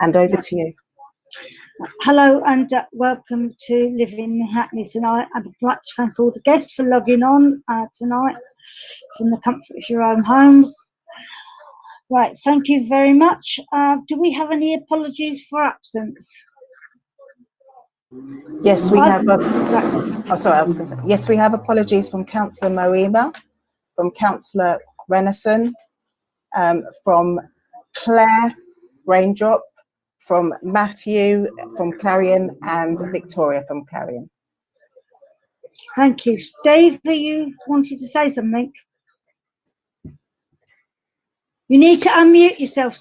And over to you. Hello and welcome to Living in Hackney tonight. I'd like to thank all the guests for logging on tonight from the comfort of your own homes. Right, thank you very much. Do we have any apologies for absence? Yes, we have. Yes, we have apologies from Councillor Moema, from Councillor Renison, from Claire Raindrop, from Matthew from Clarion, and Victoria from Clarion. Thank you. Steve, are you wanted to say something? You need to unmute yourself.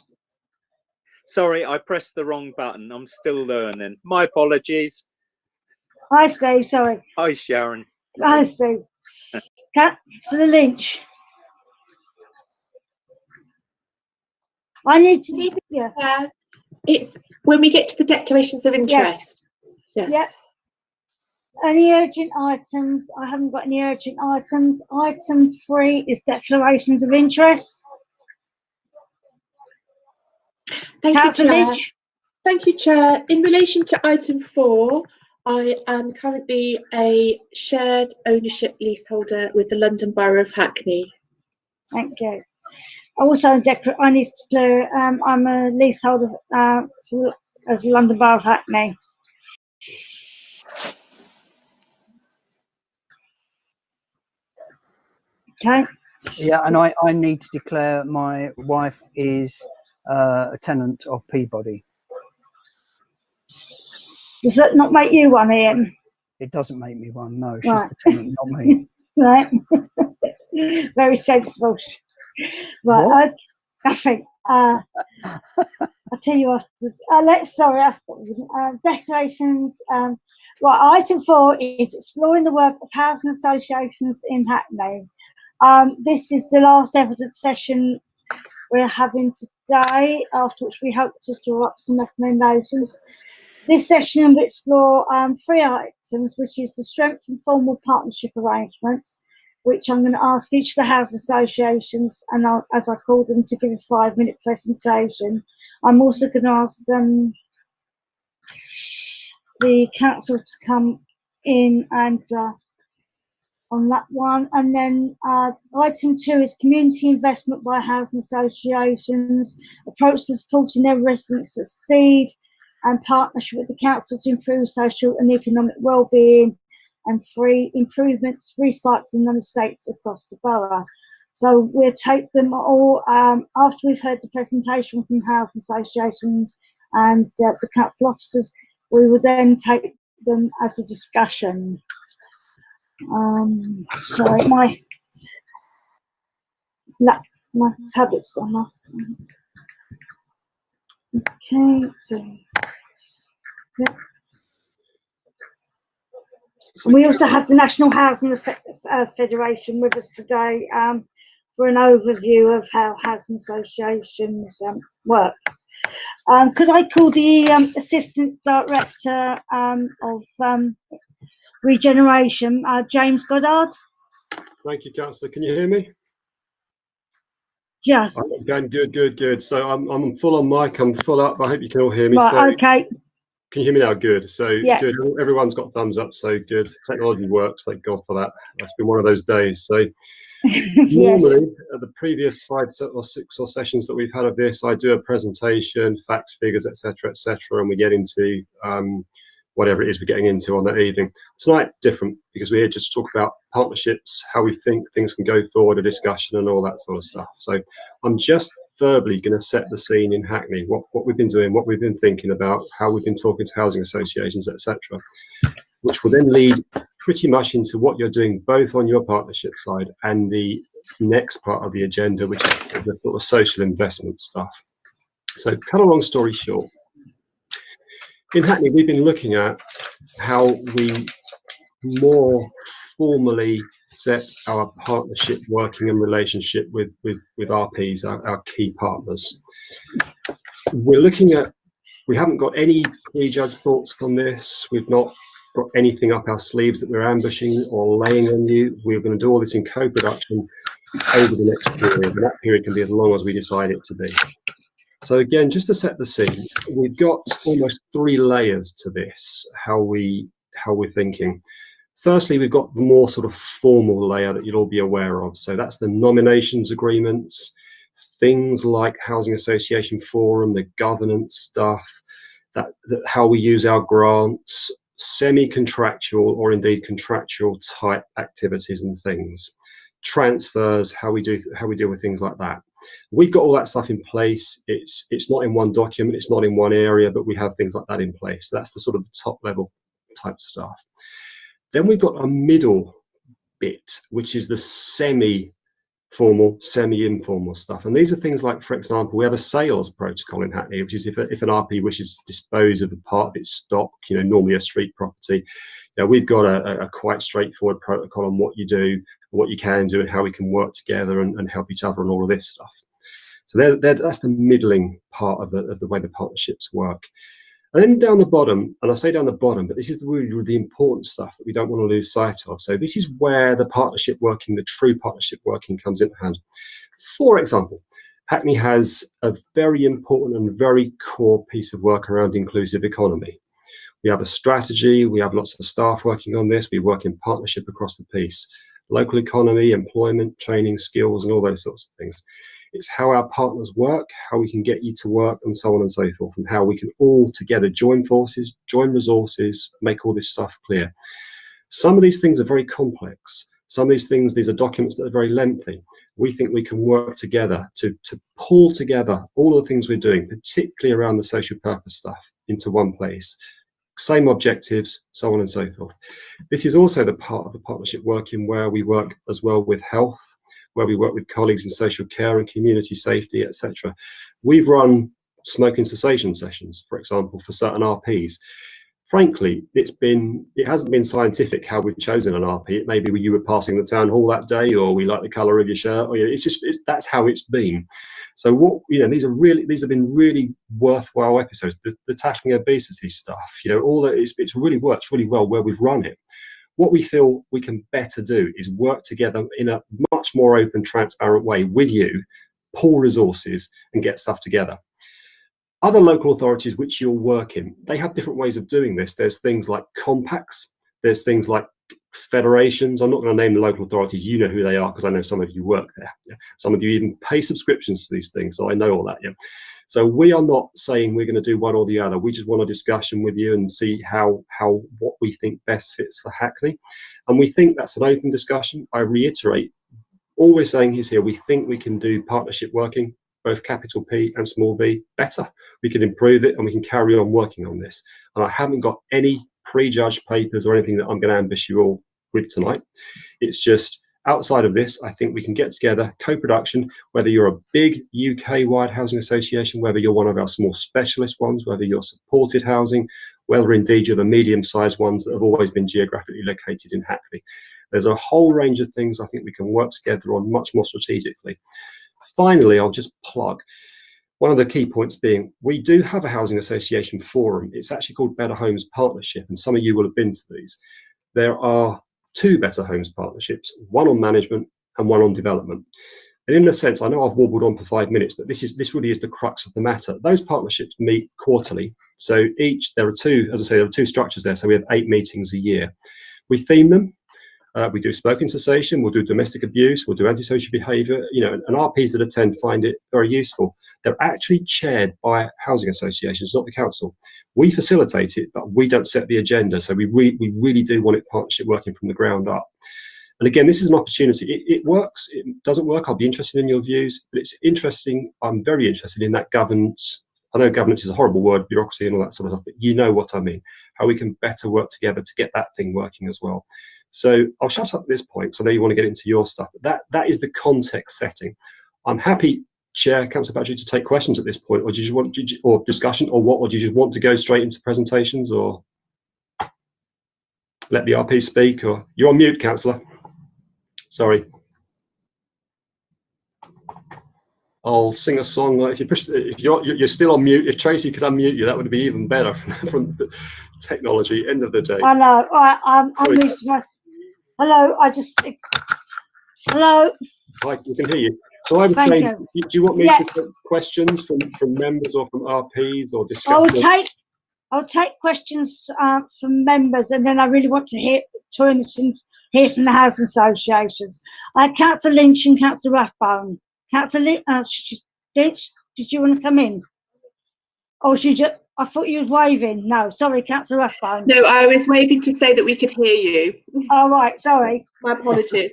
Sorry, I pressed the wrong button. I'm still learning. My apologies. Hi, Steve. Sorry. Hi, Sharon. Hi, Steve. Councillor Lynch. I need to. Yeah. It's when we get to the declarations of interest. Yes. Yeah. Any urgent items? I haven't got any urgent items. Item 3 is declarations of interest. Thank you, Chair. Thank you, Chair. In relation to item 4, I am currently a shared ownership leaseholder with the London Borough of Hackney. Thank you. Also, I need to clear, I'm a leaseholder of the London Borough of Hackney. Okay. Yeah, and I need to declare my wife is a tenant of Peabody. Does that not make you one, Ian? It doesn't make me one, no. She's Right. the tenant, not me. Right. Very sensible. Right. I think. I'll tell you what. Declarations. Right. Item 4 is exploring the work of housing associations in Hackney. This is the last evidence session we're having today, after which we hope to draw up some recommendations. This session will explore 3 items, which is to strengthen formal partnership arrangements, which I'm going to ask each of the housing associations, and as I call them, to give a 5-minute presentation. I'm also going to ask the council to come in and on that one. And then item 2 is community investment by housing associations, approach to supporting their residents to succeed, and partnership with the council to improve social and economic well-being, and 3 improvements recycling on estates across the borough. So we'll take them all after we've heard the presentation from housing associations and the council officers. We will then take them as a discussion. Sorry, my tablet's gone off. Okay, so yeah. We also have the National Housing Federation with us today for an overview of how housing associations work. Could I call the Assistant Director of Regeneration, James Goddard? Thank you, Councillor. Can you hear me? Just. Again, good. So I'm full on mic. I'm full up. I hope you can all hear me. Right, so, okay. Can you hear me now? Good. So yeah. Good. Everyone's got thumbs up. So good. Technology works. Thank God for that. That's been one of those days. So yes. Normally, at the previous 5 or 6 sessions that we've had of this, I do a presentation, facts, figures, etc., and we get into whatever it is we're getting into on that evening. Tonight, different, because we're here just to talk about partnerships, how we think things can go forward, a discussion and all that sort of stuff. So I'm just verbally going to set the scene in Hackney, what we've been doing, what we've been thinking about, how we've been talking to housing associations, etc., which will then lead pretty much into what you're doing both on your partnership side and the next part of the agenda, which is the sort of social investment stuff. So cut a long story short, in Hackney, we've been looking at how we more formally set our partnership working and relationship with RPs, our key partners. We're looking at, we haven't got any prejudged thoughts on this. We've not got anything up our sleeves that we're ambushing or laying on you. We're going to do all this in co-production over the next period, and that period can be as long as we decide it to be. So again, just to set the scene, we've got almost 3 layers to this, how we're thinking. Firstly, we've got the more sort of formal layer that you'll all be aware of. So that's the nominations agreements, things like Housing Association Forum, the governance stuff, that how we use our grants, semi-contractual or indeed contractual type activities and things, transfers, how we deal with things like that. We've got all that stuff in place. It's not in one document, it's not in one area, but we have things like that in place. So that's the sort of the top level type stuff. Then we've got a middle bit, which is the semi-formal, semi-informal stuff. And these are things like, for example, we have a sales protocol in Hackney, which is if an RP wishes to dispose of a part of its stock, normally a street property, we've got a quite straightforward protocol on what you do, what you can do, and how we can work together and help each other and all of this stuff. So that's the middling part of the way the partnerships work. And then down the bottom, and I say down the bottom, but this is really the important stuff that we don't want to lose sight of. So this is where the partnership working, the true partnership working, comes into hand. For example, Hackney has a very important and very core piece of work around inclusive economy. We have a strategy, we have lots of staff working on this, we work in partnership across the piece. Local economy, employment, training, skills, and all those sorts of things. It's how our partners work, how we can get you to work, and so on and so forth, and how we can all together join forces, join resources, make all this stuff clear. Some of these things are very complex. Some of these things, these are documents that are very lengthy. We think we can work together to pull together all of the things we're doing, particularly around the social purpose stuff, into one place. Same objectives, so on and so forth. This is also the part of the partnership working where we work as well with health, where we work with colleagues in social care and community safety, etc. We've run smoking cessation sessions, for example, for certain RPs. Frankly, it hasn't been scientific how we've chosen an RP. It may be you were passing the town hall that day, or we like the colour of your shirt, or that's how it's been. So these have been really worthwhile episodes. The tackling obesity stuff, all that it's really works really well where we've run it. What we feel we can better do is work together in a much more open, transparent way with you, pool resources, and get stuff together. Other local authorities which you'll work in, they have different ways of doing this. There's things like compacts, there's things like federations. I'm not going to name the local authorities, you know who they are because I know some of you work there. Yeah. Some of you even pay subscriptions to these things, so I know all that. Yeah. So we are not saying we're going to do one or the other. We just want a discussion with you and see what we think best fits for Hackney. And we think that's an open discussion. I reiterate, all we're saying is here, we think we can do partnership working, both capital P and small b, better. We can improve it and we can carry on working on this. And I haven't got any prejudged papers or anything that I'm going to ambush you all with tonight. It's just, outside of this, I think we can get together, co-production, whether you're a big UK-wide housing association, whether you're one of our small specialist ones, whether you're supported housing, whether indeed you're the medium-sized ones that have always been geographically located in Hackney. There's a whole range of things I think we can work together on much more strategically. Finally, I'll just plug one of the key points being we do have a housing association forum. It's actually called Better Homes Partnership, and some of you will have been to these. There are 2 Better Homes partnerships, one on management and one on development. And in a sense, I know I've warbled on for 5 minutes, but this really is the crux of the matter. Those partnerships meet quarterly. So there are 2, as I say, there are 2 structures there. So we have 8 meetings a year. We theme them. We do smoking cessation, we'll do domestic abuse, we'll do antisocial behaviour, and RPs that attend find it very useful. They're actually chaired by housing associations, not the council. We facilitate it, but we don't set the agenda. So we really do want it partnership working from the ground up. And again, this is an opportunity. It works, it doesn't work. I'll be interested in your views, but it's interesting. I'm very interested in that governance. I know governance is a horrible word, bureaucracy and all that sort of stuff, but you know what I mean, how we can better work together to get that thing working as well. So I'll shut up at this point, so I know you want to get into your stuff. But that is the context setting. I'm happy, Chair, Councillor Badger, to take questions at this point, or do you want or discussion, or what? Or do you just want to go straight into presentations, or let the RP speak? Or you're on mute, Councillor. Sorry. I'll sing a song. If you're still on mute, if Tracy could unmute you, that would be even better from the technology. End of the day. I know. I'm muted myself. Hello. Hello. Hi, we can hear you. So I would Thank say, you. do you want me Yeah. to take questions from members or from RPs or discussion? I'll take questions from members, and then I really want to hear from the housing associations. Councillor Lynch and Councillor Rathbone. Councillor Lynch, did you want to come in? Or I thought you was waving. No, sorry, Councillor Rathbone. No, I was waving to say that we could hear you. Oh, right, sorry. My apologies.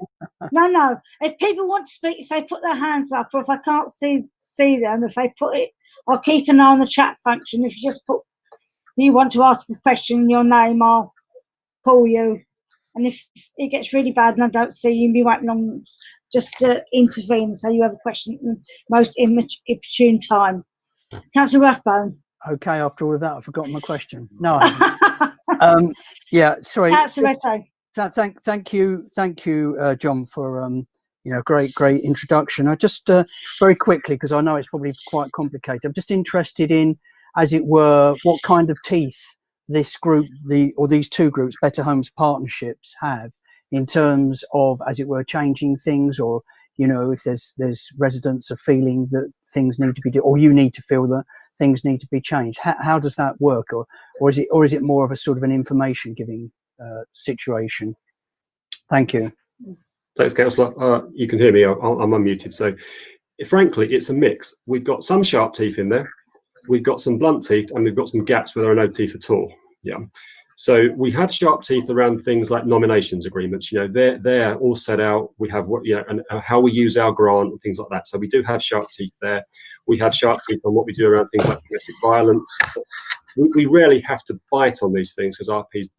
No. If people want to speak, if they put their hands up, or if I can't see them, if they put it, I'll keep an eye on the chat function. If you just put, you want to ask a question in your name, I'll call you. And if it gets really bad and I don't see you, you won't long, just intervene so you have a question at the most opportune time. Councillor Rathbone. Okay, after all of that, I've forgotten my question. No, I haven't. Yeah, sorry. Councillor Rathbone. Thank you, John, for great introduction. I just very quickly, because I know it's probably quite complicated. I'm just interested in, as it were, what kind of teeth this group, these two groups, Better Homes Partnerships, have in terms of, as it were, changing things, or if there's residents are feeling that things need to be, or you need to feel that things need to be changed. How does that work, or is it more of a sort of an information giving situation? Thank you. Thanks, Councillor. You can hear me. I'm unmuted. So, frankly, it's a mix. We've got some sharp teeth in there, we've got some blunt teeth, and we've got some gaps where there are no teeth at all. Yeah. So we have sharp teeth around things like nominations agreements. They're all set out. We have and how we use our grant and things like that. So we do have sharp teeth there. We have sharp teeth on what we do around things like domestic violence. We rarely have to bite on these things because RPs,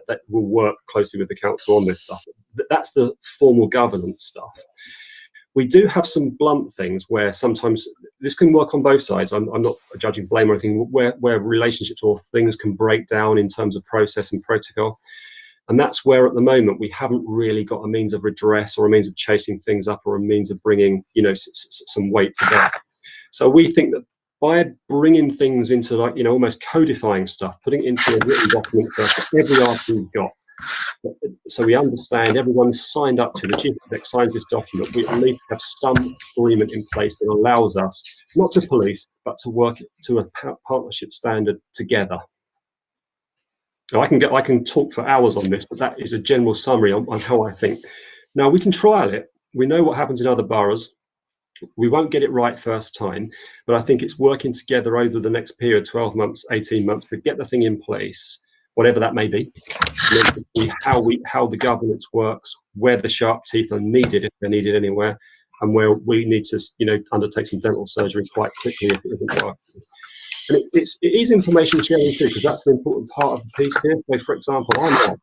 that will work closely with the council on this stuff. That's the formal governance stuff. We do have some blunt things where sometimes this can work on both sides. I'm not judging blame or anything, where relationships or things can break down in terms of process and protocol. And that's where at the moment we haven't really got a means of redress or a means of chasing things up or a means of bringing, some weight to that. So we think that by bringing things into almost codifying stuff, putting it into a written document that every RP's got, so we understand everyone's signed up to, the chief exec signs this document, we at least have some agreement in place that allows us not to police, but to work to a partnership standard together. Now, I can talk for hours on this, but that is a general summary on how I think. Now, we can trial it. We know what happens in other boroughs. We won't get it right first time, but I think it's working together over the next period, 12 months, 18 months, to get the thing in place, whatever that may be, to see how the governance works, where the sharp teeth are needed, if they're needed anywhere, and where we need to, undertake some dental surgery quite quickly if it isn't working. And it is information sharing too, because that's an important part of the piece here. So, for example, I'm asked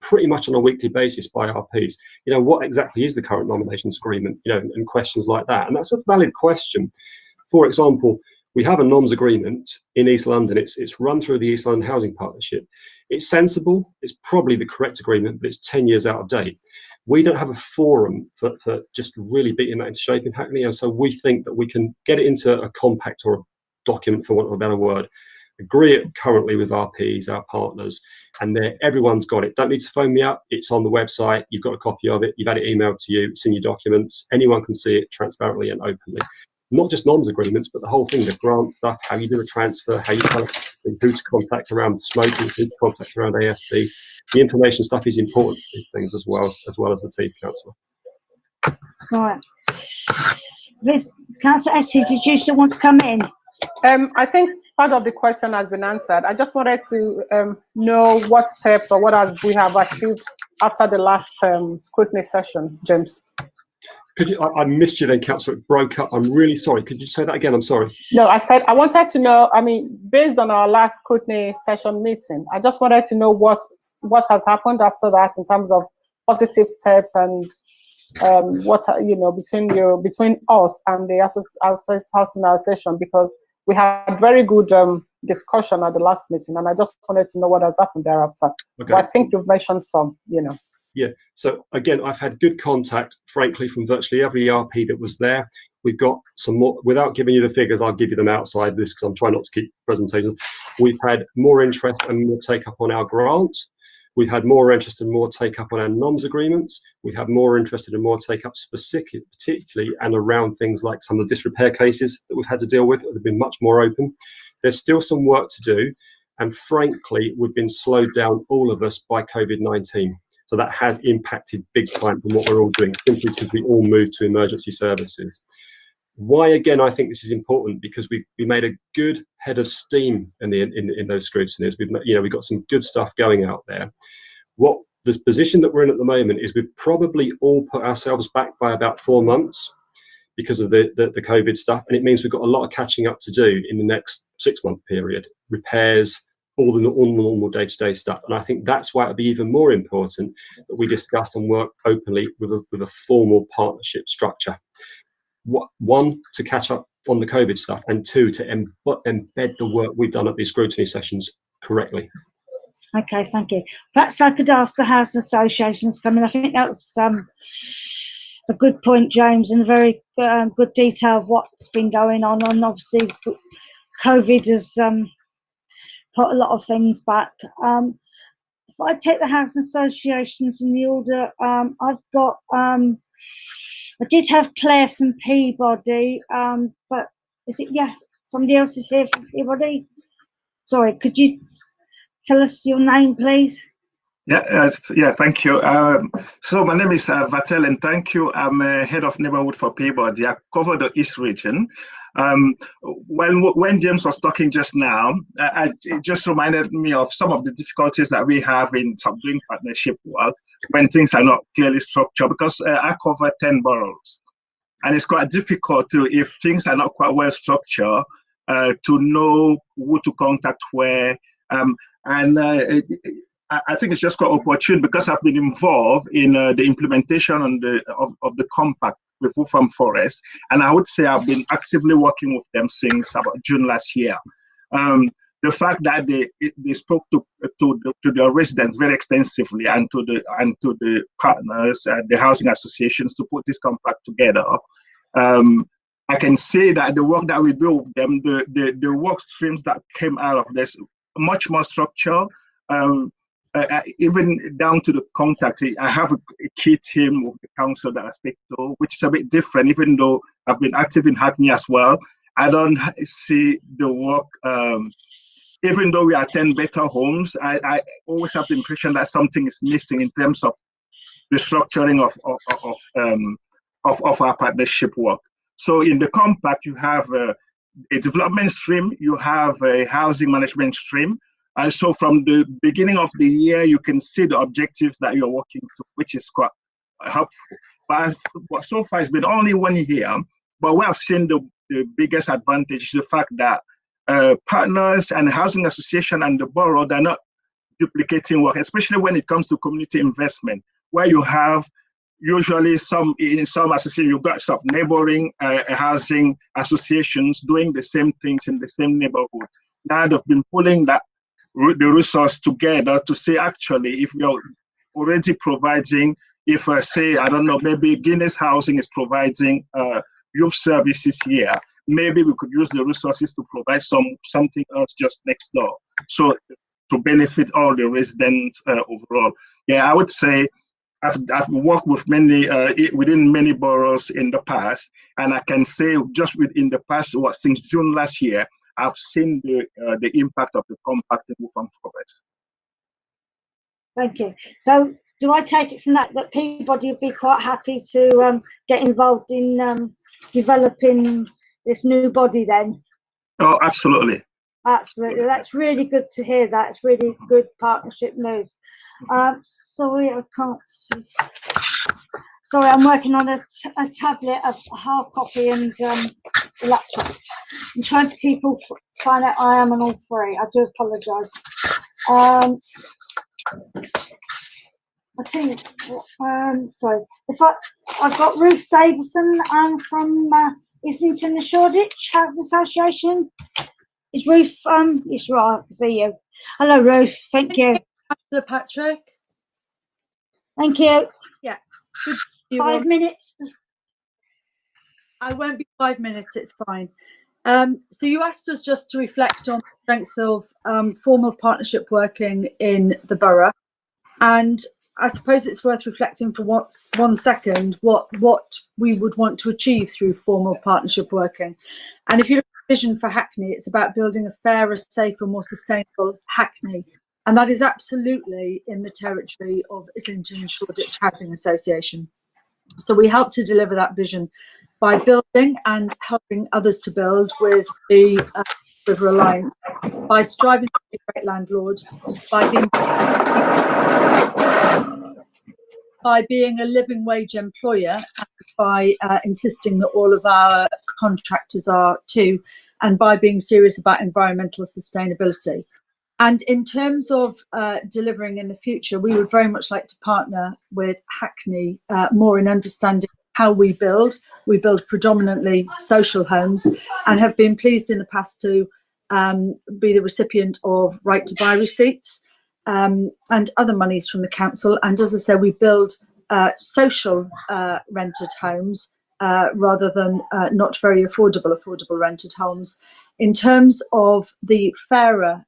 pretty much on a weekly basis by RPs, what exactly is the current nominations agreement, and questions like that. And that's a valid question. For example, we have a NOMS agreement in East London. It's run through the East London Housing Partnership. It's sensible. It's probably the correct agreement, but it's 10 years out of date. We don't have a forum for just really beating that into shape in Hackney. And so we think that we can get it into a compact or a document, for want of a better word, agree it currently with RPs, our partners, and everyone's got it. Don't need to phone me up. It's on the website. You've got a copy of it. You've had it emailed to you. It's in your documents. Anyone can see it transparently and openly. Not just NOMS agreements, but the whole thing, the grant stuff, how you do a transfer, how you tell who to contact around smoking, who to contact around ASB. The information stuff is important for these things as well as the teeth, Councillor. Right. Councillor Essie, did you still want to come in? I think part of the question has been answered. I just wanted to know what steps or what we have achieved after the last scrutiny session, James. I missed you then, Councillor. It broke up. I'm really sorry. Could you say that again? I'm sorry. No, I said I wanted to know, based on our last scrutiny session meeting, I just wanted to know what has happened after that in terms of positive steps and what, between us and the housing association, because we had very good discussion at the last meeting, and I just wanted to know what has happened thereafter. Okay. But I think you've mentioned some, Yeah, so again, I've had good contact, frankly, from virtually every RP that was there. We've got some more, without giving you the figures, I'll give you them outside this because I'm trying not to keep presentations. We've had more interest and more take up on our grant. We've had more interest and more take up on our NOMS agreements. We have more interested and more take up particularly and around things like some of the disrepair cases that we've had to deal with. They've been much more open. There's still some work to do. And frankly, we've been slowed down, all of us, by COVID-19. So that has impacted big time from what we're all doing, simply because we all moved to emergency services. Why, again, I think this is important, because we made a good head of steam in those scrutinies. We've got some good stuff going out there. What the position that we're in at the moment is we've probably all put ourselves back by about 4 months because of the COVID stuff, and it means we've got a lot of catching up to do in the next 6-month period, repairs, all the normal day-to-day stuff. And I think that's why it'll be even more important that we discuss and work openly with a formal partnership structure. One, to catch up on the COVID stuff, and two, to embed the work we've done at these scrutiny sessions correctly. Okay, thank you. Perhaps I could ask the housing associations coming. I think that's a good point, James, and a very good detail of what's been going on. And obviously, COVID has put a lot of things back. If I take the housing associations in the order, I've got. I did have Claire from Peabody, but is it? Yeah, somebody else is here from Peabody. Sorry, could you tell us your name, please? Yeah, thank you. So my name is Vatel, and thank you. I'm head of neighborhood for Peabody. I cover the East region. When James was talking just now, it just reminded me of some of the difficulties that we have in doing partnership work when things are not clearly structured, because I cover 10 boroughs, and it's quite difficult if things are not quite well structured, to know who to contact where. I think it's just quite opportune, because I've been involved in the implementation of the compact with Wolfram Forest, and I would say I've been actively working with them since about June last year. The fact that they spoke to the residents very extensively, and to the partners and the housing associations to put this compact together. I can say that the work that we do with them, the work streams that came out of this, much more structure. Even down to the contact. I have a key team with the council that I speak to, which is a bit different, even though I've been active in Hackney as well. I don't see the work, even though we attend better homes, I always have the impression that something is missing in terms of the structuring of our partnership work. So in the compact, you have a development stream, you have a housing management stream. So from the beginning of the year, you can see the objectives that you're working to, which is quite helpful. But so far, it's been only 1 year. But we have seen the biggest advantage is the fact that partners and housing association and the borough, they're not duplicating work, especially when it comes to community investment, where you have usually in some associations, you've got some neighboring housing associations doing the same things in the same neighborhood. Now they've been pulling the resource together to say, actually, if you're already providing, if say, I don't know, maybe Guinness Housing is providing youth services here, maybe we could use the resources to provide something else just next door, so to benefit all the residents overall. Yeah, I would say I've worked with within many boroughs in the past, and I can say just within the past, since June last year, I've seen the impact of the compact in Wolfram Forest. Thank you. So do I take it from that Peabody would be quite happy to get involved in developing this new body then? Oh, absolutely. Absolutely. That's really good to hear. That's really good partnership news. Sorry, I can't see. Sorry, I'm working on a tablet, a hard copy, and a laptop. I'm trying to keep find out I am on all three. I do apologise. I think, sorry. I've got Ruth Davison from Islington and Shoreditch Housing Association. Is Ruth? It's right. I can see you. Hello, Ruth. Thank you. Hello, Patrick. Thank you. Yeah. 5 minutes. I won't be 5 minutes. It's fine. So you asked us just to reflect on the strength of formal partnership working in the borough. And I suppose it's worth reflecting for one second what we would want to achieve through formal partnership working. And if you look at the vision for Hackney, it's about building a fairer, safer, more sustainable Hackney. And that is absolutely in the territory of Islington and Shoreditch Housing Association. So we help to deliver that vision by building and helping others to build with the River Alliance, by striving to be a great landlord, by being a living wage employer, and by insisting that all of our contractors are too, and by being serious about environmental sustainability. And in terms of delivering in the future, we would very much like to partner with Hackney more in understanding how we build. We build predominantly social homes and have been pleased in the past to be the recipient of right to buy receipts and other monies from the council. And as I say, we build social rented homes rather than not very affordable rented homes. In terms of the fairer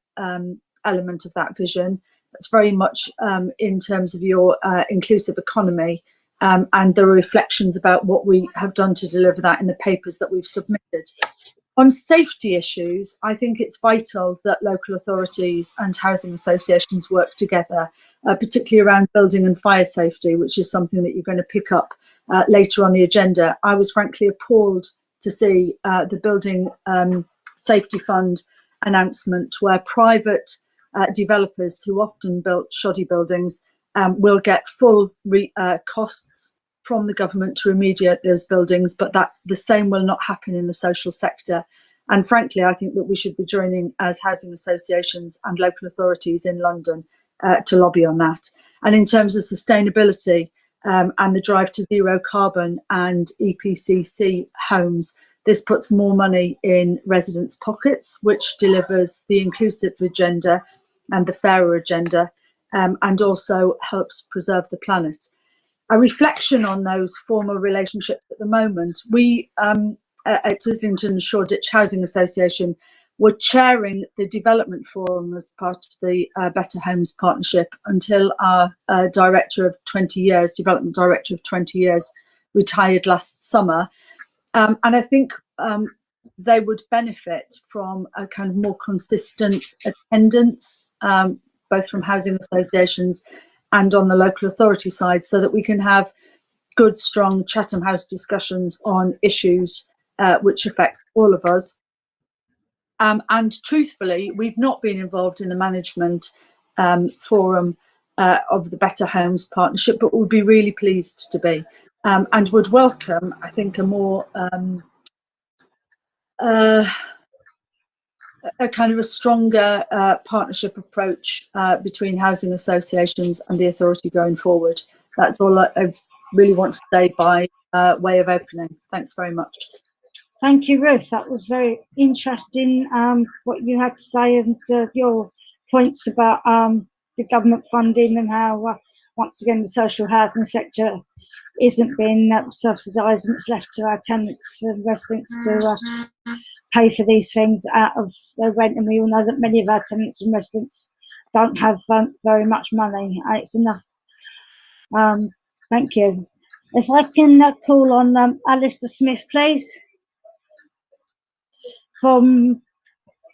element of that vision, that's very much in terms of your inclusive economy, and there are reflections about what we have done to deliver that in the papers that we've submitted. On safety issues, I think it's vital that local authorities and housing associations work together, particularly around building and fire safety, which is something that you're going to pick up later on the agenda. I was frankly appalled to see the Building Safety Fund announcement where private developers who often built shoddy buildings will get full costs from the government to remediate those buildings, but that the same will not happen in the social sector. And frankly, I think that we should be joining as housing associations and local authorities in London to lobby on that. And in terms of sustainability and the drive to zero carbon and EPCC homes, this puts more money in residents' pockets, which delivers the inclusive agenda and the fairer agenda, and also helps preserve the planet. A reflection on those formal relationships at the moment, we at Islington and Shoreditch Housing Association were chairing the development forum as part of the Better Homes Partnership until our director of 20 years, development director of 20 years, retired last summer. And I think they would benefit from a kind of more consistent attendance, both from housing associations and on the local authority side, so that we can have good, strong Chatham House discussions on issues which affect all of us. And truthfully, we've not been involved in the management forum of the Better Homes Partnership, but would be really pleased to be, and would welcome, I think, a more a kind of a stronger partnership approach between housing associations and the authority going forward. That's all I really want to say by way of opening. Thanks very much. Thank you, Ruth. That was very interesting, what you had to say, and your points about the government funding and how, once again, the social housing sector isn't being subsidised, and it's left to our tenants and residents to pay for these things out of their rent. And we all know that many of our tenants and residents don't have very much money. It's enough. Thank you. If I can call on Alistair Smith, please, from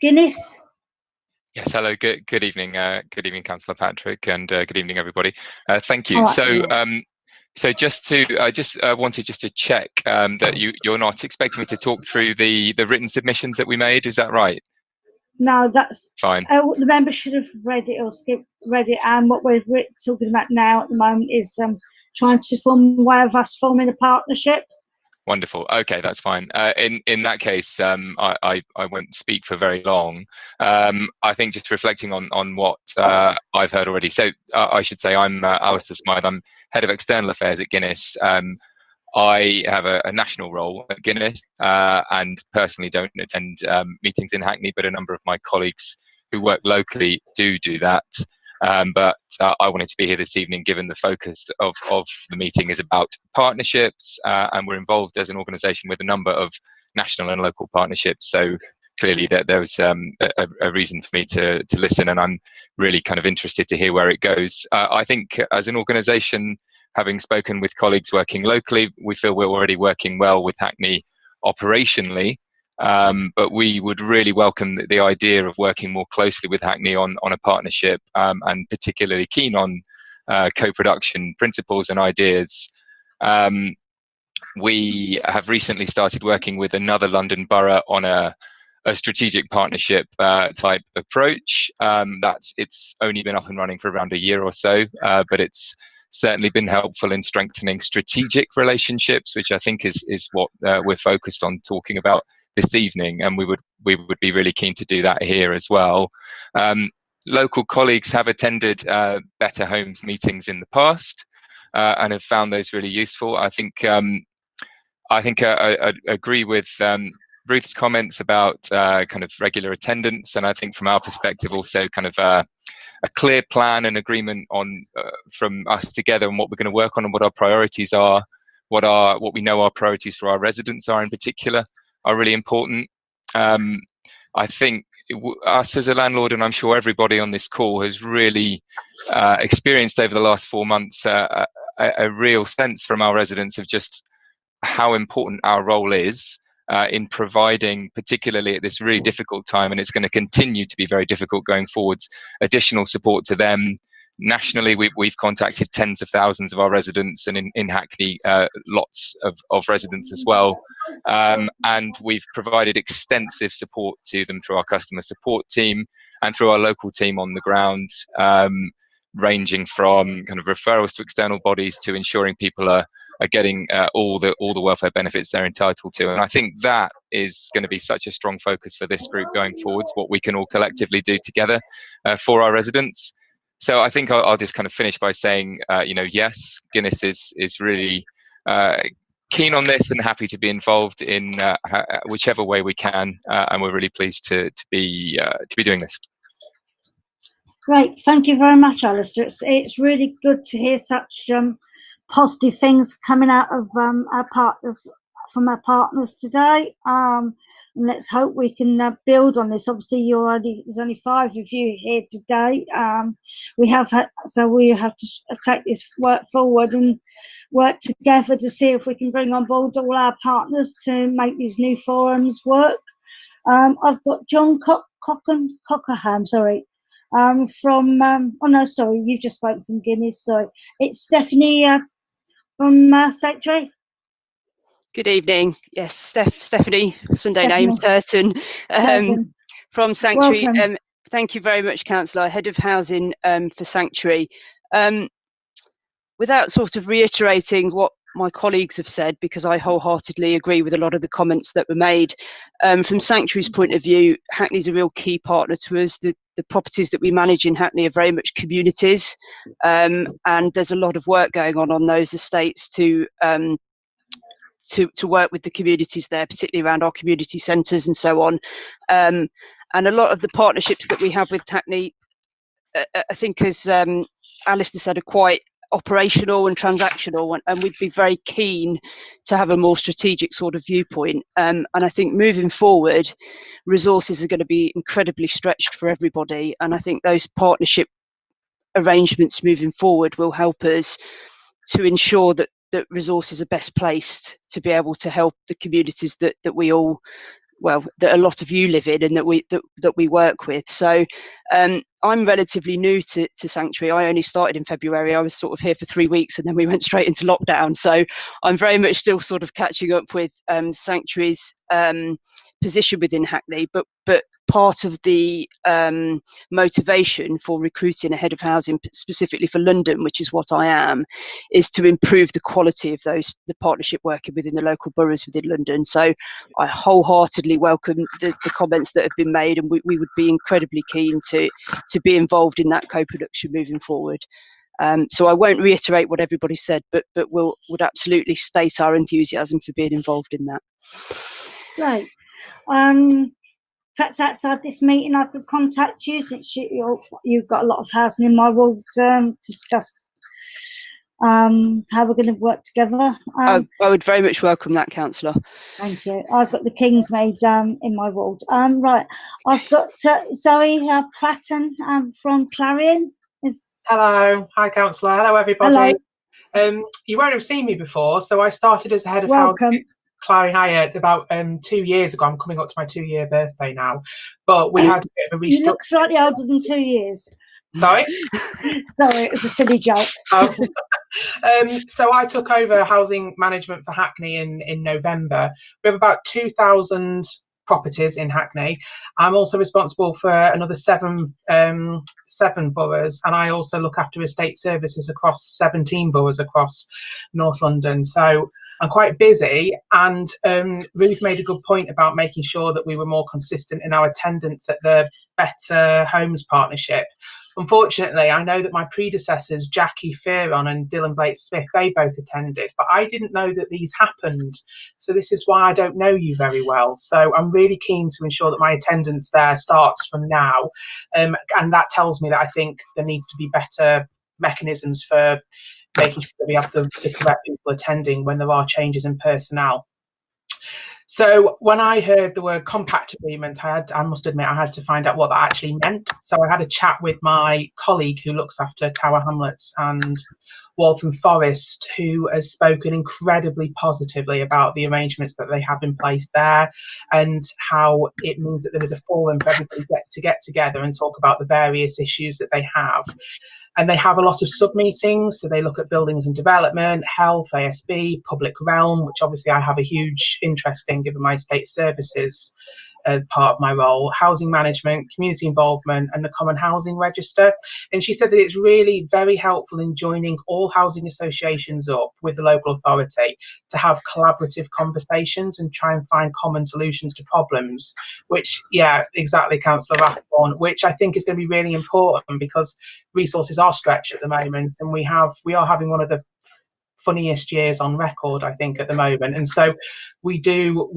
Guinness. Yes, hello. Good evening. Good evening, Councillor Patrick, and good evening, everybody. Thank you. Right. So I just wanted to check that you're not expecting me to talk through the written submissions that we made. Is that right? No, that's fine. The members should have read it or read it. And what we're talking about now at the moment is trying to form a way of us forming a partnership. Wonderful. Okay, that's fine. In that case, I won't speak for very long. I think just reflecting on what I've heard already. So I should say I'm Alistair Smythe. I'm Head of External Affairs at Guinness. I have a national role at Guinness and personally don't attend meetings in Hackney, but a number of my colleagues who work locally do that. But I wanted to be here this evening, given the focus of the meeting is about partnerships, and we're involved as an organisation with a number of national and local partnerships. So clearly that there was a reason for me to listen, and I'm really kind of interested to hear where it goes. I think as an organisation, having spoken with colleagues working locally, we feel we're already working well with Hackney operationally, but we would really welcome the idea of working more closely with Hackney on a partnership, and particularly keen on co-production principles and ideas. We have recently started working with another London borough on a strategic partnership type approach. It's only been up and running for around a year or so, but it's certainly been helpful in strengthening strategic relationships, which I think is what we're focused on talking about this evening, and we would be really keen to do that here as well. Local colleagues have attended Better Homes meetings in the past and have found those really useful. I think I agree with Ruth's comments about kind of regular attendance, and I think from our perspective also kind of a clear plan and agreement on from us together on what we're going to work on and what our priorities are, what we know our priorities for our residents are in particular are really important. I think us as a landlord, and I'm sure everybody on this call has really experienced over the last 4 months a real sense from our residents of just how important our role is in providing, particularly at this really difficult time, and it's going to continue to be very difficult going forwards, additional support to them. Nationally, we've contacted tens of thousands of our residents, and in Hackney, lots of residents as well. And we've provided extensive support to them through our customer support team and through our local team on the ground, ranging from kind of referrals to external bodies to ensuring people are getting all the welfare benefits they're entitled to. And I think that is going to be such a strong focus for this group going forwards, what we can all collectively do together for our residents. So I think I'll just kind of finish by saying, yes, Guinness is really keen on this and happy to be involved in whichever way we can, and we're really pleased to be doing this. Great, thank you very much, Alistair. It's really good to hear such positive things coming out of our partners today. And let's hope we can build on this. Obviously, there's only 5 of you here today. We have to take this work forward and work together to see if we can bring on board all our partners to make these new forums work. I've got John Cockerham, sorry. You've just spoken from Guinness. Sorry, it's Stephanie from Sanctuary. Good evening. Yes, Stephanie, Sunday name certain, from Sanctuary. Thank you very much, Councillor, Head of Housing for Sanctuary. Without sort of reiterating what my colleagues have said, because I wholeheartedly agree with a lot of the comments that were made, from Sanctuary's point of view, Hackney's a real key partner to us. The properties that we manage in Hackney are very much communities, and there's a lot of work going on those estates to work with the communities there, particularly around our community centres and so on. And a lot of the partnerships that we have with Hackney, I think, as Alistair said, are quite operational and transactional, and we'd be very keen to have a more strategic sort of viewpoint. And I think moving forward, resources are going to be incredibly stretched for everybody. And I think those partnership arrangements moving forward will help us to ensure that resources are best placed to be able to help the communities that we all, well, that a lot of you live in and that we work with. So I'm relatively new to Sanctuary. I only started in February. I was sort of here for 3 weeks and then we went straight into lockdown. So I'm very much still sort of catching up with Sanctuary's position within Hackney, but part of the motivation for recruiting a head of housing specifically for London, which is what I am, is to improve the quality of the partnership working within the local boroughs within London. So I wholeheartedly welcome the comments that have been made, and we would be incredibly keen to be involved in that co-production moving forward. So I won't reiterate what everybody said, but would absolutely state our enthusiasm for being involved in that. Right. Perhaps outside this meeting I could contact you, since you've got a lot of housing in my ward, discuss how we're going to work together. I would very much welcome that, Councillor. Thank you. I've got the Kingsmaid in my ward. Right, I've got Zoe Pratton from Clarion. Hello, hi Councillor. Hello everybody. Hello. You won't have seen me before, so I started as a head of housing at Clarion Hyatt about 2 years ago. I'm coming up to my 2-year birthday now, but we had a bit of a restructure. You look slightly older than 2 years. Sorry? Sorry, it was a silly joke. Oh. So I took over housing management for Hackney in November. We have about 2,000 properties in Hackney. I'm also responsible for another seven boroughs, and I also look after estate services across 17 boroughs across North London. So I'm quite busy, and Ruth made a good point about making sure that we were more consistent in our attendance at the Better Homes Partnership. Unfortunately, I know that my predecessors, Jackie Fearon and Dylan Blake-Smith, they both attended, but I didn't know that these happened. So this is why I don't know you very well. So I'm really keen to ensure that my attendance there starts from now. And that tells me that I think there needs to be better mechanisms for making sure that we have the correct people attending when there are changes in personnel. So when I heard the word compact agreement, I must admit I had to find out what that actually meant. So I had a chat with my colleague who looks after Tower Hamlets and Waltham Forest, who has spoken incredibly positively about the arrangements that they have in place there, and how it means that there is a forum for everybody to get together and talk about the various issues that they have. And they have a lot of sub-meetings, so they look at buildings and development, health, ASB, public realm, which obviously I have a huge interest in given my estate services part of my role, housing management, community involvement, and the Common Housing Register. And she said that it's really very helpful in joining all housing associations up with the local authority to have collaborative conversations and try and find common solutions to problems, which, yeah, exactly, Councillor Rathborne, which I think is going to be really important because resources are stretched at the moment, and we are having one of the funniest years on record, I think, at the moment. And so we do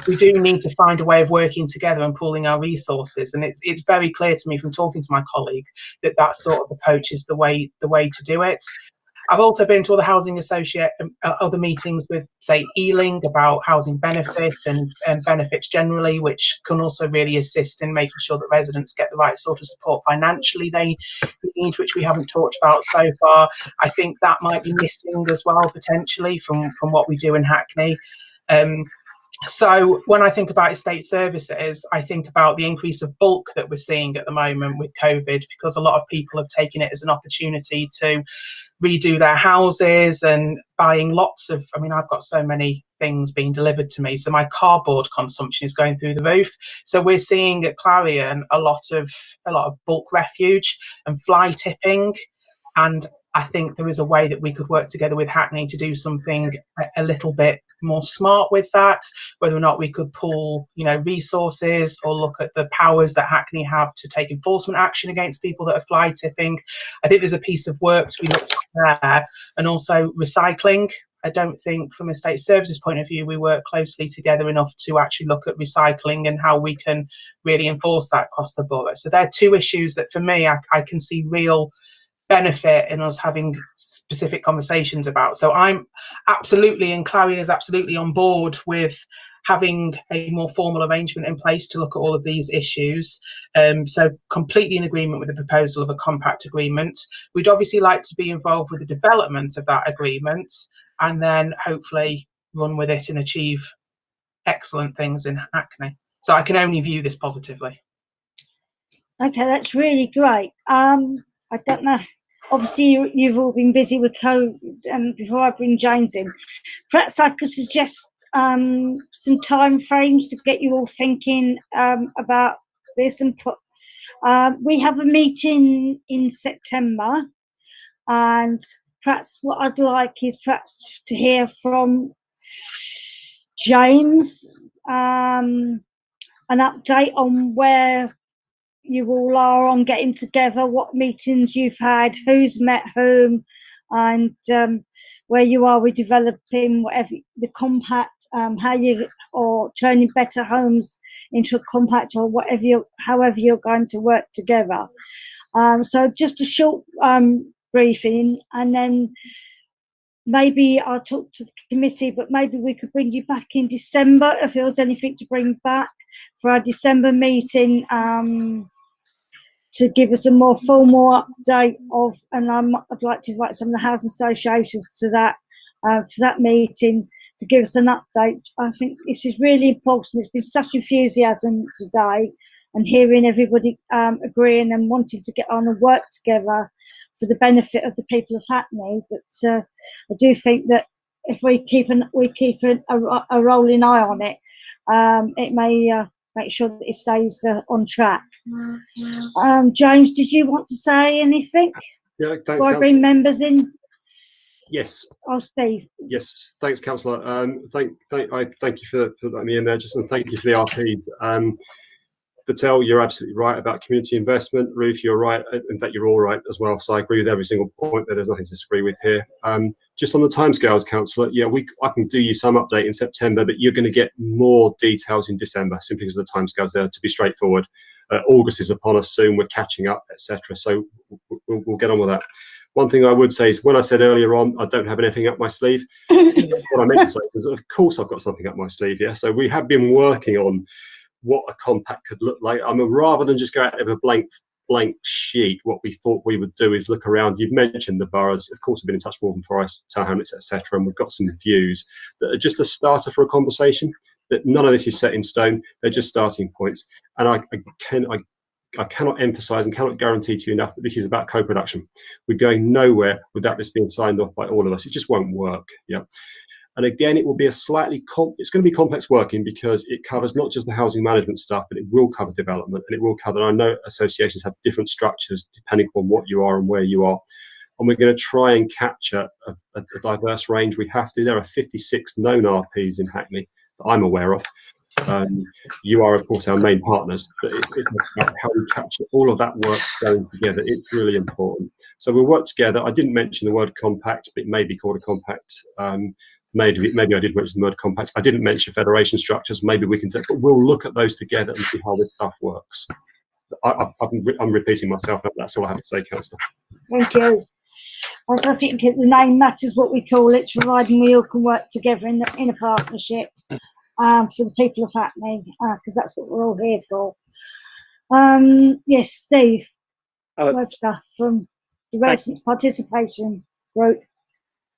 need to find a way of working together and pooling our resources. And it's very clear to me from talking to my colleague that sort of approach is the way to do it. I've also been to other housing associate other meetings with, say, Ealing about housing benefits and benefits generally, which can also really assist in making sure that residents get the right sort of support financially they need, which we haven't talked about so far. I think that might be missing as well potentially from what we do in Hackney. So when I think about estate services, I think about the increase of bulk that we're seeing at the moment with COVID, because a lot of people have taken it as an opportunity to redo their houses and buying lots of, I mean, I've got so many things being delivered to me, so my cardboard consumption is going through the roof. So we're seeing at Clarion a lot of bulk refuge and fly tipping, and I think there is a way that we could work together with Hackney to do something a little bit more smart with that, whether or not we could pool, resources or look at the powers that Hackney have to take enforcement action against people that are fly tipping. I think there's a piece of work to be looked at there, and also recycling. I don't think from a estate services point of view we work closely together enough to actually look at recycling and how we can really enforce that across the borough. So they're two issues that for me I can see real benefit in us having specific conversations about. So I'm absolutely, and Clarion is absolutely on board with having a more formal arrangement in place to look at all of these issues. So completely in agreement with the proposal of a compact agreement. We'd obviously like to be involved with the development of that agreement, and then hopefully run with it and achieve excellent things in Hackney. So I can only view this positively. Okay, that's really great. I don't know. Obviously, you've all been busy with COVID, and before I bring James in, perhaps I could suggest some time frames to get you all thinking about this. And we have a meeting in September, and perhaps what I'd like is perhaps to hear from James, an update on where you all are on getting together, what meetings you've had, who's met whom, and where you are with developing whatever the compact, how you or turning Better Homes into a compact, or however you're going to work together. So just a short briefing, and then maybe I'll talk to the committee, but maybe we could bring you back in December if there was anything to bring back for our December meeting, to give us a more formal update of, and I'd like to invite some of the housing associations to that meeting to give us an update. I think this is really important. There's been such enthusiasm today, and hearing everybody agreeing and wanting to get on and work together for the benefit of the people of Hackney. But I do think that if we keep a rolling eye on it, it may make sure that it stays on track. James, did you want to say anything? Yeah, thanks. Before I bring members in. Yes. Oh, Steve. Yes, thanks, Councillor. Thank you for letting me in there, and thank you for the RP. Patel, you're absolutely right about community investment. Ruth, you're right. In fact, you're all right as well. So I agree with every single point. There's nothing to disagree with here. Just on the timescales, Councillor, yeah, I can do you some update in September, but you're going to get more details in December simply because of the timescales there. To be straightforward, August is upon us soon. We're catching up, etc. So we'll get on with that. One thing I would say is when I said earlier on, I don't have anything up my sleeve. What I meant to say is, of course, I've got something up my sleeve. Yeah. So we have been working on what a compact could look like. I mean, rather than just go out with a blank sheet, what we thought we would do is look around. You've mentioned the boroughs. Of course, we've been in touch with Waltham Forest, Tower Hamlets, etc., and we've got some views that are just a starter for a conversation. That none of this is set in stone. They're just starting points. And I cannot emphasise and cannot guarantee to you enough that this is about co-production. We're going nowhere without this being signed off by all of us. It just won't work. Yeah. And again, it will be it's going to be complex working because it covers not just the housing management stuff, but it will cover development, and it will cover, I know associations have different structures depending on what you are and where you are. And we're going to try and capture a diverse range. We have to. There are 56 known RPs in Hackney that I'm aware of. You are, of course, our main partners, but it's about how we capture all of that work going together. It's really important. So we'll work together. I didn't mention the word compact, but it may be called a compact. Maybe I did mention the word compact. I didn't mention federation structures. Maybe we can, but we'll look at those together and see how this stuff works. I'm repeating myself. That's all I have to say, Councillor. Thank you. I think the name matters what we call it, providing we all can work together in a partnership for the people of Hackney, because that's what we're all here for. Yes, Steve Webster from the Residents Participation Group.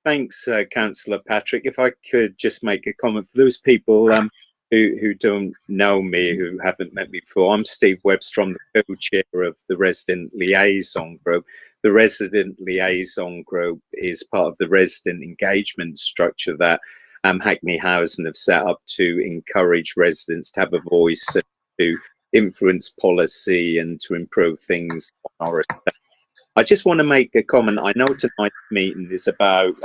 Thanks, Councillor Patrick. If I could just make a comment for those people who don't know me, who haven't met me before. I'm Steve Webster. I'm the co-chair of the Resident Liaison Group. The Resident Liaison Group is part of the resident engagement structure that Hackney Housing have set up to encourage residents to have a voice, to influence policy and to improve things on our estate. I just want to make a comment. I know tonight's meeting is about,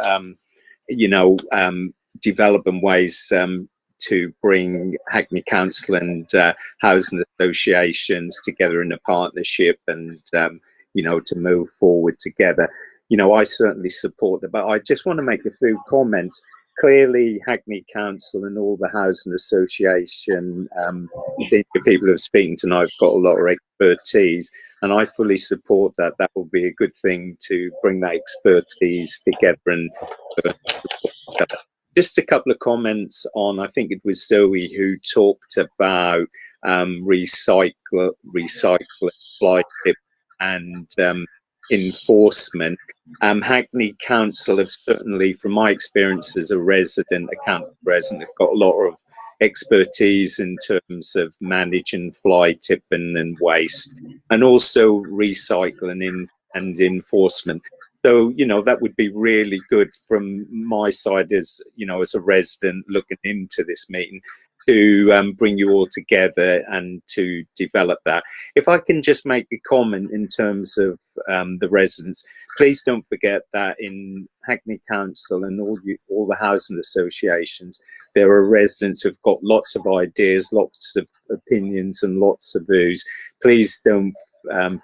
developing ways to bring Hackney Council and housing associations together in a partnership and, to move forward together. I certainly support that, but I just want to make a few comments. Clearly, Hackney Council and all the housing association, the people who are speaking tonight have got a lot of expertise, and I fully support that. That will be a good thing to bring that expertise together. And just a couple of comments on, I think it was Zoe who talked about recycle, fly tip, and enforcement. Hackney Council have certainly, from my experience as a resident, have got a lot of expertise in terms of managing fly tipping and waste, and also recycling and enforcement. So, that would be really good from my side as a resident looking into this meeting, to bring you all together and to develop that. If I can just make a comment in terms of the residents, please don't forget that in Hackney Council and all the housing associations, there are residents who've got lots of ideas, lots of opinions and lots of views. Please don't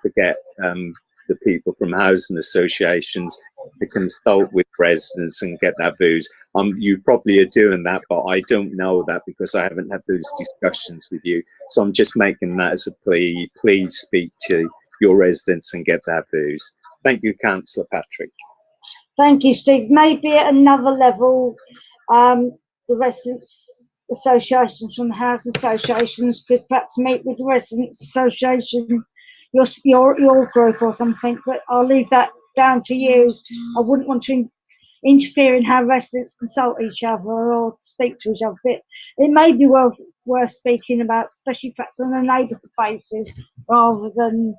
forget the people from housing associations to consult with residents and get their views. You probably are doing that, but I don't know that because I haven't had those discussions with you. So I'm just making that as a plea. Please speak to your residents and get their views. Thank you, Councillor Patrick. Thank you, Steve. Maybe at another level, the residents' associations from the housing associations could perhaps meet with the residents' association, your group or something. But I'll leave that down to you. I wouldn't want to interfere in how residents consult each other or speak to each other. But it may be worth speaking about, especially perhaps on a neighbourhood basis, rather than.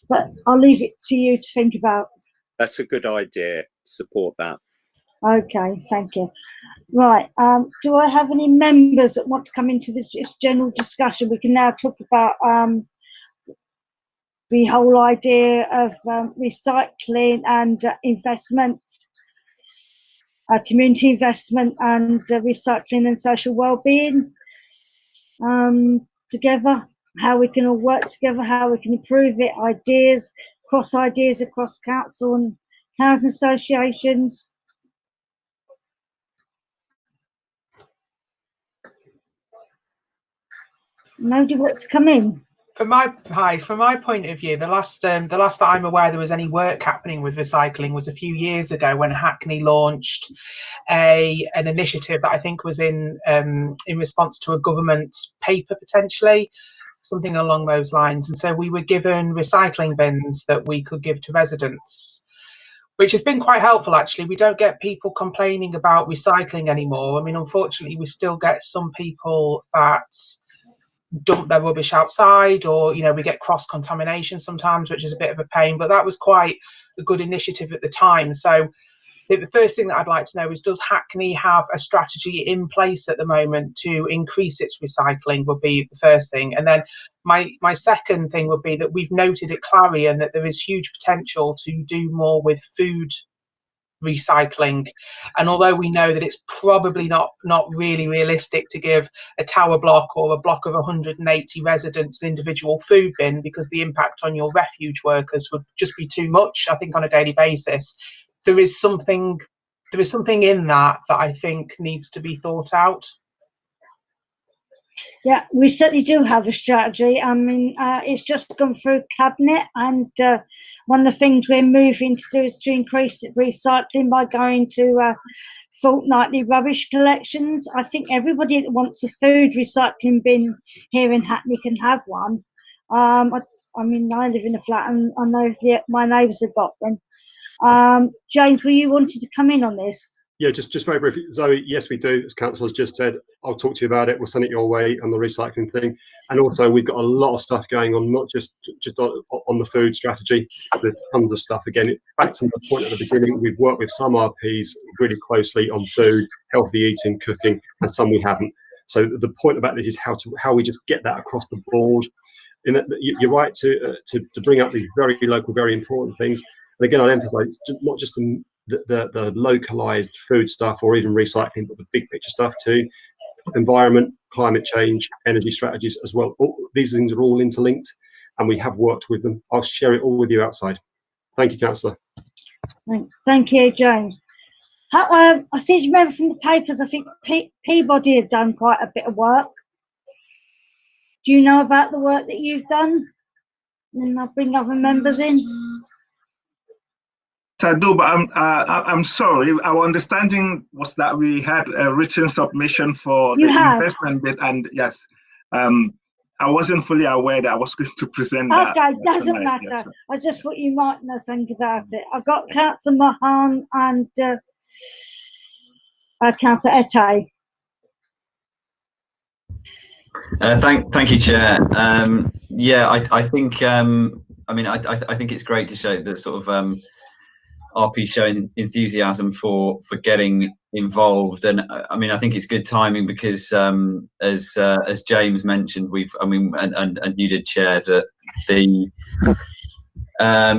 But I'll leave it to you to think about. That's a good idea. Support that. Okay, thank you. Right, do I have any members that want to come into this general discussion? We can now talk about the whole idea of recycling and investment, community investment and recycling and social well-being together, how we can all work together, how we can improve it, ideas across council and housing associations. Nobody wants to come in. From my point of view, the last that I'm aware there was any work happening with recycling was a few years ago when Hackney launched an initiative that I think was in response to a government paper, potentially something along those lines. And so we were given recycling bins that we could give to residents, which has been quite helpful, actually. We don't get people complaining about recycling anymore. I mean, unfortunately, we still get some people that dump their rubbish outside, or we get cross-contamination sometimes, which is a bit of a pain, but that was quite a good initiative at the time. So the first thing that I'd like to know is, does Hackney have a strategy in place at the moment to increase its recycling, would be the first thing. And then my second thing would be that we've noted at Clarion that there is huge potential to do more with food recycling, and although we know that it's probably not really realistic to give a tower block or a block of 180 residents an individual food bin, because the impact on your refuge workers would just be too much, I think, on a daily basis, there is something in that I think needs to be thought out. Yeah, we certainly do have a strategy. I mean, it's just gone through cabinet, and one of the things we're moving to do is to increase recycling by going to fortnightly rubbish collections. I think everybody that wants a food recycling bin here in Hackney can have one. I mean, I live in a flat, and I know my neighbours have got them. James, were you wanting to come in on this? Yeah, just very briefly, Zoe, yes, we do. As Council has just said, I'll talk to you about it. We'll send it your way on the recycling thing. And also, we've got a lot of stuff going on, not just on the food strategy. There's tons of stuff. Again, back to the point at the beginning, we've worked with some RPs really closely on food, healthy eating, cooking, and some we haven't. So the point about this is how we just get that across the board. You're right to bring up these very local, very important things. And again, I'd emphasise not just the localized food stuff or even recycling, but the big picture stuff too. Environment, climate change, energy strategies as well. These things are all interlinked, and we have worked with them. I'll share it all with you outside. Thank you, Councillor. Thank you, James. I seem to remember from the papers, I think Peabody had done quite a bit of work. Do you know about the work that you've done? And I'll bring other members in. I do, but I'm sorry. Our understanding was that we had a written submission for the investment bit, and yes, I wasn't fully aware that I was going to present that. Okay, doesn't matter. Yes. I just thought you might know something about it. I've got Councillor Mahan and Councillor Ete. Thank you, Chair. Yeah, I think I mean I think it's great to show the sort of RP showing enthusiasm for getting involved, and I mean I think it's good timing because as James mentioned, and you did, Chair, that the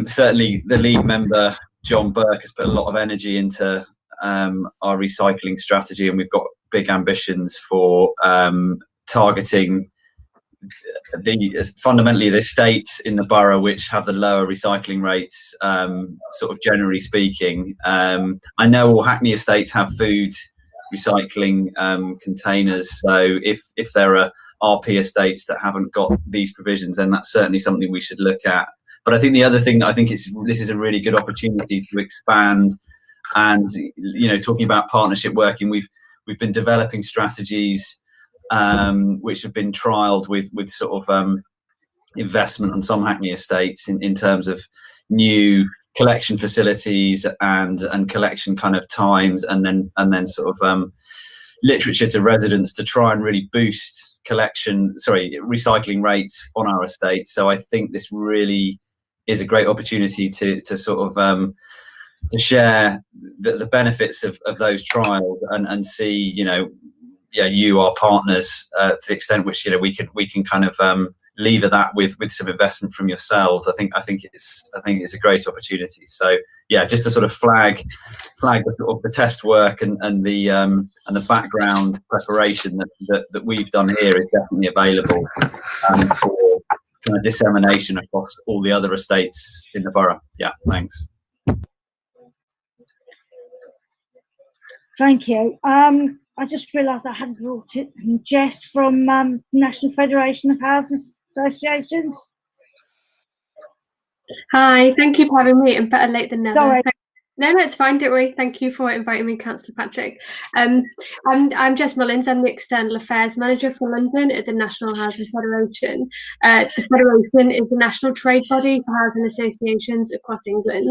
certainly the lead member John Burke has put a lot of energy into our recycling strategy, and we've got big ambitions for targeting fundamentally the estates in the borough which have the lower recycling rates, sort of generally speaking. I know all Hackney estates have food recycling containers, so if there are RP estates that haven't got these provisions, then that's certainly something we should look at. But I think the other thing, I think this is a really good opportunity to expand. And talking about partnership working, we've been developing strategies which have been trialled with sort of investment on some Hackney estates in terms of new collection facilities and collection kind of times, and then sort of literature to residents to try and really boost recycling rates on our estate. So I think this really is a great opportunity to sort of to share the benefits of those trials and see, you, our partners, to the extent which we can kind of lever that with some investment from yourselves. I think it's a great opportunity. So yeah, just to sort of flag the sort of the test work and the background preparation that we've done here is definitely available for kind of dissemination across all the other estates in the borough. Yeah, thanks. Thank you. I just realised I hadn't brought it. Jess from National Federation of Housing Associations. Hi, thank you for having me, and better late than never. Sorry. No, it's fine, don't worry. Thank you for inviting me, Councillor Patrick. I'm Jess Mullins. I'm the External Affairs Manager for London at the National Housing Federation. The Federation is a national trade body for housing associations across England.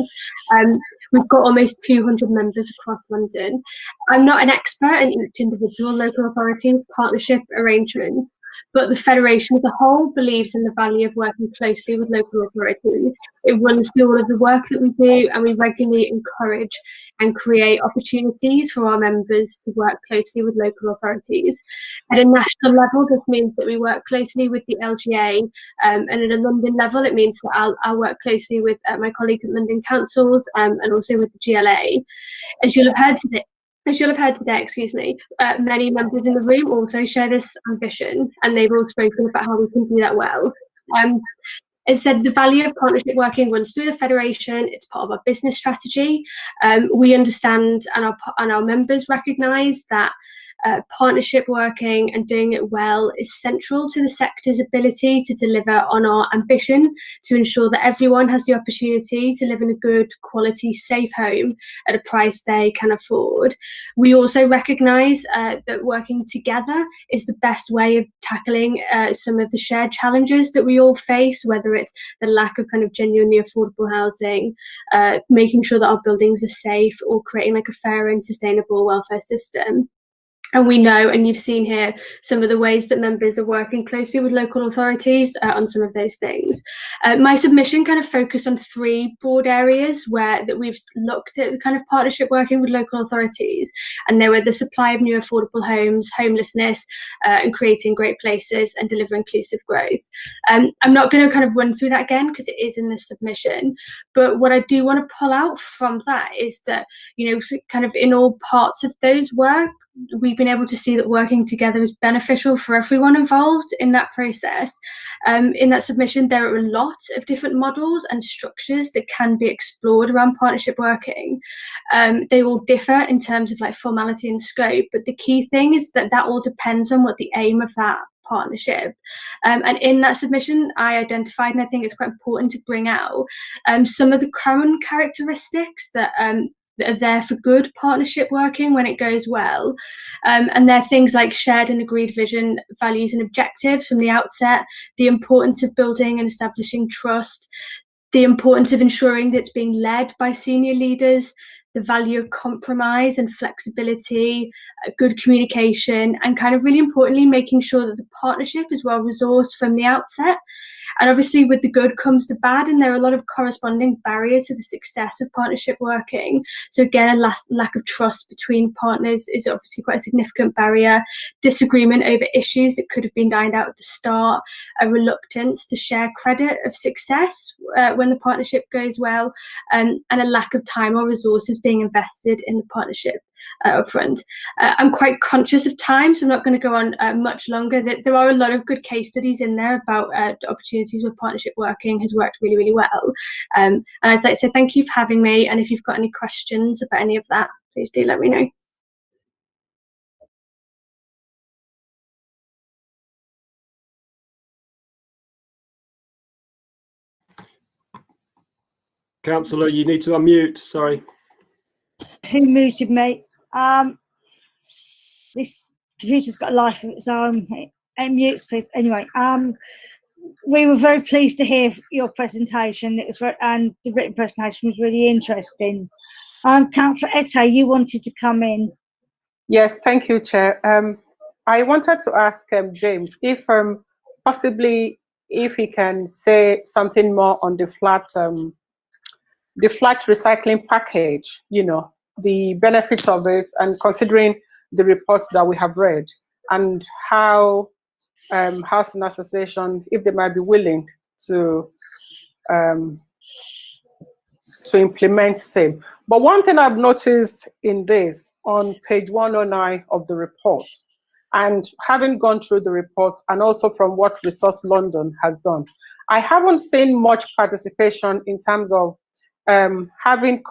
We've got almost 200 members across London. I'm not an expert in each individual local authority's partnership arrangement, but the Federation as a whole believes in the value of working closely with local authorities. It runs through all of the work that we do, and we regularly encourage and create opportunities for our members to work closely with local authorities. At a national level, this means that we work closely with the LGA, and at a London level, it means that I'll work closely with my colleagues at London councils and also with the GLA. As you'll have heard today, many members in the room also share this ambition, and they've all spoken about how we can do that well. As said, the value of partnership working runs through the Federation. It's part of our business strategy. We understand, and our members recognise that partnership working and doing it well is central to the sector's ability to deliver on our ambition to ensure that everyone has the opportunity to live in a good quality safe home at a price they can afford. We also recognise that working together is the best way of tackling some of the shared challenges that we all face, whether it's the lack of kind of genuinely affordable housing, making sure that our buildings are safe, or creating like a fair and sustainable welfare system. And we know, and you've seen here, some of the ways that members are working closely with local authorities on some of those things. My submission kind of focused on three broad areas that we've looked at the kind of partnership working with local authorities, and they were the supply of new affordable homes, homelessness, and creating great places and deliver inclusive growth. I'm not going to kind of run through that again because it is in the submission, but what I do want to pull out from that is that, kind of in all parts of those work, we've been able to see that working together is beneficial for everyone involved in that process. In that submission, there are a lot of different models and structures that can be explored around partnership working. They all differ in terms of like formality and scope, but the key thing is that all depends on what the aim of that partnership. And in that submission, I identified, and I think it's quite important to bring out, some of the common characteristics that are there for good partnership working when it goes well. And they're things like shared and agreed vision, values and objectives from the outset, the importance of building and establishing trust, the importance of ensuring that it's being led by senior leaders, the value of compromise and flexibility, good communication, and kind of really importantly, making sure that the partnership is well resourced from the outset. And obviously with the good comes the bad, and there are a lot of corresponding barriers to the success of partnership working. So again, a lack of trust between partners is obviously quite a significant barrier. Disagreement over issues that could have been dined out at the start, a reluctance to share credit of success when the partnership goes well, and a lack of time or resources being invested in the partnership upfront. I'm quite conscious of time, so I'm not going to go on much longer. There are a lot of good case studies in there about opportunities where partnership working has worked really, really well. And I'd like to say thank you for having me, and if you've got any questions about any of that, please do let me know. Councillor, you need to unmute. Sorry. Who muted me? This computer's got a life of its own. It mutes people. Anyway, we were very pleased to hear your presentation. It was and the written presentation was really interesting. Councillor Ette, you wanted to come in. Yes, thank you, Chair. I wanted to ask James if possibly if he can say something more on the flat recycling package, you know, the benefits of it, and considering the reports that we have read, and how housing association, if they might be willing to implement same. But one thing I've noticed in this, on page 109 of the report, and having gone through the report and also from what Resource London has done, I haven't seen much participation in terms of having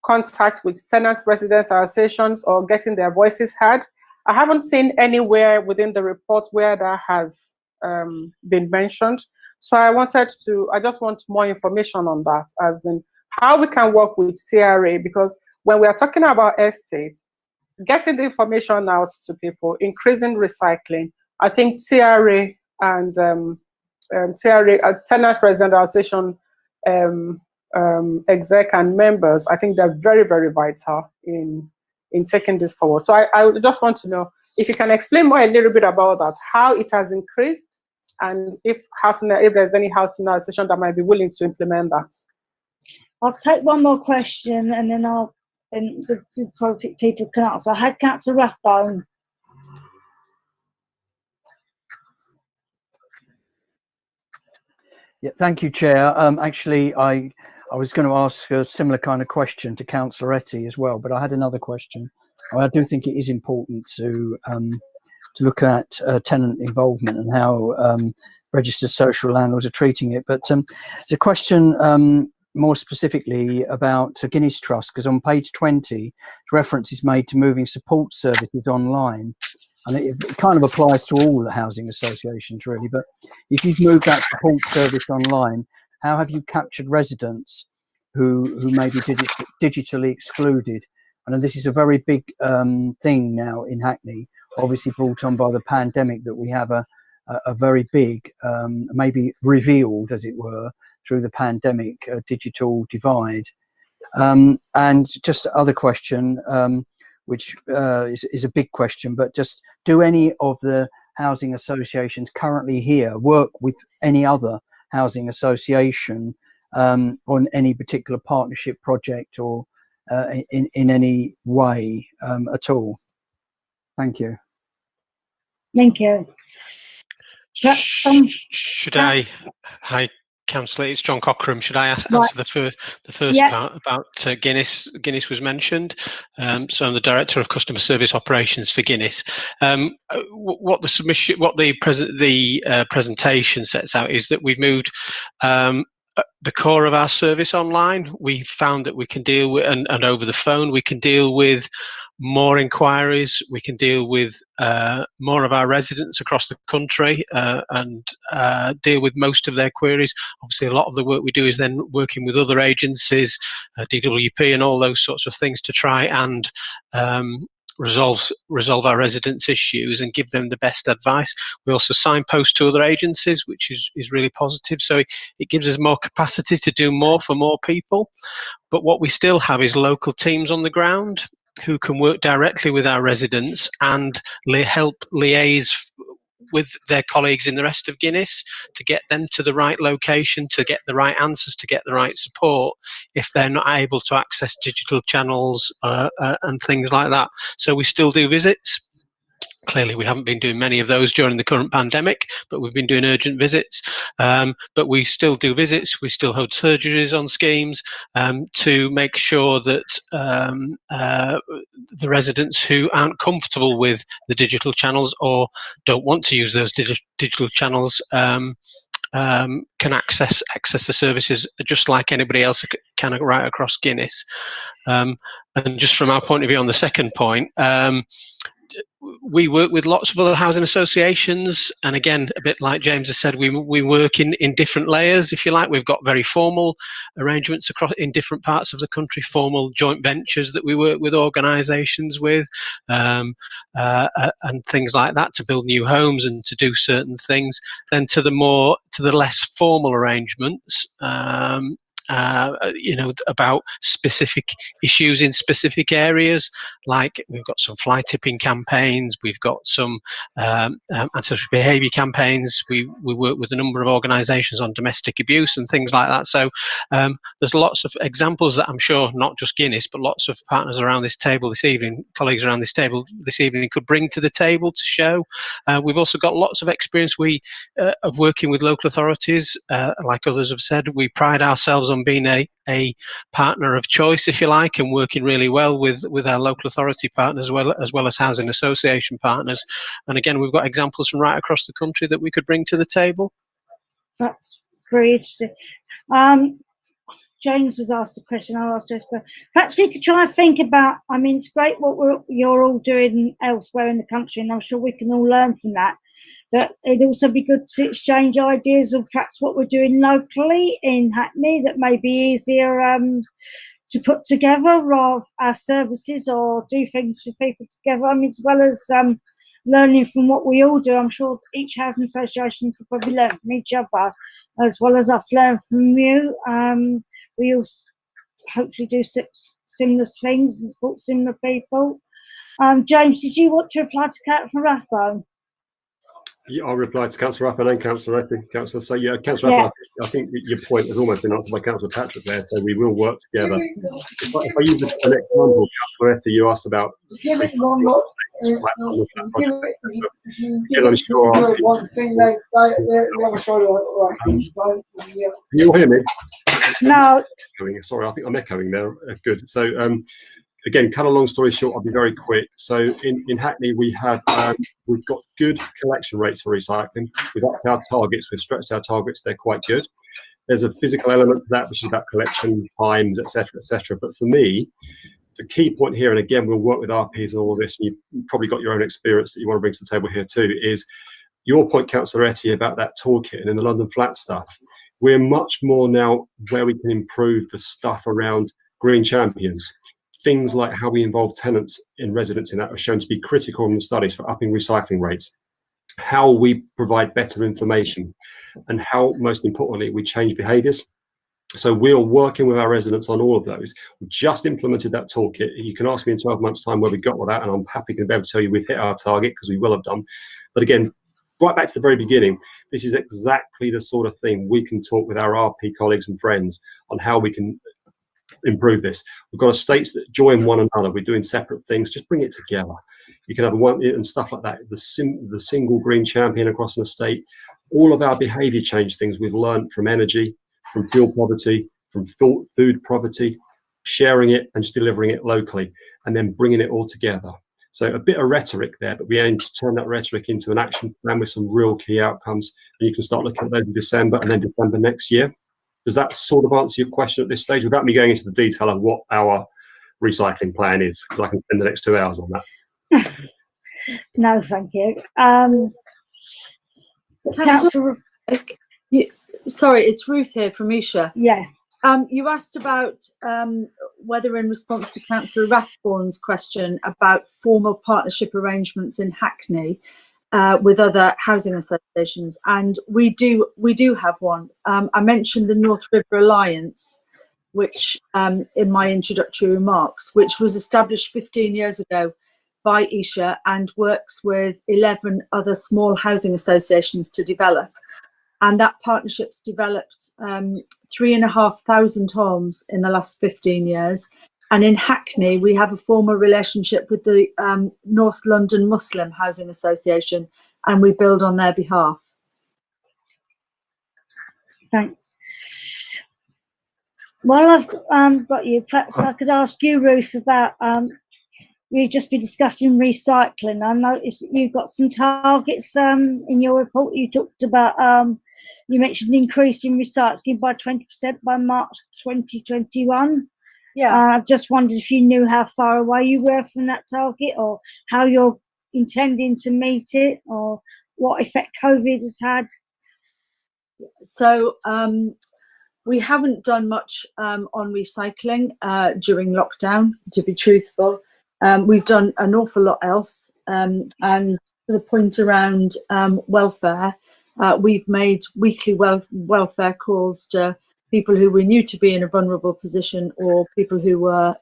contact with tenants, residents, associations, or getting their voices heard. I haven't seen anywhere within the report where that has been mentioned. So I just want more information on that, as in how we can work with CRA, because when we are talking about estate, getting the information out to people, increasing recycling, I think CRA and tenant resident association exec and members, I think they're very, very vital in taking this forward. So I just want to know if you can explain more a little bit about that, how it has increased, and if there's any housing association that might be willing to implement that. I'll take one more question, and then the appropriate people can answer. I had Councillor Rathbone. Yeah, thank you, Chair. Actually, I was going to ask a similar kind of question to Councillor Etty as well, but I had another question. I do think it is important to look at tenant involvement and how registered social landlords are treating it. But the question more specifically about Guinness Trust, because on page 20, reference is made to moving support services online. And it kind of applies to all the housing associations, really. But if you've moved that support service online, how have you captured residents who may be digitally excluded? And this is a very big thing now in Hackney, obviously brought on by the pandemic, that we have a very big, maybe revealed, as it were, through the pandemic, digital divide. And just other question, which is a big question, but just do any of the housing associations currently here work with any other housing association on any particular partnership project or in any way at all? Thank you. Thank you. Should I? Hi, Councillor, it's John Cockram. Should I answer the first part about Guinness? Guinness was mentioned. So I'm the Director of Customer Service Operations for Guinness. What the presentation sets out is that we've moved the core of our service online. We found that we can deal with, and over the phone, we can deal with more inquiries. We can deal with more of our residents across the country and deal with most of their queries. Obviously, a lot of the work we do is then working with other agencies, DWP and all those sorts of things, to try and resolve our residents' issues and give them the best advice. We also signpost to other agencies, which is really positive. So it gives us more capacity to do more for more people. But what we still have is local teams on the ground who can work directly with our residents and help liaise with their colleagues in the rest of Guinness to get them to the right location, to get the right answers, to get the right support if they're not able to access digital channels and things like that. So we still do visits. Clearly, we haven't been doing many of those during the current pandemic, but we've been doing urgent visits. But we still do visits. We still hold surgeries on schemes to make sure that the residents who aren't comfortable with the digital channels or don't want to use those digital channels can access the services just like anybody else can right across Guinness. And just from our point of view on the second point, we work with lots of other housing associations, and again, a bit like James has said, we work in different layers, if you like. We've got very formal arrangements across in different parts of the country, formal joint ventures that we work with organisations with, and things like that, to build new homes and to do certain things. Then to the less formal arrangements. About specific issues in specific areas, like we've got some fly tipping campaigns, we've got some antisocial behaviour campaigns, we work with a number of organisations on domestic abuse and things like that. So there's lots of examples that I'm sure not just Guinness, but lots of partners around this table this evening, colleagues around this table this evening, could bring to the table to show. We've also got lots of experience of working with local authorities. Like others have said, we pride ourselves on being a partner of choice, if you like, and working really well with our local authority partners, as well as housing association partners. And again, we've got examples from right across the country that we could bring to the table. That's very interesting. James was asked a question, I'll ask Jessica. Perhaps we could try and think about, I mean, it's great what you're all doing elsewhere in the country, and I'm sure we can all learn from that. But it'd also be good to exchange ideas of perhaps what we're doing locally in Hackney that may be easier to put together, rather our services, or do things for people together. I mean, as well as learning from what we all do. I'm sure each housing association could probably learn from each other, as well as us learn from you. We all hopefully do similar things and support similar people. James, did you want to reply to Councillor Rathbone? Yeah, I'll reply to Councillor Rathbone and Councillor Etty. So yeah, Councillor Rathbone, I think your point has almost been answered by Councillor Patrick there. So we will work together. If I use an example, Councillor Etty, you asked about. I'm sure. Can you all hear me? No. Sorry, I think I'm echoing there. Good. So again, cut a long story short, I'll be very quick. So in Hackney, we've got good collection rates for recycling. We've upped our targets, we've stretched our targets, they're quite good. There's a physical element to that, which is about collection times, etc., etc. But for me, the key point here, and again, we'll work with RPs and all of this, and you've probably got your own experience that you want to bring to the table here too, is your point, Councillor Etty, about that toolkit and in the London Flat stuff. We're much more now where we can improve the stuff around green champions. Things like how we involve tenants in residents in that are shown to be critical in the studies for upping recycling rates, how we provide better information, and how, most importantly, we change behaviours. So we're working with our residents on all of those. We've just implemented that toolkit. You can ask me in 12 months' time where we got with that, and I'm happy to be able to tell you we've hit our target, because we will have done. But again, right back to the very beginning, this is exactly the sort of thing we can talk with our RP colleagues and friends on how we can improve this. We've got estates that join one another. We're doing separate things. Just bring it together. You can have one and stuff like that. The single green champion across an estate. All of our behaviour change things we've learned from energy, from fuel poverty, from food poverty, sharing it and just delivering it locally, and then bringing it all together. So a bit of rhetoric there, but we aim to turn that rhetoric into an action plan with some real key outcomes. And you can start looking at those in December and then December next year. Does that sort of answer your question at this stage, without me going into the detail of what our recycling plan is? Because I can spend the next 2 hours on that. No, thank you. Councillor, sorry, it's Ruth here from Isha. Yeah. You asked about whether, in response to Councillor Rathbone's question about formal partnership arrangements in Hackney with other housing associations, and we do have one. I mentioned the North River Alliance, which in my introductory remarks, which was established 15 years ago by Isha and works with 11 other small housing associations to develop. And that partnership's developed 3,500 homes in the last 15 years. And in Hackney, we have a formal relationship with the North London Muslim Housing Association, and we build on their behalf. Thanks. Well, I've got you. Perhaps I could ask you, Ruth, about we've just been discussing recycling. I noticed that you've got some targets in your report. You talked about, you mentioned increasing recycling by 20% by March 2021. Yeah. I just wondered if you knew how far away you were from that target, or how you're intending to meet it, or what effect COVID has had? So we haven't done much on recycling during lockdown, to be truthful. We've done an awful lot else. And to the point around welfare, we've made weekly welfare calls to people who we knew to be in a vulnerable position, or people who were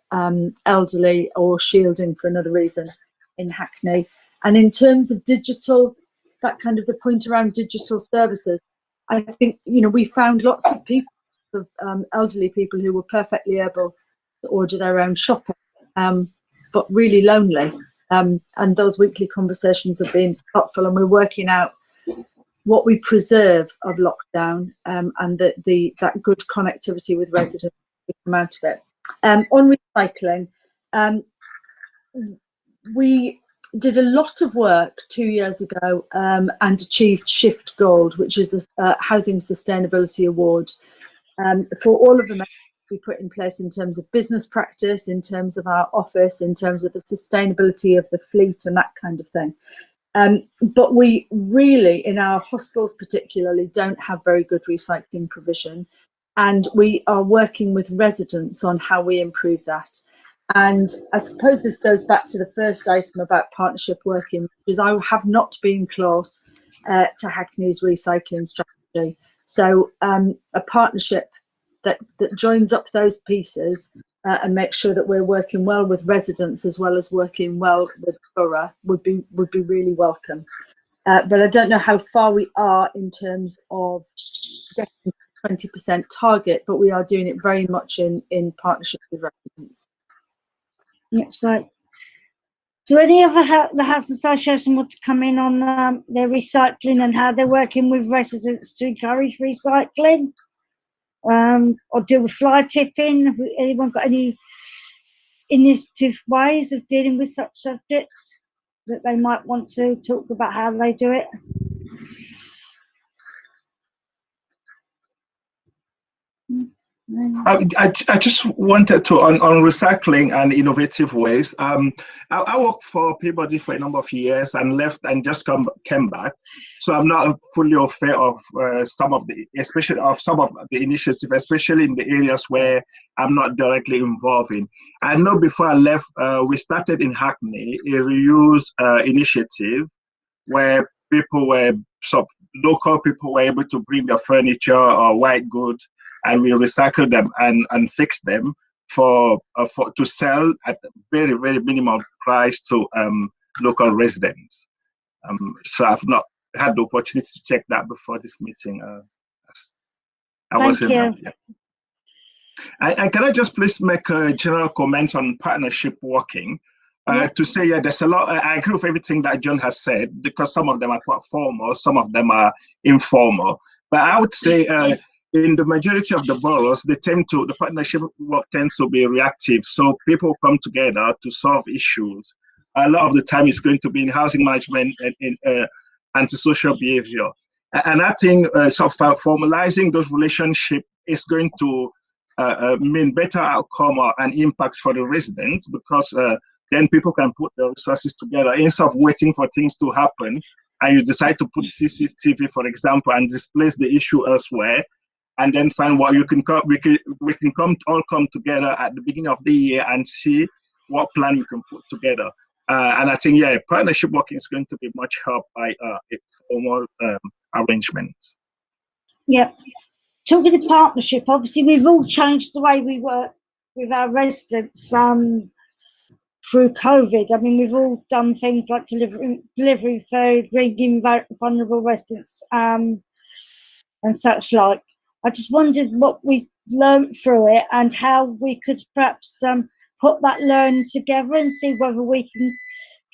elderly or shielding for another reason in Hackney. And in terms of digital, that kind of the point around digital services, I think, we found lots of people, of elderly people who were perfectly able to order their own shopping, but really lonely. And those weekly conversations have been helpful, and we're working out what we preserve of lockdown, and that good connectivity with residents to come out of it. On recycling, we did a lot of work 2 years ago and achieved Shift Gold, which is a housing sustainability award for all of the measures we put in place in terms of business practice, in terms of our office, in terms of the sustainability of the fleet and that kind of thing. But we really, in our hostels particularly, don't have very good recycling provision, and we are working with residents on how we improve that. And I suppose this goes back to the first item about partnership working, which is I have not been close to Hackney's recycling strategy. So a partnership that joins up those pieces and makes sure that we're working well with residents as well as working well with borough would be really welcome. But I don't know how far we are in terms of getting the 20% target, but we are doing it very much in partnership with residents. That's great. Do any of the Housing Association want to come in on their recycling and how they're working with residents to encourage recycling? Or deal with fly tipping? Have anyone got any innovative ways of dealing with such subjects that they might want to talk about how they do it? I just wanted to on recycling and innovative ways. I worked for Peabody for a number of years and left and just came back, so I'm not fully aware of some of the initiatives, especially in the areas where I'm not directly involved in. I know before I left, we started in Hackney a reuse initiative where local people were able to bring their furniture or white goods, and we recycle them and fix them to sell at a very, very minimal price to local residents. So I've not had the opportunity to check that before this meeting. Thank you. And can I just please make a general comment on partnership working? To say, there's a lot. I agree with everything that John has said, because some of them are quite formal, some of them are informal. But I would say in the majority of the boroughs, the partnership work tends to be reactive. So people come together to solve issues. A lot of the time it's going to be in housing management and in antisocial behavior. And I think formalizing those relationships is going to mean better outcome and impacts for the residents, because then people can put the resources together instead of waiting for things to happen. And you decide to put CCTV, for example, and displace the issue elsewhere, and then find what we can all come together at the beginning of the year and see what plan we can put together. And I think, partnership working is going to be much helped by a formal arrangement. Yeah. Talking of partnership, obviously we've all changed the way we work with our residents through COVID. I mean, we've all done things like delivering food, ringing vulnerable residents, and such like. I just wondered what we learned through it and how we could perhaps put that learning together and see whether we can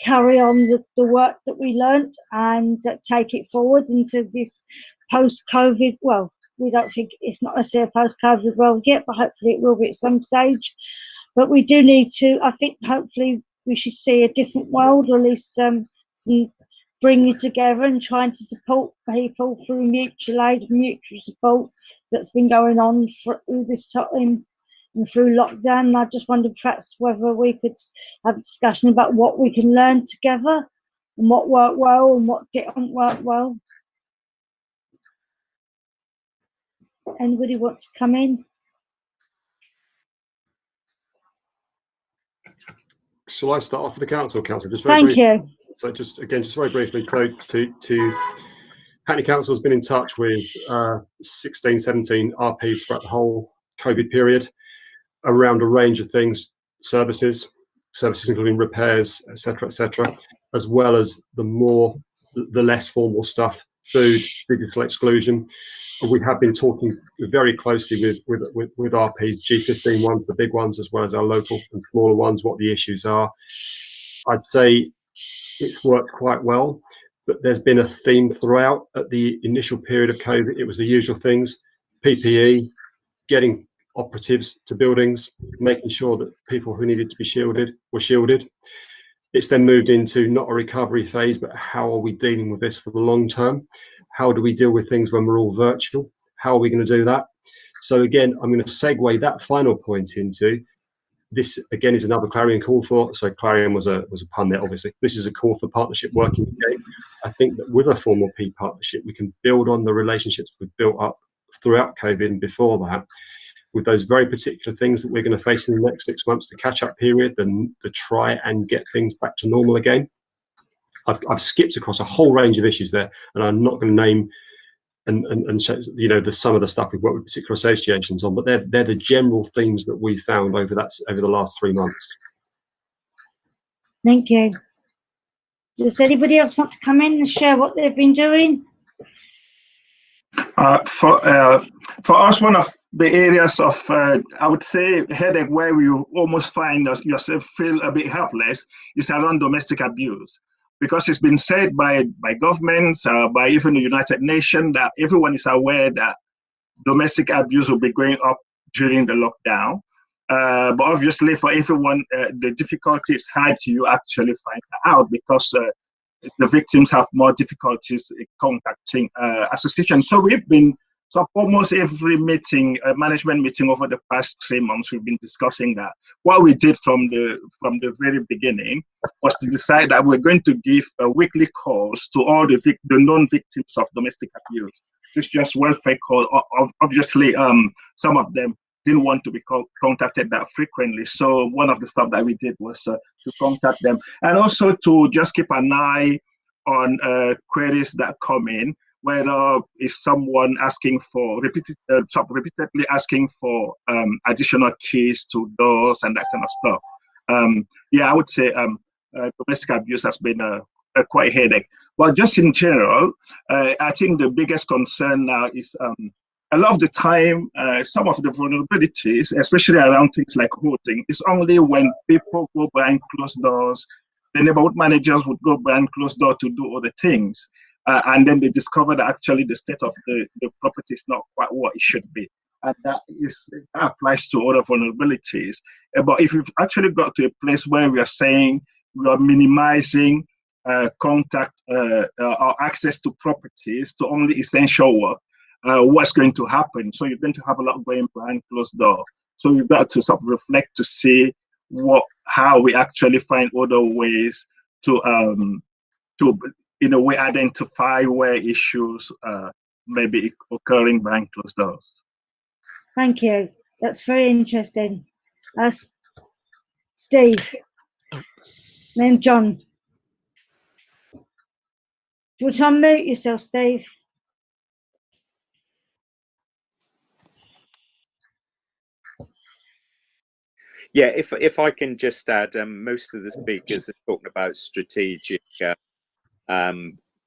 carry on the work that we learnt and take it forward into this post-COVID. Well, we don't think it's not necessarily a post-COVID world yet, but hopefully it will be at some stage. But we do need to, I think, hopefully we should see a different world, or at least some bringing together and trying to support people through mutual aid, mutual support that's been going on for all this time and through lockdown. And I just wondered perhaps whether we could have a discussion about what we can learn together and what worked well and what didn't work well. Anybody want to come in? Shall I start off with the council? Just very Thank briefly. you. So just very briefly, to Hackney Council has been in touch with 16, 17 RPs throughout the whole COVID period around a range of things, services including repairs, etc., as well as the less formal stuff, food, digital exclusion. We have been talking very closely with RPs, G15 ones, the big ones, as well as our local and smaller ones, what the issues are. I'd say it's worked quite well, but there's been a theme throughout. At the initial period of COVID, it was the usual things: PPE, getting operatives to buildings, making sure that people who needed to be shielded were shielded. It's then moved into not a recovery phase, but how are we dealing with this for the long term? How do we deal with things when we're all virtual? How are we going to do that? So again, I'm going to segue that final point into this. Again, is another clarion call for. So clarion was a pun there, obviously. This is a call for partnership working again. I think that with a formal P partnership, we can build on the relationships we've built up throughout COVID and before that, with those very particular things that we're going to face in the next 6 months, the catch-up period, the try and get things back to normal again. I've skipped across a whole range of issues there, and I'm not going to name and some of the stuff we've worked with particular associations on, but they're the general themes that we found over the last 3 months. Thank you. Does anybody else want to come in and share what they've been doing? For us, one of the areas of, I would say, headache where you almost find yourself feel a bit helpless is around domestic abuse. Because it's been said by governments, by even the United Nations, that everyone is aware that domestic abuse will be going up during the lockdown. But obviously for everyone, the difficulty is hard to actually find out, because the victims have more difficulties contacting associations. So we've been, so almost every meeting, management meeting over the past 3 months, we've been discussing that. What we did from the very beginning was to decide that we're going to give weekly calls to all the known victims of domestic abuse. It's just welfare call. Obviously, some of them didn't want to be contacted that frequently. So one of the stuff that we did was to contact them, and also to just keep an eye on queries that come in, whether is someone asking for repeatedly asking for additional keys to doors and that kind of stuff. Yeah, I would say domestic abuse has been a quite headache. But just in general, I think the biggest concern now is a lot of the time, some of the vulnerabilities, especially around things like hoarding, is only when people go behind closed doors. The neighborhood managers would go behind closed door to do other things. And then they discover that actually the state of the property is not quite what it should be. And that applies to other vulnerabilities. But if we've actually got to a place where we are saying we are minimizing contact or access to properties to only essential work, what's going to happen? So you're going to have a lot going behind closed door. So we've got to sort of reflect to see how we actually find other ways to in a way identify where issues may be occurring behind closed doors. Thank you. That's very interesting. Steve, then John. Do you want to unmute yourself, Steve? Yeah, if I can just add, most of the speakers are talking about strategic,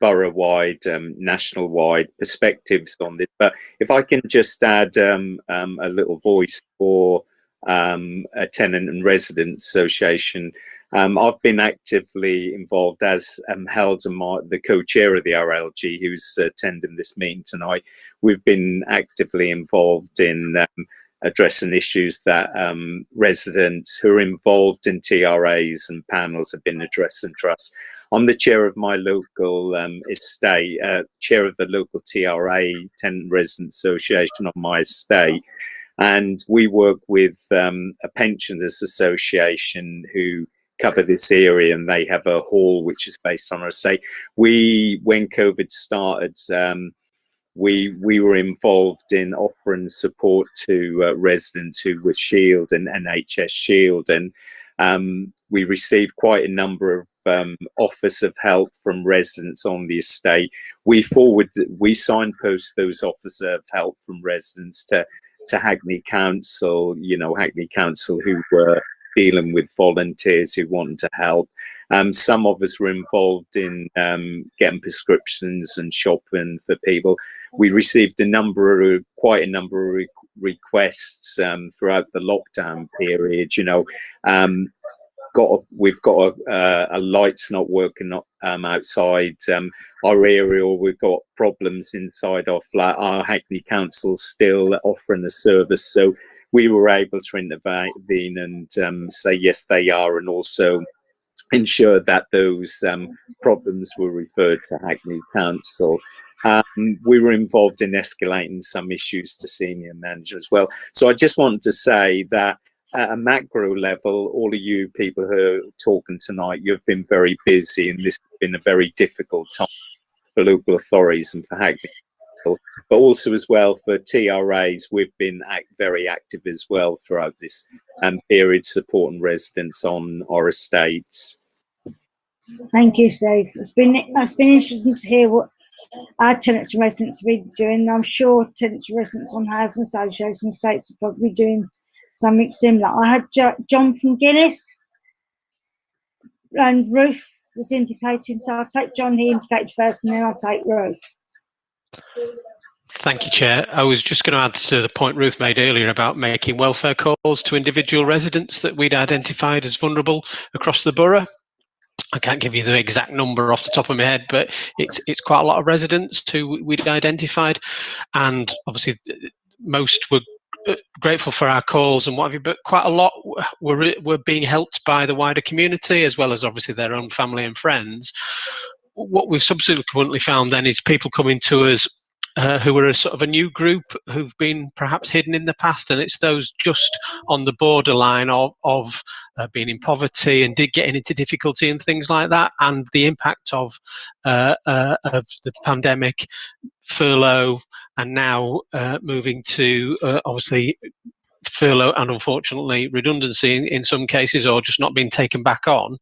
borough-wide, national-wide perspectives on this. But if I can just add a little voice for a tenant and resident association. I've been actively involved, as Helder, the co-chair of the RLG, who's attending this meeting tonight. We've been actively involved in addressing issues that residents who are involved in TRAs and panels have been addressing to us. I'm the chair of my local estate, chair of the local TRA, Tenant Resident Association on my estate. And we work with a pensioners association who cover this area, and they have a hall which is based on our estate. When COVID started, we were involved in offering support to residents who were Shield and NHS Shield, and we received quite a number of offers of help from residents on the estate. We signpost those offers of help from residents to Hackney Council, Hackney Council, who were dealing with volunteers who wanted to help. Some of us were involved in getting prescriptions and shopping for people. We received quite a number of requests throughout the lockdown period. We've got a lights not working outside our area, or we've got problems inside our flat. Our Hackney Council still offering the service, so we were able to intervene and say yes, they are, and also ensure that those problems were referred to Hackney Council. We were involved in escalating some issues to senior manager as well. So I just wanted to say that at a macro level, all of you people who are talking tonight, you've been very busy, and this has been a very difficult time for local authorities and for Hackney. But also as well for TRAs, we've been very active as well throughout this period, supporting residents on our estates. Thank you, Steve. It's been interesting to hear what our tenants and residents have been doing. I'm sure tenants and residents on housing association estates are probably doing something similar. I had John from Guinness, and Ruth was indicating, so I'll take John, he indicated first, and then I'll take Ruth. Thank you, Chair. I was just going to add to the point Ruth made earlier about making welfare calls to individual residents that we'd identified as vulnerable across the borough. I can't give you the exact number off the top of my head, but it's quite a lot of residents who we'd identified, and obviously most were grateful for our calls and what have you, but quite a lot were being helped by the wider community, as well as obviously their own family and friends. What we've subsequently found then is people coming to us who are a sort of a new group who've been perhaps hidden in the past, and it's those just on the borderline of being in poverty and getting into difficulty and things like that, and the impact of the pandemic, furlough, and now moving to obviously furlough and unfortunately redundancy in some cases, or just not being taken back on,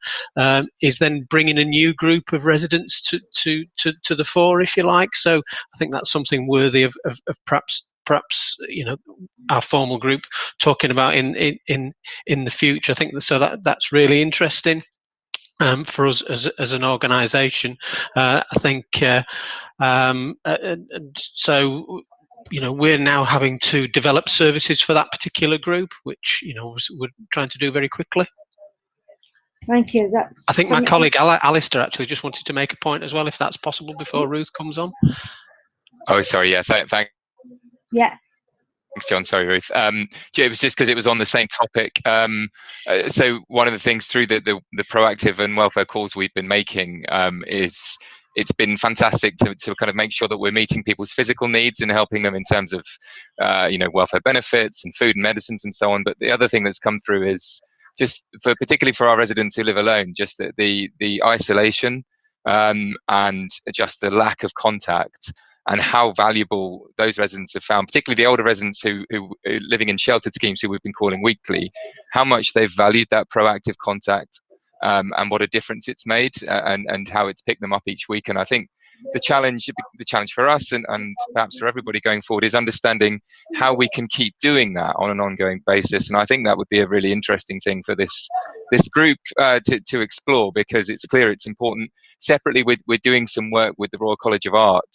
is then bringing a new group of residents to the fore, if you like. So I think that's something worthy of perhaps our formal group talking about in the future. I think so that's really interesting. For us as an organisation, I think, and so we're now having to develop services for that particular group, which we're trying to do very quickly. Thank you. I think my colleague Alistair actually just wanted to make a point as well, if that's possible, before Ruth comes on. Oh, sorry. Yeah, thanks. Yeah. Thanks, John. Sorry, Ruth. It was just because it was on the same topic. So one of the things through the proactive and welfare calls we've been making is it's been fantastic to kind of make sure that we're meeting people's physical needs and helping them in terms of welfare benefits and food and medicines and so on. But the other thing that's come through is just particularly for our residents who live alone, just the isolation and just the lack of contact, and how valuable those residents have found, particularly the older residents who are living in sheltered schemes, who we've been calling weekly, how much they've valued that proactive contact, and what a difference it's made, and how it's picked them up each week. And I think the challenge for us and perhaps for everybody going forward is understanding how we can keep doing that on an ongoing basis. And I think that would be a really interesting thing for this group to explore, because it's clear it's important. Separately, we're doing some work with the Royal College of Art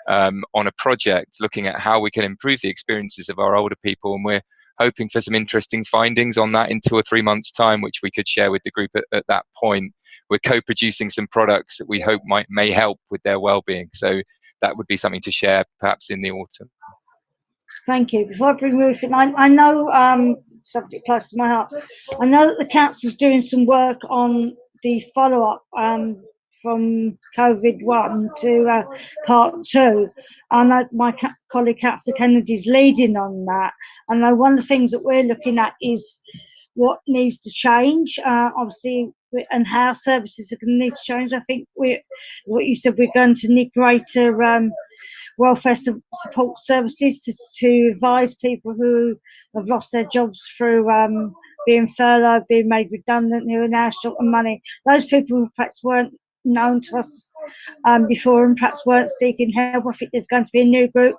on a project looking at how we can improve the experiences of our older people, and we're hoping for some interesting findings on that in 2 or 3 months' time, which we could share with the group at that point. We're co-producing some products that we hope may help with their well-being, so that would be something to share perhaps in the autumn. Thank you. Before I bring Ruth in, I know, subject close to my heart, I know that the council's doing some work on the follow-up from COVID-1 to part 2. I know my colleague Councillor Kennedy's leading on that. And one of the things that we're looking at is what needs to change. Obviously, and how services are going to need to change. I think what you said, we're going to need greater welfare support services to advise people who have lost their jobs through being furloughed, being made redundant, who are now short of money. Those people who perhaps weren't known to us before and perhaps weren't seeking help. I think there's going to be a new group,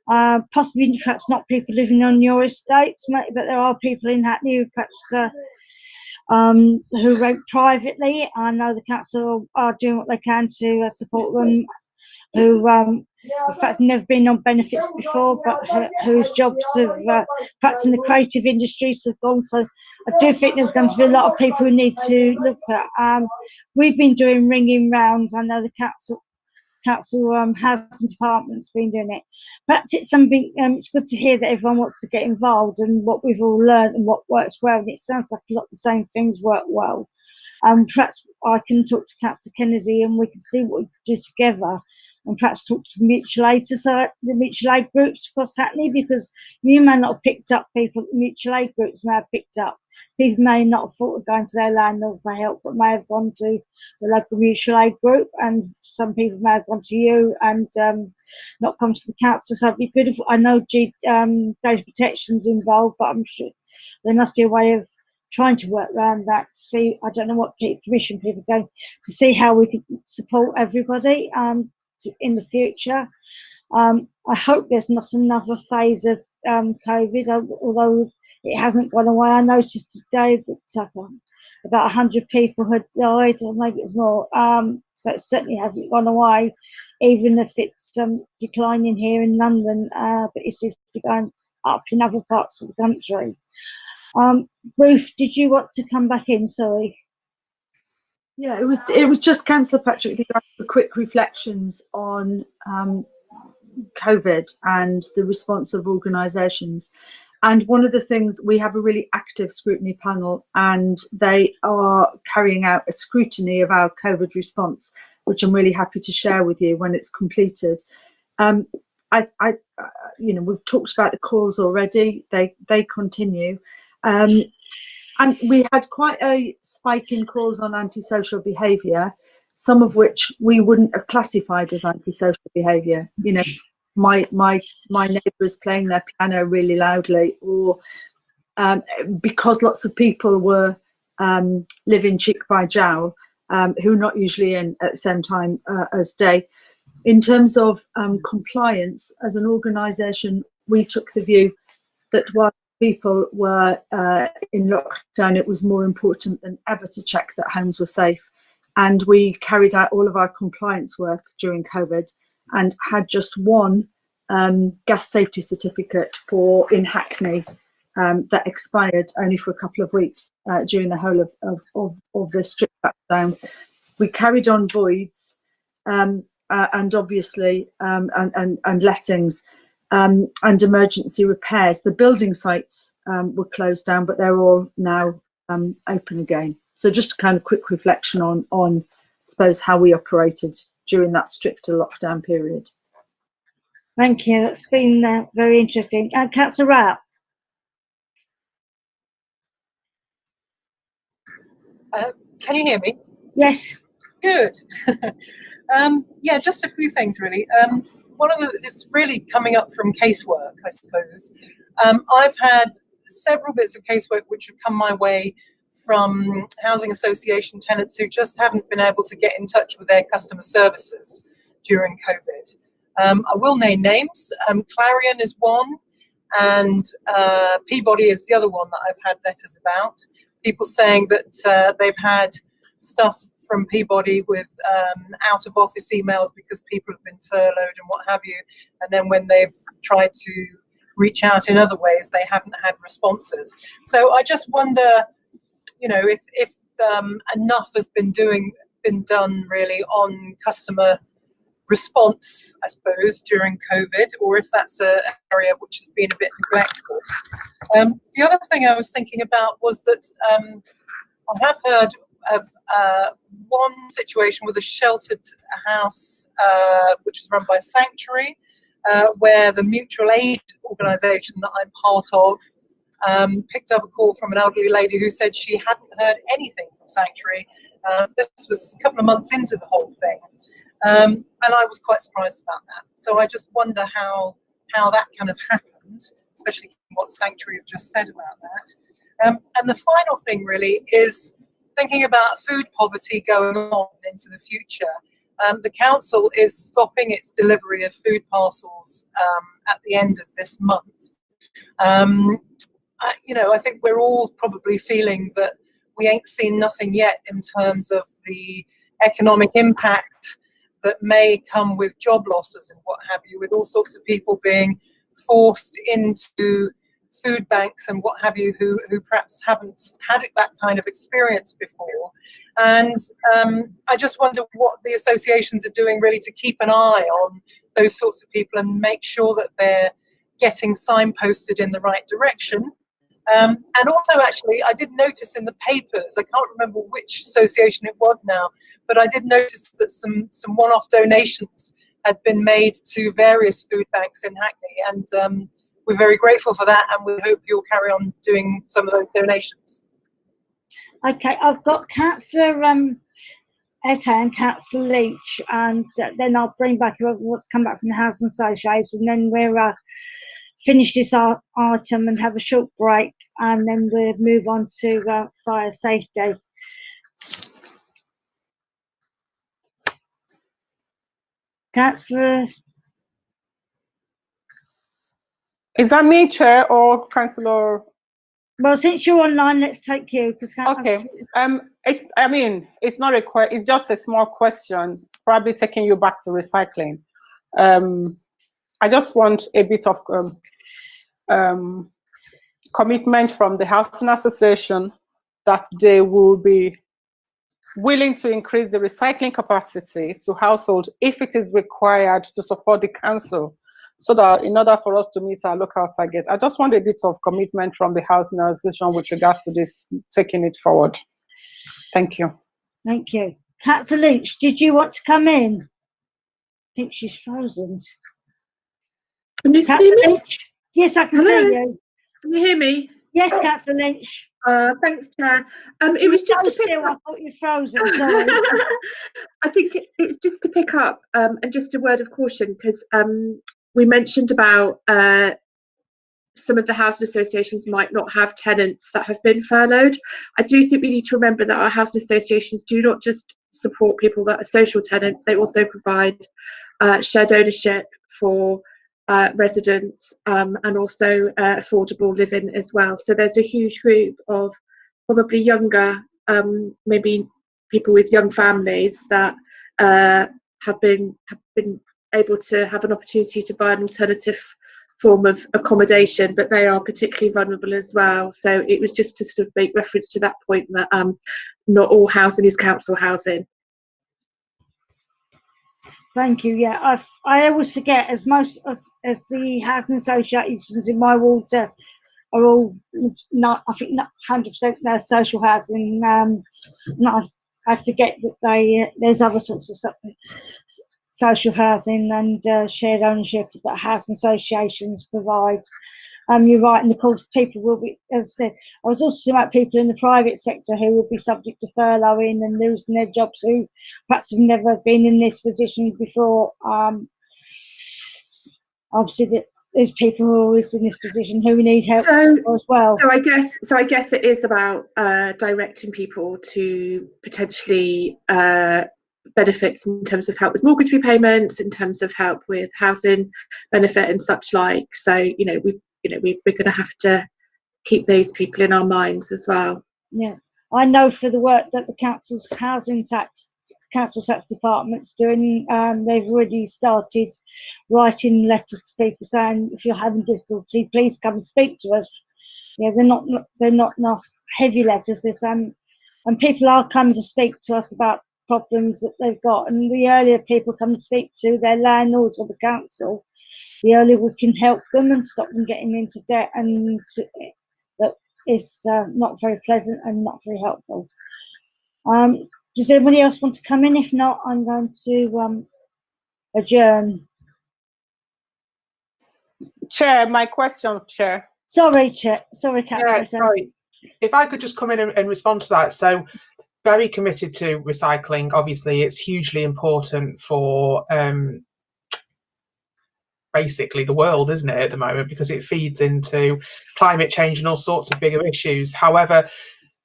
possibly perhaps not people living on your estates, but there are people in Hackney who perhaps who rent privately. I know the council are doing what they can to support them, who in fact never been on benefits before, but whose jobs have perhaps in the creative industries have gone. So I do think there's going to be a lot of people who need to look at. We've been doing ringing rounds. I know the council housing department's been doing it. Perhaps it's something, it's good to hear that everyone wants to get involved and what we've all learned and what works well, and it sounds like a lot of the same things work well. Perhaps I can talk to Captain Kennedy and we can see what we can do together, and perhaps talk to the mutual aid society, the mutual aid groups across Hackney, because you may not have picked up people that the mutual aid groups may have picked up. People may not have thought of going to their landlord for help, but may have gone to the local mutual aid group, and some people may have gone to you and not come to the council. So it'd be good if, I know data protection's involved, but I'm sure there must be a way of trying to work around that to see, I don't know what permission people are going, to see how we could support everybody in the future. I hope there's not another phase of COVID, although it hasn't gone away. I noticed today that about 100 people had died, or maybe it was more. So it certainly hasn't gone away, even if it's declining here in London, but it seems to be going up in other parts of the country. Ruth, did you want to come back in? Sorry. Yeah, it was just Councillor Patrick, the quick reflections on COVID and the response of organisations. And one of the things, we have a really active scrutiny panel, and they are carrying out a scrutiny of our COVID response, which I'm really happy to share with you when it's completed. We've talked about the calls already. They continue. And we had quite a spike in calls on antisocial behaviour, some of which we wouldn't have classified as antisocial behaviour. You know, my neighbour is playing their piano really loudly, or because lots of people were living cheek by jowl, who are not usually in at the same time as day. In terms of compliance, as an organisation, we took the view that while people were in lockdown, it was more important than ever to check that homes were safe. And we carried out all of our compliance work during COVID and had just one gas safety certificate in Hackney that expired only for a couple of weeks during the whole of the strict lockdown. We carried on voids and obviously and lettings. And emergency repairs. The building sites were closed down, but they're all now open again. So just a kind of quick reflection on I suppose, how we operated during that stricter lockdown period. Thank you. That's been very interesting. Councillor Rapp. Can you hear me? Yes. Good. Yeah, just a few things really. One of it's really coming up from casework, I suppose. I've had several bits of casework which have come my way from housing association tenants who just haven't been able to get in touch with their customer services during COVID. I will name names. Clarion is one, and Peabody is the other one that I've had letters about. People saying that they've had stuff from Peabody with out of office emails because people have been furloughed and what have you, and then when they've tried to reach out in other ways, they haven't had responses. So I just wonder, you know, if enough has been done really on customer response, I suppose, during COVID, or if that's an area which has been a bit neglected. The other thing I was thinking about was that I have heard of one situation with a sheltered house which is run by Sanctuary, where the mutual aid organisation that I'm part of picked up a call from an elderly lady who said she hadn't heard anything from Sanctuary. This was a couple of months into the whole thing. And I was quite surprised about that. So I just wonder how that kind of happened, especially what Sanctuary have just said about that. And the final thing really is thinking about food poverty going on into the future. The council is stopping its delivery of food parcels at the end of this month. I think we're all probably feeling that we ain't seen nothing yet in terms of the economic impact that may come with job losses and what have you, with all sorts of people being forced into food banks and what have you, who perhaps haven't had that kind of experience before. And I just wonder what the associations are doing really to keep an eye on those sorts of people and make sure that they're getting signposted in the right direction. And also, actually, I did notice in the papers, I can't remember which association it was now, but I did notice that some one-off donations had been made to various food banks in Hackney, and we're very grateful for that, and we hope you'll carry on doing some of those donations. Okay, I've got Councillor Etta and Councillor Leach, and then I'll bring back what's come back from the Housing Association, and then we'll finish this item and have a short break, and then we'll move on to fire safety. Councillor. Is that me, Chair, or Councillor? Well, since you're online, let's take you. Okay. It's not it's just a small question, probably taking you back to recycling. I just want a bit of commitment from the Housing Association that they will be willing to increase the recycling capacity to households if it is required to support the council, so that in order for us to meet our local target. I just want a bit of commitment from the Housing Association with regards to this, taking it forward. Thank you. Thank you. Councillor Lynch, did you want to come in? I think she's frozen. Can you see me? Lynch? Yes, I can see you. Can you hear me? Yes, Councillor Lynch. Thanks, Chair. It was just to pick up. I thought you're frozen. Sorry. I think it was just to pick up, and just a word of caution, because we mentioned about some of the housing associations might not have tenants that have been furloughed. I do think we need to remember that our housing associations do not just support people that are social tenants, they also provide shared ownership for residents, and also affordable living as well. So there's a huge group of probably younger, maybe people with young families that have been able to have an opportunity to buy an alternative form of accommodation, but they are particularly vulnerable as well. So it was just to sort of make reference to that point, that not all housing is council housing. Thank you. Yeah, I always forget, as the housing associations in my ward are all not 100% social housing. I forget that there's other sorts of social housing and shared ownership that housing associations provide. You're right, and of course people will be, as I said, I was also talking about people in the private sector who will be subject to furloughing and losing their jobs, who perhaps have never been in this position before. Obviously there's people who are always in this position who need help as well. So I guess it is about directing people to potentially benefits in terms of help with mortgage repayments, in terms of help with housing benefit and such like. So we're going to have to keep those people in our minds as well. Yeah, I know for the work that the council tax department's doing, they've already started writing letters to people saying, if you're having difficulty, please come and speak to us. Yeah, they're not heavy letters. And people are coming to speak to us about problems that they've got, and the earlier people come and speak to their landlords or the council, the earlier we can help them and stop them getting into debt, and that is not very pleasant and not very helpful. Does anybody else want to come in? If not, I'm going to adjourn. Chair, my question, Chair. Sorry, sorry, Yeah, Councillor. sorry. If I could just come in and respond to that. So, very committed to recycling. Obviously, it's hugely important for basically the world, isn't it, at the moment, because it feeds into climate change and all sorts of bigger issues. However,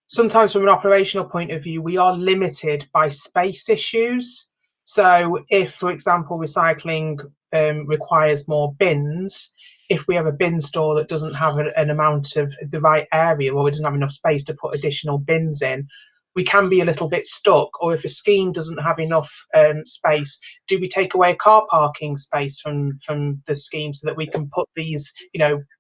sometimes from an operational point of view, we are limited by space issues. So if, for example, recycling requires more bins, if we have a bin store that doesn't have an amount of the right area, or it doesn't have enough space to put additional bins in, we can be a little bit stuck. Or if a scheme doesn't have enough space, do we take away car parking space from the scheme so that we can put these,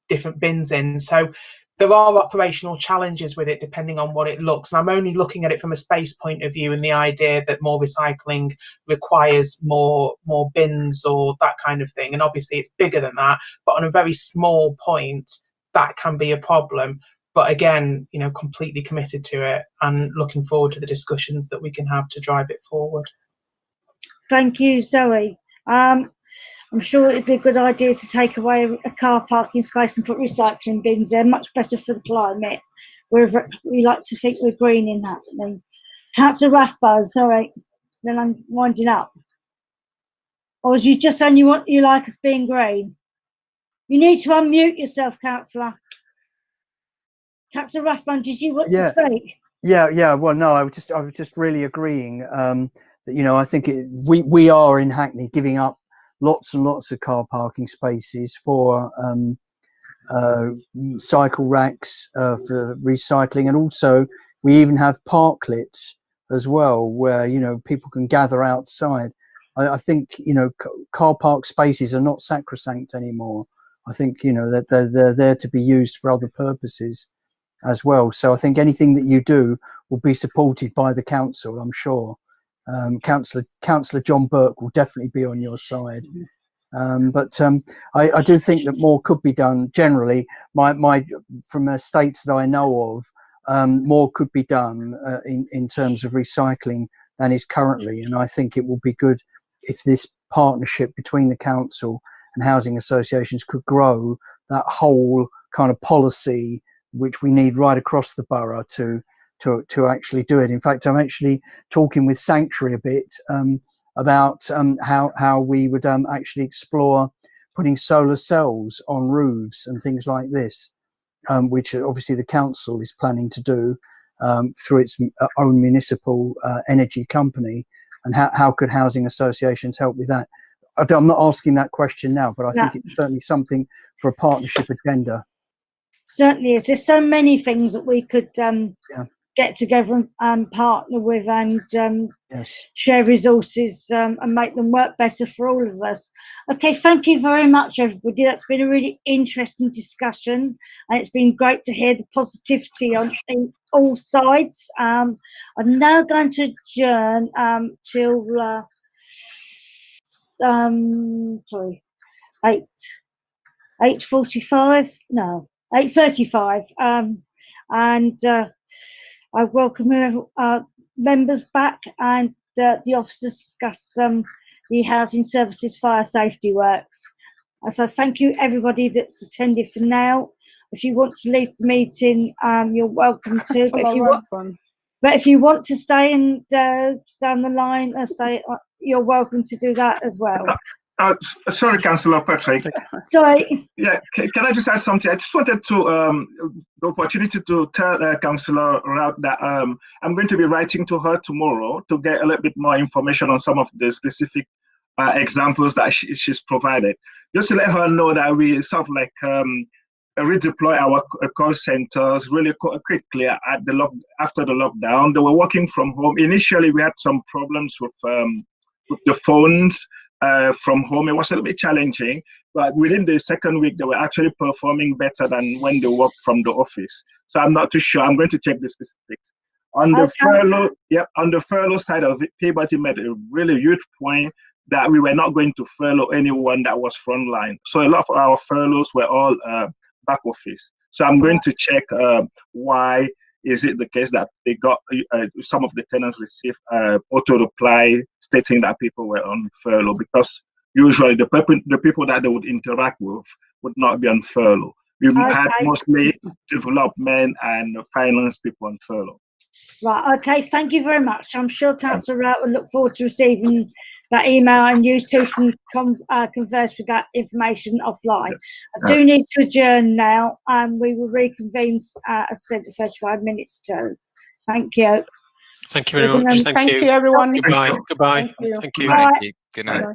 different bins in? So there are operational challenges with it depending on what it looks. And I'm only looking at it from a space point of view, and the idea that more recycling requires more bins or that kind of thing. And obviously it's bigger than that, but on a very small point, that can be a problem. But again, completely committed to it and looking forward to the discussions that we can have to drive it forward. Thank you, Zoe. I'm sure it'd be a good idea to take away a car parking space and put recycling bins there. Much better for the climate. We like to think we're green in that. Councillor Rathbone, sorry. Then I'm winding up. Or was you just saying you like us being green? You need to unmute yourself, Councillor. Councillor Rathbone, did you want to speak? Yeah. Well, no, I was just really agreeing that I think we are in Hackney giving up lots and lots of car parking spaces for cycle racks for recycling, and also we even have parklets as well, where people can gather outside. I think car park spaces are not sacrosanct anymore. I think that they're there to be used for other purposes as well. So I think anything that you do will be supported by the council, I'm sure. Councillor John Burke will definitely be on your side. But I do think that more could be done. Generally, from estates that I know of, more could be done in terms of recycling than is currently. And I think it will be good if this partnership between the council and housing associations could grow that whole kind of policy which we need right across the borough to actually do it. In fact, I'm actually talking with Sanctuary a bit about how we would actually explore putting solar cells on roofs and things like this, which obviously the council is planning to do through its own municipal energy company. And how could housing associations help with that? I'm not asking that question now, but I think it's certainly something for a partnership agenda. Certainly is. There's so many things that we could get together and partner with and share resources and make them work better for all of us. Okay, thank you very much, everybody. That's been a really interesting discussion, and it's been great to hear the positivity on all sides. I'm now going to adjourn till 8:45. No. 8:35, and I welcome members back, and the officers discuss the housing services fire safety works. So thank you everybody that's attended for now. If you want to leave the meeting, you're welcome to. But if you want to stay and stay on the line, you're welcome to do that as well. Sorry, Councillor Patrick. Sorry. Yeah, can I just add something? I just wanted to the opportunity to tell Councillor Rout that I'm going to be writing to her tomorrow to get a little bit more information on some of the specific examples that she's provided. Just to let her know that we sort of like redeploy our call centers really quickly after the lockdown. They were working from home. Initially, we had some problems with the phones. From home, it was a little bit challenging, but within the second week, they were actually performing better than when they worked from the office. So I'm not too sure. I'm going to check the specifics. On the furlough, on the furlough side of it, Peabody made a really huge point that we were not going to furlough anyone that was frontline. So a lot of our furloughs were all back office. So I'm going to check why is it the case that they got some of the tenants received auto reply stating that people were on furlough, because usually the people that they would interact with would not be on furlough. We've Okay. had mostly development and finance people on furlough. Right, okay, thank you very much. I'm sure Councillor Rout will look forward to receiving that email, and you two can converse with that information offline. I do need to adjourn now, and we will reconvene, as I said, 35 minutes to. Thank you. Thank you very much. Thank you, everyone. Goodbye. Goodbye. Thank you. Thank you. Bye. Thank you. Good night. Bye.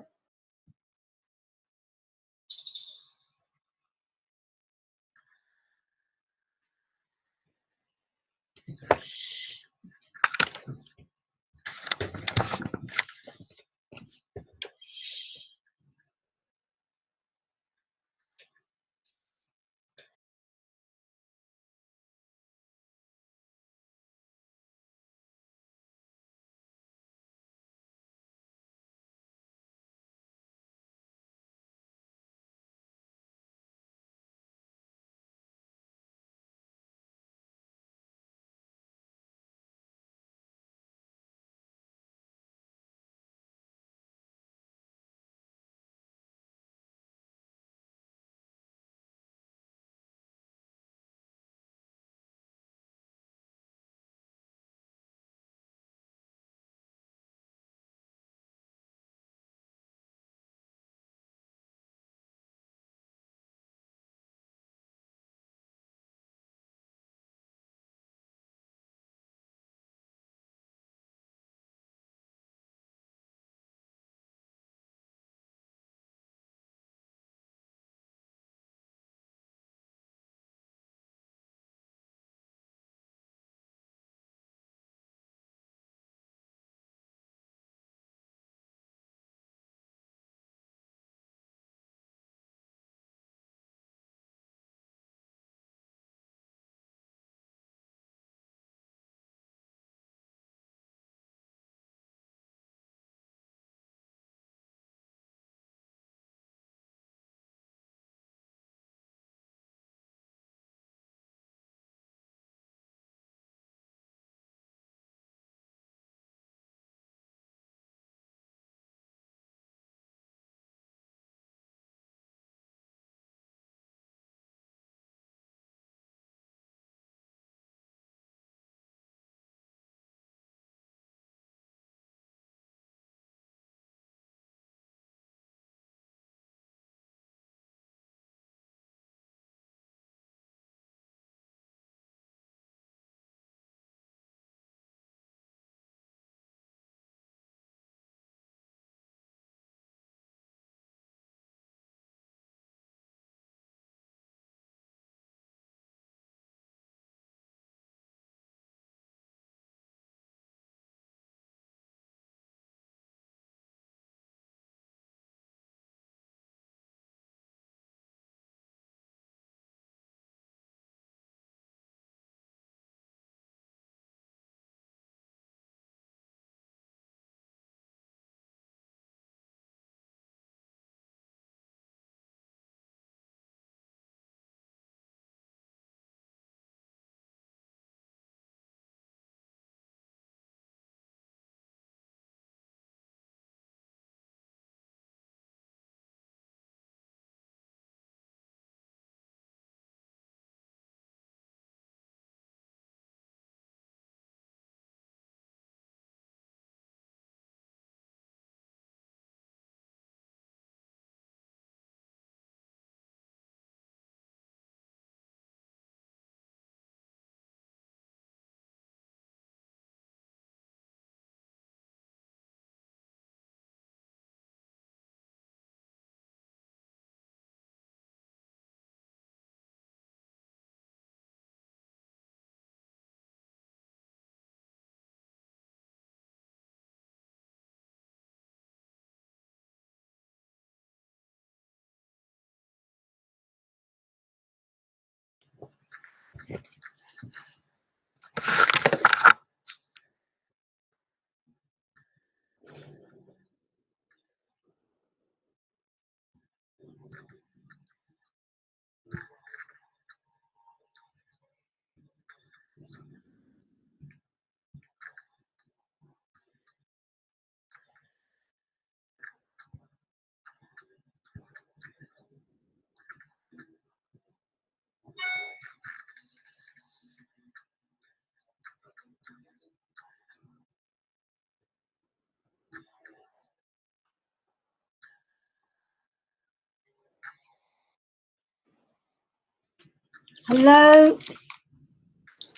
Hello.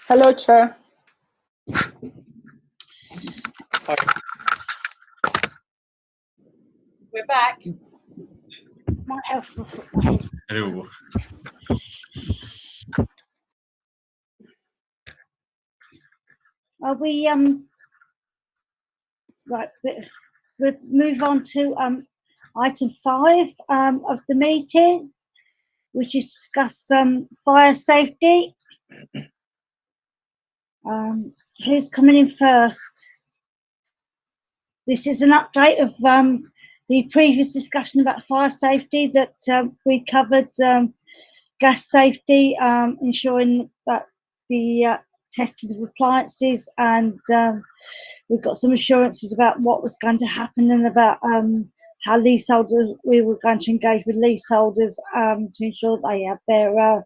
Hello, Chair. We're back. Might have Hello. Are we right? We'll move on to item 5 of the meeting, which is discuss fire safety. Who's coming in first? This is an update of the previous discussion about fire safety that we covered. Gas safety, ensuring that the testing of appliances, and we've got some assurances about what was going to happen and about how leaseholders, we were going to engage with leaseholders to ensure they have their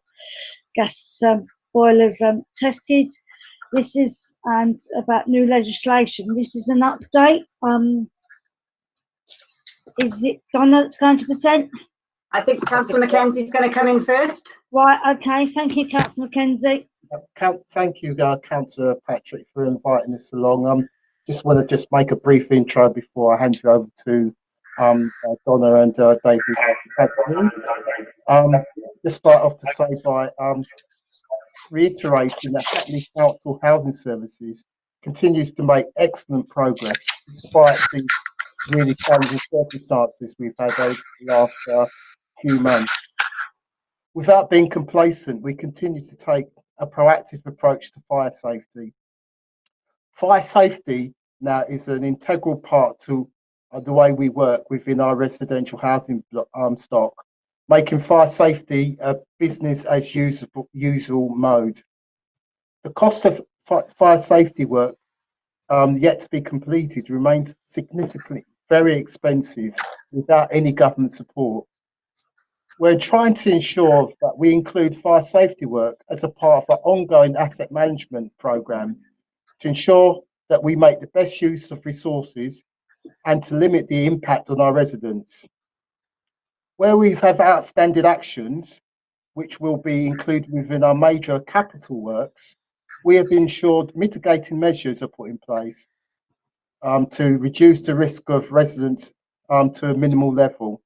gas boilers tested. This is and about new legislation. This is an update. Is it Donna that's going to present? I think Councillor Mackenzie is going to come in first. Right, okay, thank you, Councillor Mackenzie. Thank you, Councillor Patrick, for inviting us along. Just want to make a brief intro before I hand you over to Donna and David. Just start off to say by reiterating that Hackney Council Housing Services continues to make excellent progress despite the really challenging circumstances we've had over the last few months. Without being complacent, we continue to take a proactive approach to fire safety. Fire safety now is an integral part to the way we work within our residential housing stock, making fire safety a business as usual mode. The cost of fire safety work yet to be completed remains significantly very expensive without any government support. We're trying to ensure that we include fire safety work as a part of our ongoing asset management programme to ensure that we make the best use of resources and to limit the impact on our residents. Where we have outstanding actions, which will be included within our major capital works, we have ensured mitigating measures are put in place to reduce the risk of residents to a minimal level.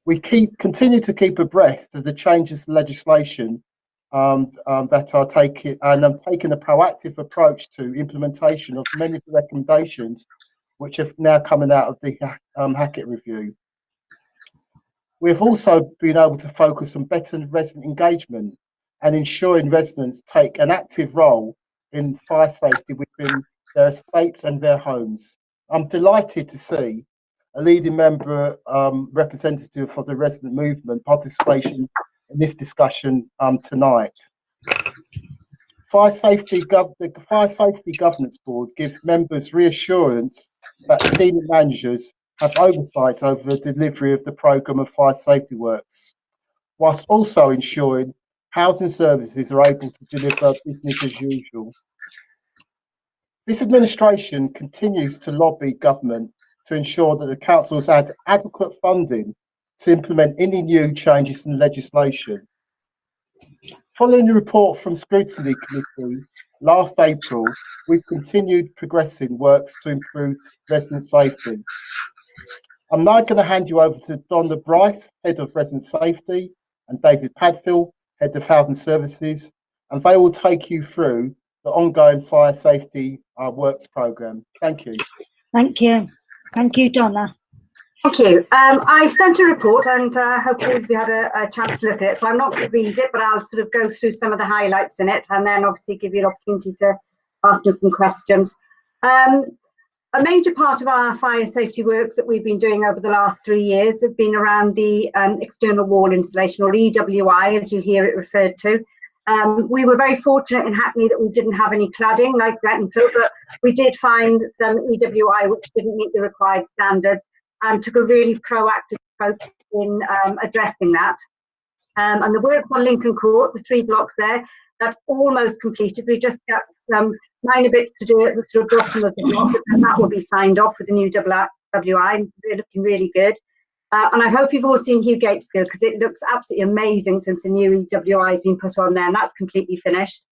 We continue to keep abreast of the changes to legislation that are taking, and I'm taking a proactive approach to implementation of many of the recommendations which have now coming out of the Hackett review. We've also been able to focus on better resident engagement and ensuring residents take an active role in fire safety within their estates and their homes. I'm delighted to see a leading member representative for the resident movement participation in this discussion tonight. The Fire Safety Governance Board gives members reassurance that senior managers have oversight over the delivery of the programme of fire safety works, whilst also ensuring housing services are able to deliver business as usual. This administration continues to lobby government to ensure that the council has adequate funding to implement any new changes in legislation. Following the report from Scrutiny Committee last April, we've continued progressing works to improve resident safety. I'm now going to hand you over to Donna Bryce, Head of Resident Safety, and David Padfield, Head of Housing Services, and they will take you through the ongoing fire safety works programme. Thank you. Thank you. Thank you, Donna. Thank you. I've sent a report and hopefully you had a chance to look at it. So I'm not going to read it, but I'll sort of go through some of the highlights in it and then obviously give you an opportunity to ask us some questions. A major part of our fire safety works that we've been doing over the last 3 years have been around the external wall installation, or EWI, as you'll hear it referred to. We were very fortunate in Hackney that we didn't have any cladding like Grettonville, but we did find some EWI which didn't meet the required standards and took a really proactive approach in addressing that. And the work on Lincoln Court, the 3 blocks there, that's almost completed. We just got some minor bits to do at the sort of bottom of the block, and that will be signed off with the new WI. They're looking really good. And I hope you've all seen Hugh Gateskill, because it looks absolutely amazing since the new EWI has been put on there, and that's completely finished.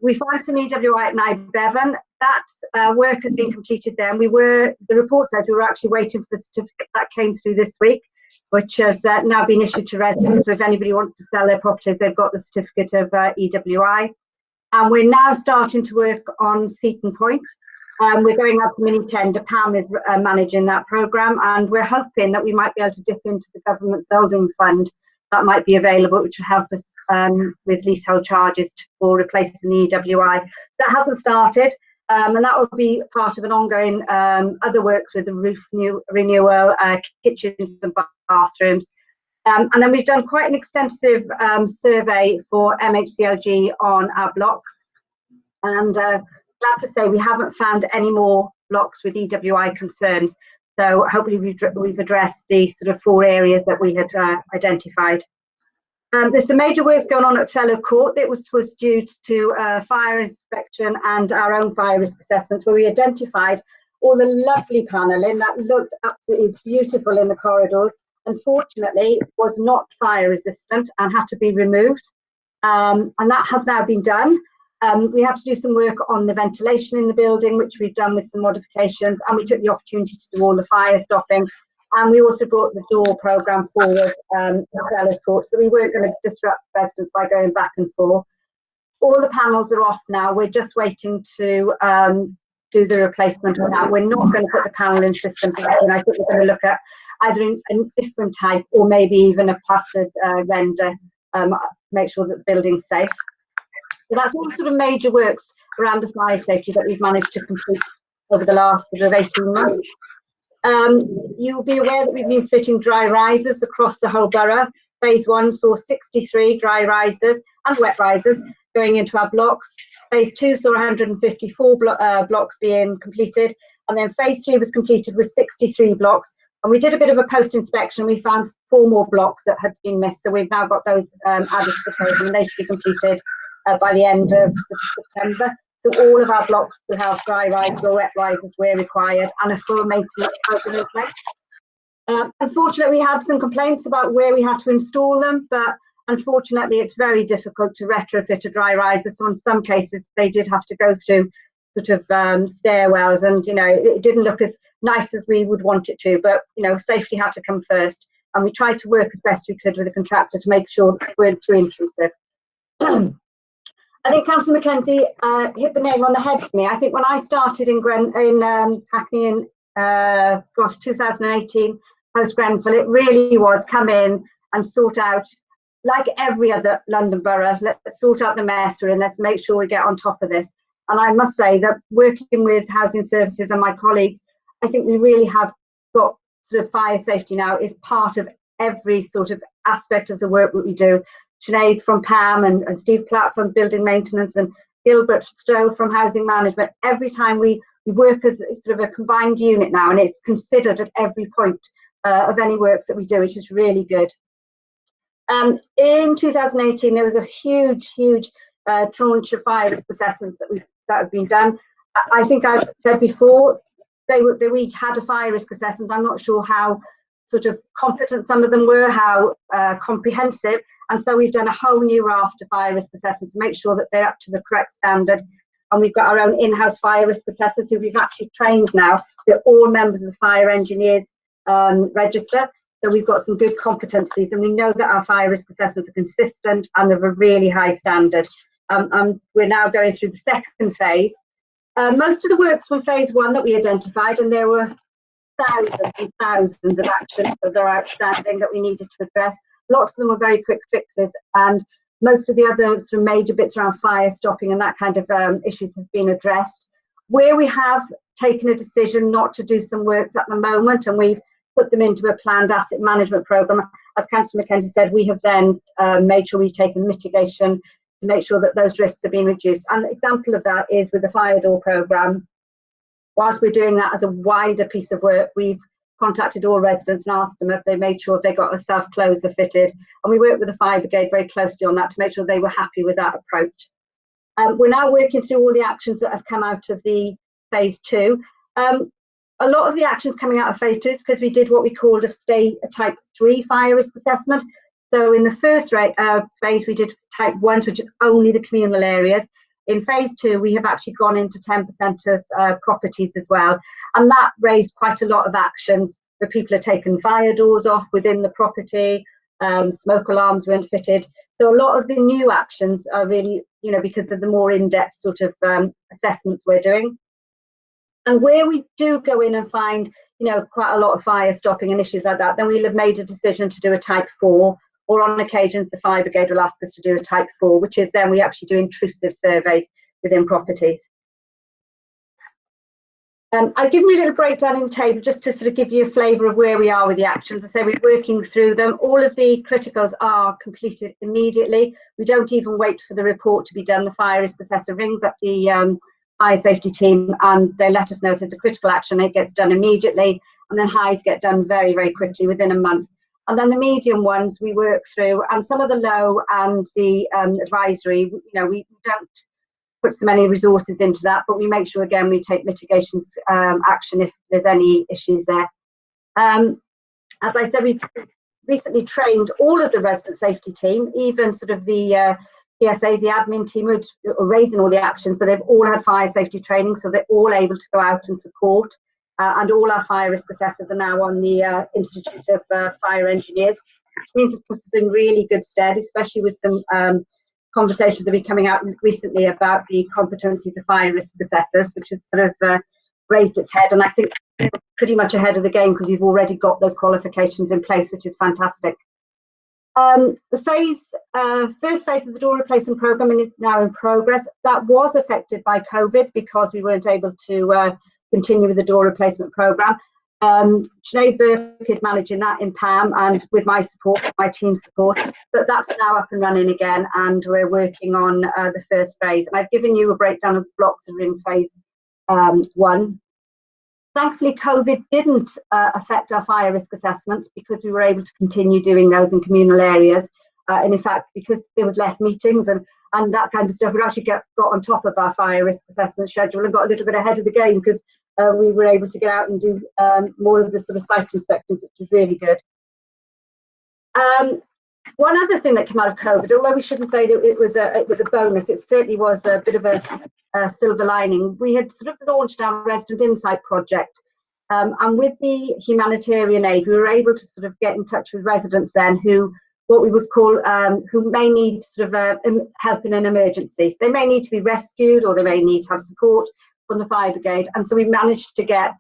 We found some EWI at Nye Bevan. That work has been completed there, and the report says we were actually waiting for the certificate that came through this week, which has now been issued to residents. So if anybody wants to sell their properties, they've got the certificate of EWI. And we're now starting to work on Seaton Point. We're going out to mini tender. Pam is managing that programme, and we're hoping that we might be able to dip into the government building fund that might be available, which will help us with leasehold charges for replacing the EWI. That hasn't started, and that will be part of an ongoing other works with the roof renewal, kitchens and bathrooms. And then we've done quite an extensive survey for MHCLG on our blocks, and glad to say we haven't found any more blocks with EWI concerns. So hopefully we've addressed the sort of 4 areas that we had identified. There's some major works going on at Fellow Court that was due to fire inspection and our own fire risk assessments, where we identified all the lovely panelling that looked absolutely beautiful in the corridors. Unfortunately, was not fire resistant and had to be removed. And that has now been done. We had to do some work on the ventilation in the building, which we've done with some modifications, and we took the opportunity to do all the fire stopping. And we also brought the door programme forward at Fellows Court, so we weren't going to disrupt residents by going back and forth. All the panels are off now. We're just waiting to do the replacement on that. We're not going to put the panelling system back in. I think we're going to look at either a different type or maybe even a plastered render, make sure that the building's safe. So that's all sort of major works around the fire safety that we've managed to complete over the last sort of 18 months. You'll be aware that we've been fitting dry risers across the whole borough. Phase 1 saw 63 dry risers and wet risers going into our blocks. Phase 2 saw 154 blocks being completed, and then phase 3 was completed with 63 blocks. And we did a bit of a post-inspection. We found 4 more blocks that had been missed, so we've now got those added to the program, and they should be completed by the end of September. So all of our blocks will have dry risers or wet risers where required, and a full maintenance program in place. Unfortunately, we had some complaints about where we had to install them, but unfortunately, it's very difficult to retrofit a dry riser. So in some cases, they did have to go through sort of stairwells, and it didn't look as nice as we would want it to. But safety had to come first, and we tried to work as best we could with the contractor to make sure that we weren't too intrusive. I think Councillor Mackenzie hit the nail on the head for me. I think when I started in Hackney in 2018, post Grenfell, it really was come in and sort out, like every other London borough, let's sort out the mess and let's make sure we get on top of this. And I must say that working with housing services and my colleagues, I think we really have got sort of fire safety now is part of every sort of aspect of the work that we do. Sinead from Pam and Steve Platt from building maintenance and Gilbert Stowe from housing management. Every time we work as sort of a combined unit now, and it's considered at every point of any works that we do, which is really good. In 2018, there was a huge tranche of fire risk assessments that have been done. I think I've said before, we had a fire risk assessment. I'm not sure how sort of competent some of them were, how comprehensive, and so we've done a whole new raft of fire risk assessments to make sure that they're up to the correct standard. And we've got our own in-house fire risk assessors who we've actually trained now. They're all members of the fire engineers register, so we've got some good competencies, and we know that our fire risk assessments are consistent and of a really high standard. We're now going through the second phase. Most of the works from phase 1 that we identified, and there were thousands and thousands of actions that are outstanding that we needed to address. Lots of them were very quick fixes, and most of the other sort of major bits around fire stopping and that kind of issues have been addressed. Where we have taken a decision not to do some works at the moment, and we've put them into a planned asset management programme, as Councillor Mackenzie said, we have then made sure we've taken mitigation to make sure that those risks are being reduced. And an example of that is with the fire door programme. Whilst we're doing that as a wider piece of work, we've contacted all residents and asked them if they made sure they got a self-closer fitted. And we worked with the fire brigade very closely on that to make sure they were happy with that approach. We're now working through all the actions that have come out of the phase 2. a lot of the actions coming out of phase 2 is because we did what we called a type 3 fire risk assessment. So in the first phase, we did type 1, which is only the communal areas. In phase 2, we have actually gone into 10% of properties as well. And that raised quite a lot of actions where people are taking fire doors off within the property, smoke alarms weren't fitted. So a lot of the new actions are really, because of the more in-depth sort of assessments we're doing. And where we do go in and find, quite a lot of fire stopping and issues like that, then we'll have made a decision to do a type 4, or on occasions the fire brigade will ask us to do a type 4, which is then we actually do intrusive surveys within properties. I've given you a little breakdown in the table just to sort of give you a flavour of where we are with the actions. I say we're working through them. All of the criticals are completed immediately. We don't even wait for the report to be done. The fire risk assessor rings up the fire safety team and they let us know if there's a critical action. It gets done immediately, and then highs get done very, very quickly within a month. And then the medium ones we work through, and some of the low and the advisory, we don't put so many resources into that, but we make sure again we take mitigations action if there's any issues there. As I said, we've recently trained all of the resident safety team, even sort of the PSAs, the admin team are raising all the actions, but they've all had fire safety training, so they're all able to go out and support. And all our fire risk assessors are now on the Institute of Fire Engineers, which means it puts us in really good stead, especially with some conversations that have been coming out recently about the competencies of fire risk assessors, which has sort of raised its head. And I think we're pretty much ahead of the game because we've already got those qualifications in place, which is fantastic. The first phase of the door replacement programme is now in progress. That was affected by COVID because we weren't able to continue with the door replacement programme. Sinead Burke is managing that in PAM and with my support, my team's support, but that's now up and running again, and we're working on the first phase. And I've given you a breakdown of the blocks that are in phase 1. Thankfully, COVID didn't affect our fire risk assessments because we were able to continue doing those in communal areas. And in fact, because there was less meetings and that kind of stuff, we actually got on top of our fire risk assessment schedule and got a little bit ahead of the game because we were able to get out and do more of the sort of site inspections, which was really good. One other thing that came out of COVID, although we shouldn't say that it was a bonus, it certainly was a bit of a silver lining. We had sort of launched our Resident Insight project, and with the humanitarian aid, we were able to sort of get in touch with residents then who, what we would call, who may need sort of help in an emergency. So they may need to be rescued, or they may need to have support from the fire brigade. And so we managed to get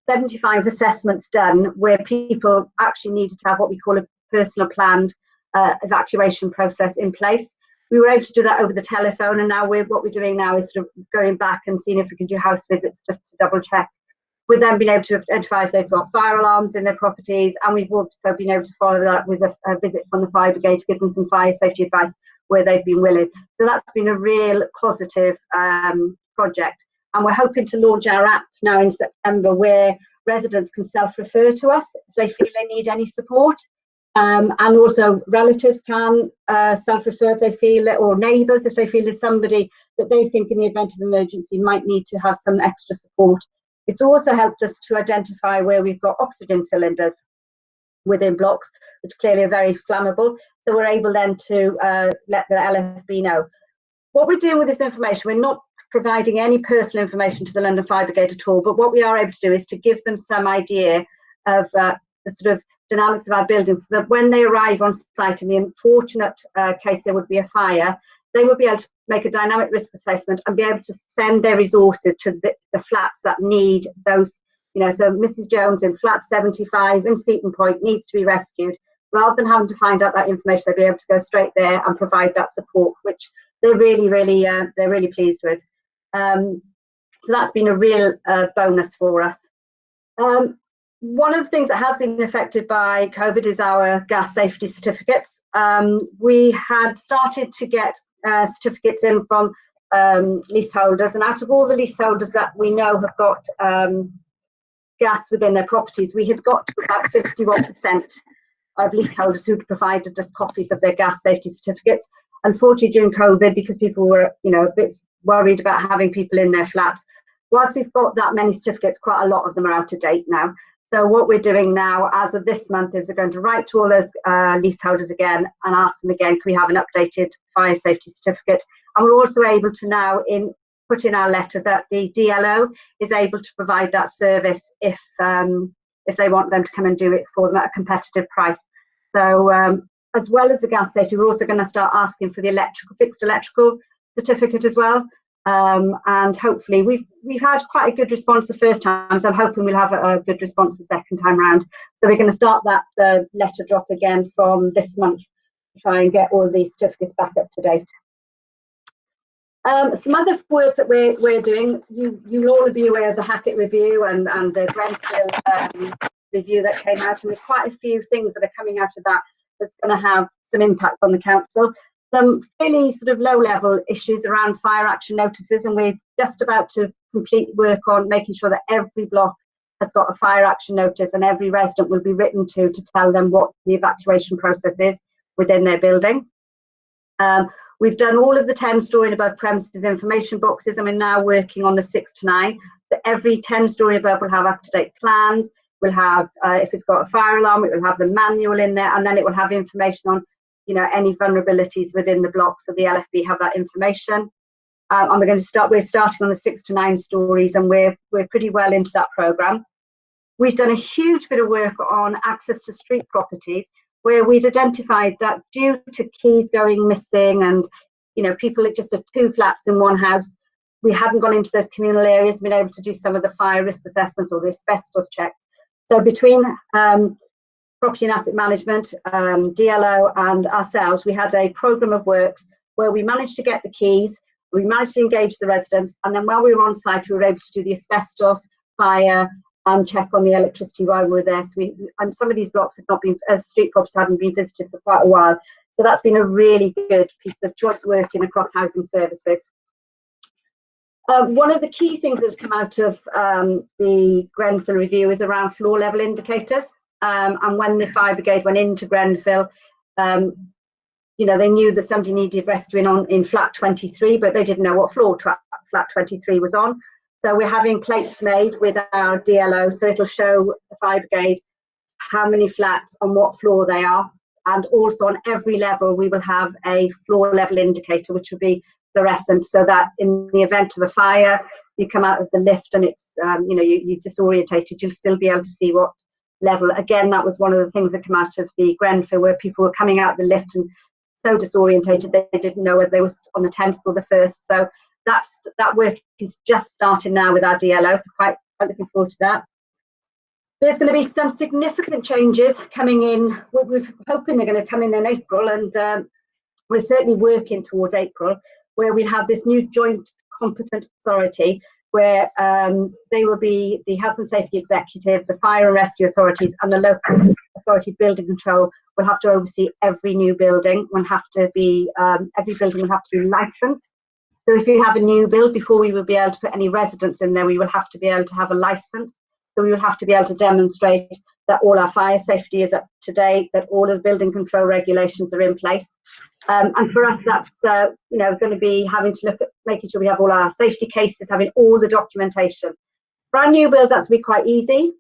75 assessments done where people actually needed to have what we call a personal planned evacuation process in place. We were able to do that over the telephone, and now what we're doing now is sort of going back and seeing if we can do house visits just to double check. We've then been able to identify if they've got fire alarms in their properties, and we've also been able to follow that with a visit from the fire brigade to give them some fire safety advice where they've been willing. So that's been a real positive project, and we're hoping to launch our app now in September where residents can self-refer to us if they feel they need any support. And also relatives can self-refer if they feel it, or neighbours if they feel there's somebody that they think in the event of emergency might need to have some extra support. It's also helped us to identify where we've got oxygen cylinders within blocks, which clearly are very flammable. So we're able then to let the LFB know. What we're doing with this information, we're not providing any personal information to the London Fire Brigade at all, but what we are able to do is to give them some idea of the sort of dynamics of our buildings, so that when they arrive on site, in the unfortunate case there would be a fire, they will be able to make a dynamic risk assessment and be able to send their resources to the flats that need those, so Mrs. Jones in flat 75 in Seaton Point needs to be rescued. Rather than having to find out that information, they'll be able to go straight there and provide that support, which they're really pleased with. So that's been a real bonus for us. One of the things that has been affected by COVID is our gas safety certificates. We had started to get certificates in from leaseholders, and out of all the leaseholders that we know have got gas within their properties, we had got to about 51% of leaseholders who'd provided us copies of their gas safety certificates. Unfortunately, during COVID, because people were, a bit worried about having people in their flats, whilst we've got that many certificates, quite a lot of them are out of date now. So what we're doing now, as of this month, is we're going to write to all those leaseholders again and ask them again, can we have an updated fire safety certificate? And we're also able to now put in our letter that the DLO is able to provide that service if they want them to come and do it for them at a competitive price. So as well as the gas safety, we're also going to start asking for the fixed electrical certificate as well. And hopefully we've had quite a good response the first time, so I'm hoping we'll have a good response the second time round. So we're going to start that letter drop again from this month to try and get all these certificates back up to date. Some other work that we're doing, you'll all be aware of the Hackett review and the Grenfell review that came out, and there's quite a few things that are coming out of that that's going to have some impact on the council. Some fairly sort of low-level issues around fire action notices, and we're just about to complete work on making sure that every block has got a fire action notice, and every resident will be written to tell them what the evacuation process is within their building. We've done all of the 10-storey and above premises information boxes, and we're now working on the 6 to 9. So every 10-storey above will have up-to-date plans. We'll have, if it's got a fire alarm, it will have the manual in there, and then it will have information on, you know, any vulnerabilities within the block, so the LFB have that information. And we're starting on the 6 to 9 stories, and we're pretty well into that programme. We've done a huge bit of work on access to street properties, where we'd identified that due to keys going missing and, you know, people that just had 2 flats in one house, we hadn't gone into those communal areas, been able to do some of the fire risk assessments or the asbestos checks. So between Property and Asset Management, DLO and ourselves, we had a programme of works where we managed to get the keys, we managed to engage the residents, and then while we were on site, we were able to do the asbestos, fire, and check on the electricity while we were there. So and some of these blocks had not been, street properties hadn't been visited for quite a while. So that's been a really good piece of joint working across housing services. One of the key things that's come out of the Grenfell review is around floor level indicators. And when the fire brigade went into Grenfell, you know, they knew that somebody needed rescuing in flat 23, but they didn't know what floor flat 23 was on. So we're having plates made with our DLO, so it'll show the fire brigade how many flats on what floor they are. And also on every level, we will have a floor level indicator, which will be fluorescent, so that in the event of a fire, you come out of the lift and it's, you know, you're disorientated, you'll still be able to see what level. Again, that was one of the things that came out of the Grenfell, where people were coming out of the lift and so disorientated they didn't know whether they were on the 10th or the 1st. So that work is just starting now with our DLO, so quite looking forward to that. There's going to be some significant changes coming in. We're hoping they're going to come in April, and we're certainly working towards April, where we have this new joint competent authority where they will be the health and safety executive, the fire and rescue authorities, and the local authority building control will have to oversee every new building. Every building will have to be licensed. So if you have a new build, before we will be able to put any residents in there, we will have to be able to have a license. So we will have to be able to demonstrate that all our fire safety is up to date, that all of the building control regulations are in place. And for us, that's you know, going to be having to look at making sure we have all our safety cases, having all the documentation. For our new builds, that's be quite easy.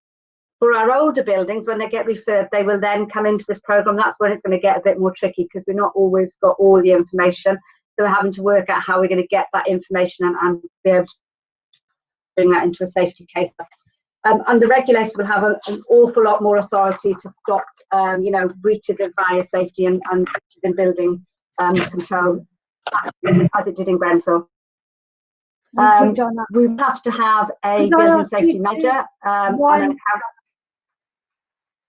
For our older buildings, when they get refurbed, they will then come into this programme. That's when it's going to get a bit more tricky, because we've not always got all the information. So we're having to work out how we're going to get that information and be able to bring that into a safety case. And the regulators will have an awful lot more authority to stop, you know, breaches of fire safety and breaches in building control, as it did in Grenfell. We have to have a building safety measure.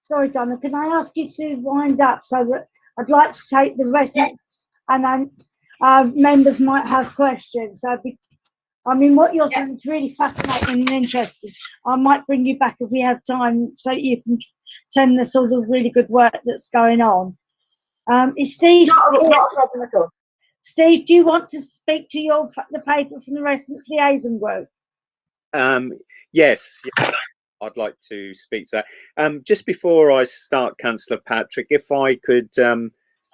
Sorry, Donna, can I ask you to wind up, so that I'd like to take the residents and then members might have questions. So I mean, what you're saying is really fascinating and interesting. I might bring you back if we have time, so you can tell us all the really good work that's going on. Is Steve? Not a problem at all. Steve, do you want to speak to the paper from the Residents Liaison Group? Yes, I'd like to speak to that. Just before I start, Councillor Patrick, if I could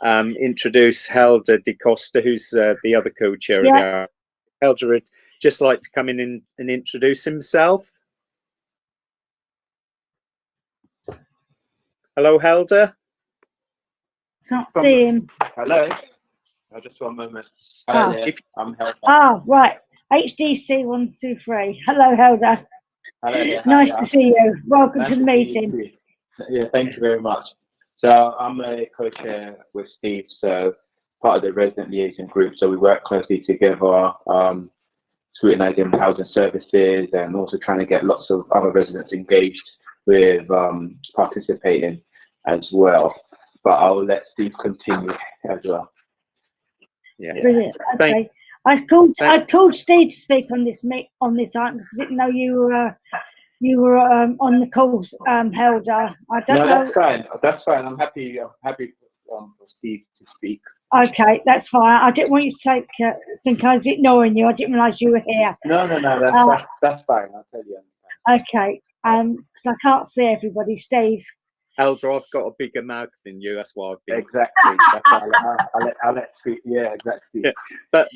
introduce Helder de Costa, who's the other co-chair of the Helder, just like to come in and introduce himself? Hello, Helder. Can't see him. Hello. Just one moment. Ah. Hello there. I'm Helder. Ah, right. HDC 123. Hello, Helder. Hello there. Nice Hi. to see you. Welcome Nice to the see you meeting. too. Yeah, thank you very much. So I'm a co-chair with Steve, so part of the resident liaison group. So we work closely together, scrutinizing housing services and also trying to get lots of other residents engaged with participating as well. But I'll let Steve continue as well. Yeah. Brilliant. Okay. I called Steve to speak on this item because I didn't know you were on the calls, Helder. I don't know. That's fine. That's fine. I'm happy for Steve to speak. Okay, that's fine. I didn't want you to think I was ignoring you. I didn't realise you were here. No. That's fine. I'll tell you. Okay. Because I can't see everybody. Steve. Elder, I've got a bigger mouth than you. That's why I've been exactly. That's why I'll let speak. Yeah, exactly. Yeah. But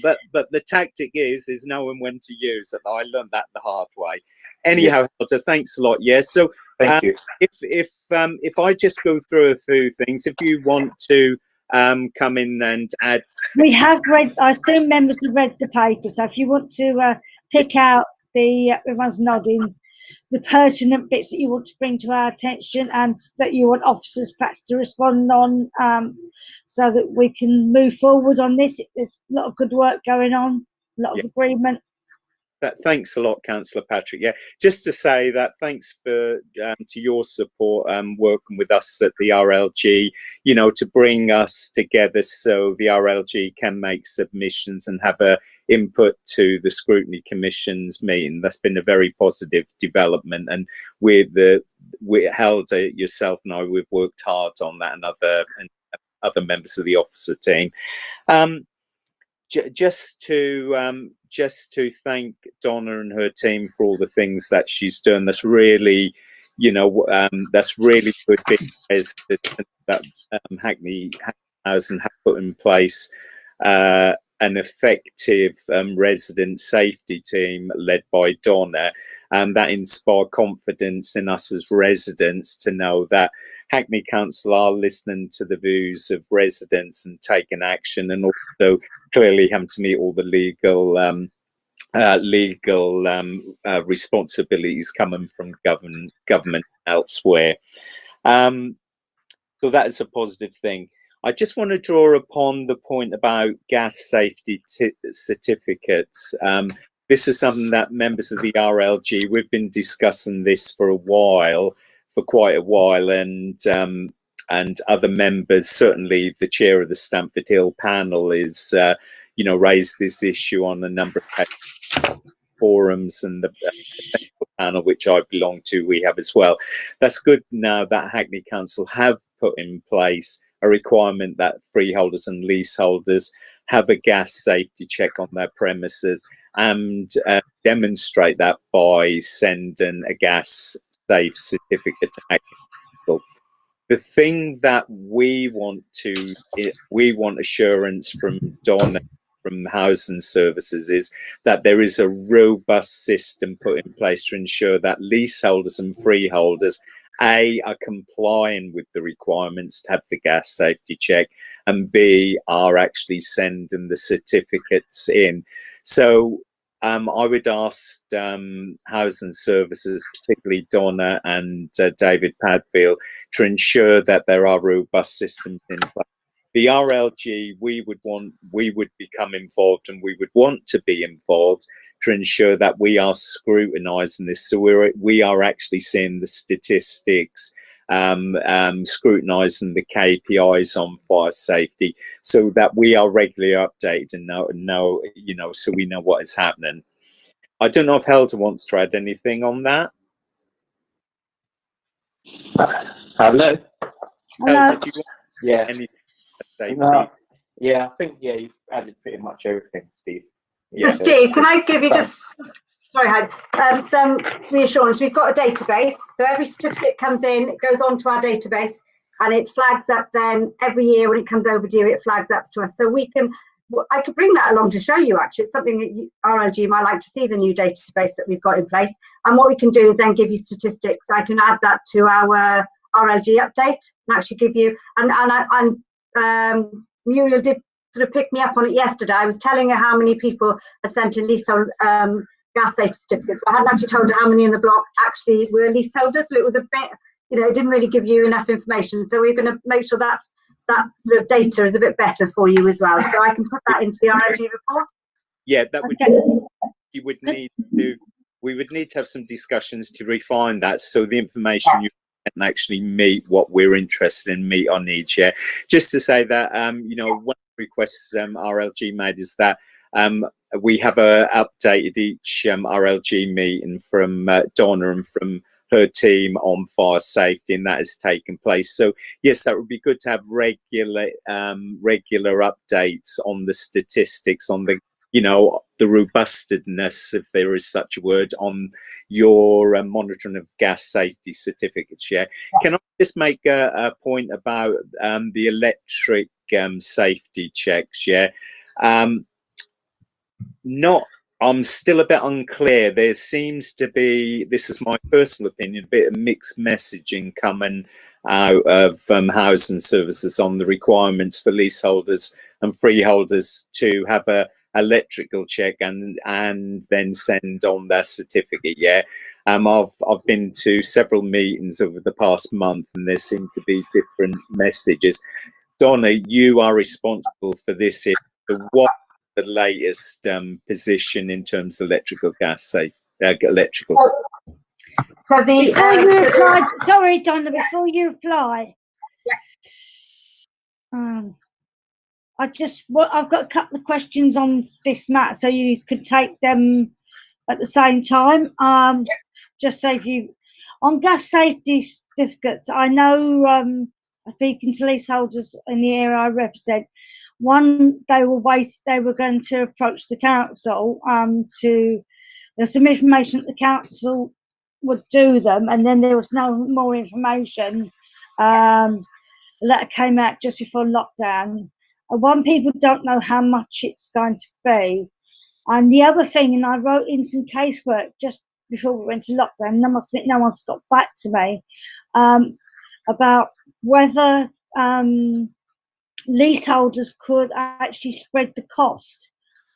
the tactic is knowing when to use it. I learned that the hard way. Anyhow, Elder, thanks a lot. Yeah. So thank you. If I just go through a few things, if you want to come in and add. We have read. I assume members have read the paper. So if you want to pick out everyone's nodding. The pertinent bits that you want to bring to our attention and that you want officers perhaps to respond on so that we can move forward on this. There's a lot of good work going on, a lot of agreement. Thanks a lot, Councillor Patrick. Yeah, just to say that thanks to your support working with us at the RLG, to bring us together so the RLG can make submissions and have a input to the Scrutiny Commission's meeting. That's been a very positive development, and we Helder, yourself and I, we've worked hard on that, and other members of the officer team. Just to thank Donna and her team for all the things that she's done. That's really, that's really good business that Hackney Housing have put in place. An effective resident safety team led by Donna, and that inspired confidence in us as residents to know that Hackney Council are listening to the views of residents and taking action, and also clearly having to meet all the legal responsibilities coming from government elsewhere. So that is a positive thing. I just want to draw upon the point about gas safety certificates. This is something that members of the RLG, we've been discussing this for quite a while, and other members, certainly the chair of the Stamford Hill panel, is raised this issue on a number of forums, and the panel which I belong to, we have as well. That's good now that Hackney Council have put in place a requirement that freeholders and leaseholders have a gas safety check on their premises, and demonstrate that by sending a gas safe certificate to Hackney Council. The thing that we want assurance from Donna, from Housing Services, is that there is a robust system put in place to ensure that leaseholders and freeholders are complying with the requirements to have the gas safety check, and B, are actually sending the certificates in. So I would ask Housing Services, particularly Donna and David Padfield, to ensure that there are robust systems in place. The RLG, we would become involved, and we would want to be involved to ensure that we are scrutinising this. So we are actually seeing the statistics, scrutinising the KPIs on fire safety, so that we are regularly updated and know, so we know what is happening. I don't know if Helder wants to add anything on that. Hello. Helder, do you want anything? Yeah, I think you've added pretty much everything, Steve. Yeah. Steve, can I give you some reassurance? We've got a database, so every certificate comes in, it goes onto our database, and it flags up then every year when it comes overdue, it flags up to us. So we can I could bring that along to show you. Actually, it's something that RLG might like to see, the new database that we've got in place. And what we can do is then give you statistics. I can add that to our RLG update and actually give you. And Muriel did sort of pick me up on it yesterday. I was telling her how many people had sent in leasehold gas safety certificates, but I hadn't actually told her how many in the block actually were leaseholders. So it was a bit, it didn't really give you enough information. So we're going to make sure that sort of data is a bit better for you as well. So I can put that into the RLG report. Yeah, that would. You would need to. We would need to have some discussions to refine that, so the information you can actually meet what we're interested in, meet our needs. Yeah, just to say that one of the requests RLG made is that we have updated each RLG meeting from Donna and from her team on fire safety, and that has taken place. So yes, that would be good to have regular updates on the statistics, on the the robustness, if there is such a word, on your monitoring of gas safety certificates. Yeah. Can I just make a point about the electric safety checks? Yeah. I'm still a bit unclear. There seems to be, this is my personal opinion, a bit of mixed messaging coming out of housing services on the requirements for leaseholders and freeholders to have a electrical check and then send on their certificate. Yeah. I've been to several meetings over the past month, and there seem to be different messages. Donna, you are responsible for this. What the latest position in terms of electrical gas safe electrical? So before you reply, sorry, Donna, before you reply, I've got a couple of questions on this, Matt, so you could take them at the same time. Just save you on gas safety certificates. I know, speaking to leaseholders in the area I represent, they were going to approach the council there's some information that the council would do them, and then there was no more information. A letter came out just before lockdown. One, people don't know how much it's going to be, and the other thing, and I wrote in some casework just before we went to lockdown, and I must admit no one's got back to me about whether leaseholders could actually spread the cost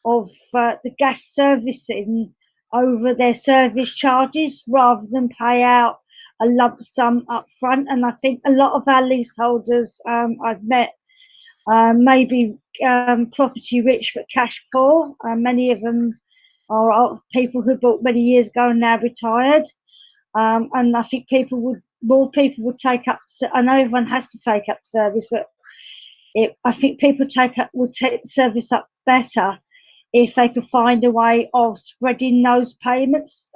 of the gas servicing over their service charges rather than pay out a lump sum up front. And I think a lot of our leaseholders I've met may be property rich but cash poor. Many of them are people who bought many years ago and now retired. And I think more people would take up, I know everyone has to take up service, but I think people would take the service up better if they could find a way of spreading those payments.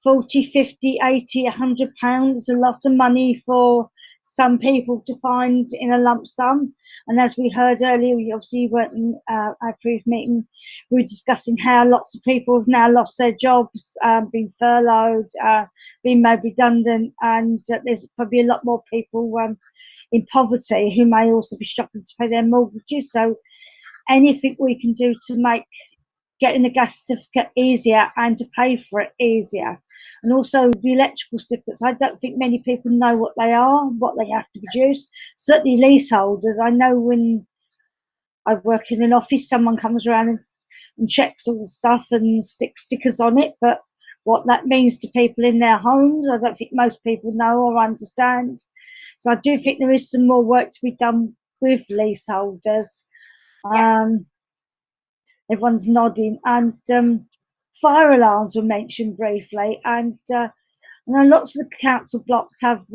40, 50, 80, £100 is a lot of money for some people to find in a lump sum. And as we heard earlier, we obviously weren't in our previous meeting, we were discussing how lots of people have now lost their jobs, been furloughed, been made redundant, and there's probably a lot more people in poverty who may also be struggling to pay their mortgages. So anything we can do to make getting the gas certificate easier and to pay for it easier. And also the electrical certificates, I don't think many people know what they are, what they have to produce. Certainly leaseholders, I know when I work in an office, someone comes around and checks all the stuff and sticks stickers on it, but what that means to people in their homes, I don't think most people know or understand. So I do think there is some more work to be done with leaseholders. Everyone's nodding, and fire alarms were mentioned briefly, and I know lots of the council blocks have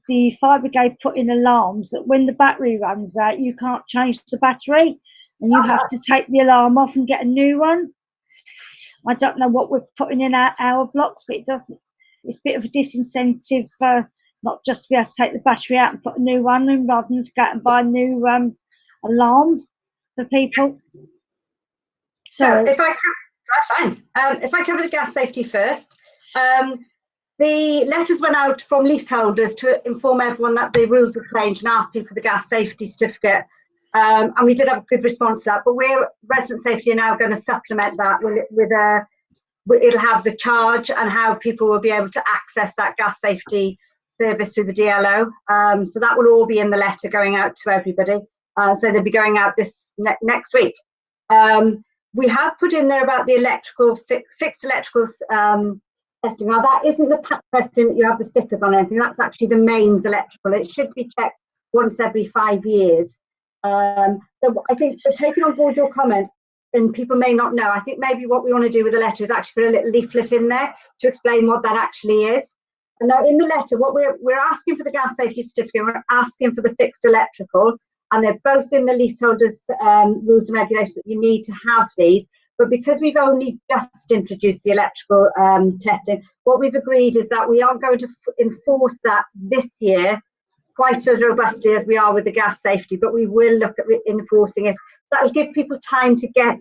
the fire brigade put in alarms that when the battery runs out, you can't change the battery, and you have to take the alarm off and get a new one. I don't know what we're putting in our blocks, but it's a bit of a disincentive, not just to be able to take the battery out and put a new one in, rather than to go out and buy a new alarm for people. So if I that's fine. If I cover the gas safety first, the letters went out from leaseholders to inform everyone that the rules have changed and ask people for the gas safety certificate And we did have a good response to that. But resident safety are now going to supplement that with it'll have the charge and how people will be able to access that gas safety service through the DLO. So that will all be in the letter going out to everybody. So they'll be going out this next week. We have put in there about the electrical fixed electrical testing. Now that isn't the pack testing that you have the stickers on anything. That's actually the mains electrical. It should be checked once every 5 years. So I think for taking on board your comment, and people may not know, I think maybe what we want to do with the letter is actually put a little leaflet in there to explain what that actually is. And now in the letter, what we're asking for the gas safety certificate, we're asking for the fixed electrical, and they're both in the leaseholders rules and regulations that you need to have these. But because we've only just introduced the electrical testing, what we've agreed is that we aren't going to enforce that this year quite as robustly as we are with the gas safety, but we will look at enforcing it. So that will give people time to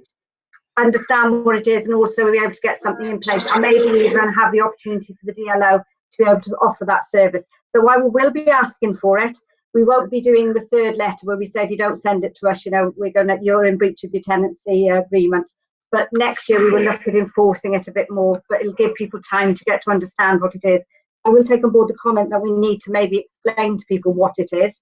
understand what it is, and also be able to get something in place, and maybe even have the opportunity for the DLO to be able to offer that service. So while we will be asking for it, we won't be doing the third letter where we say, if you don't send it to us, you're in breach of your tenancy agreement. But next year we will look at enforcing it a bit more, but it'll give people time to get to understand what it is. I will take on board the comment that we need to maybe explain to people what it is.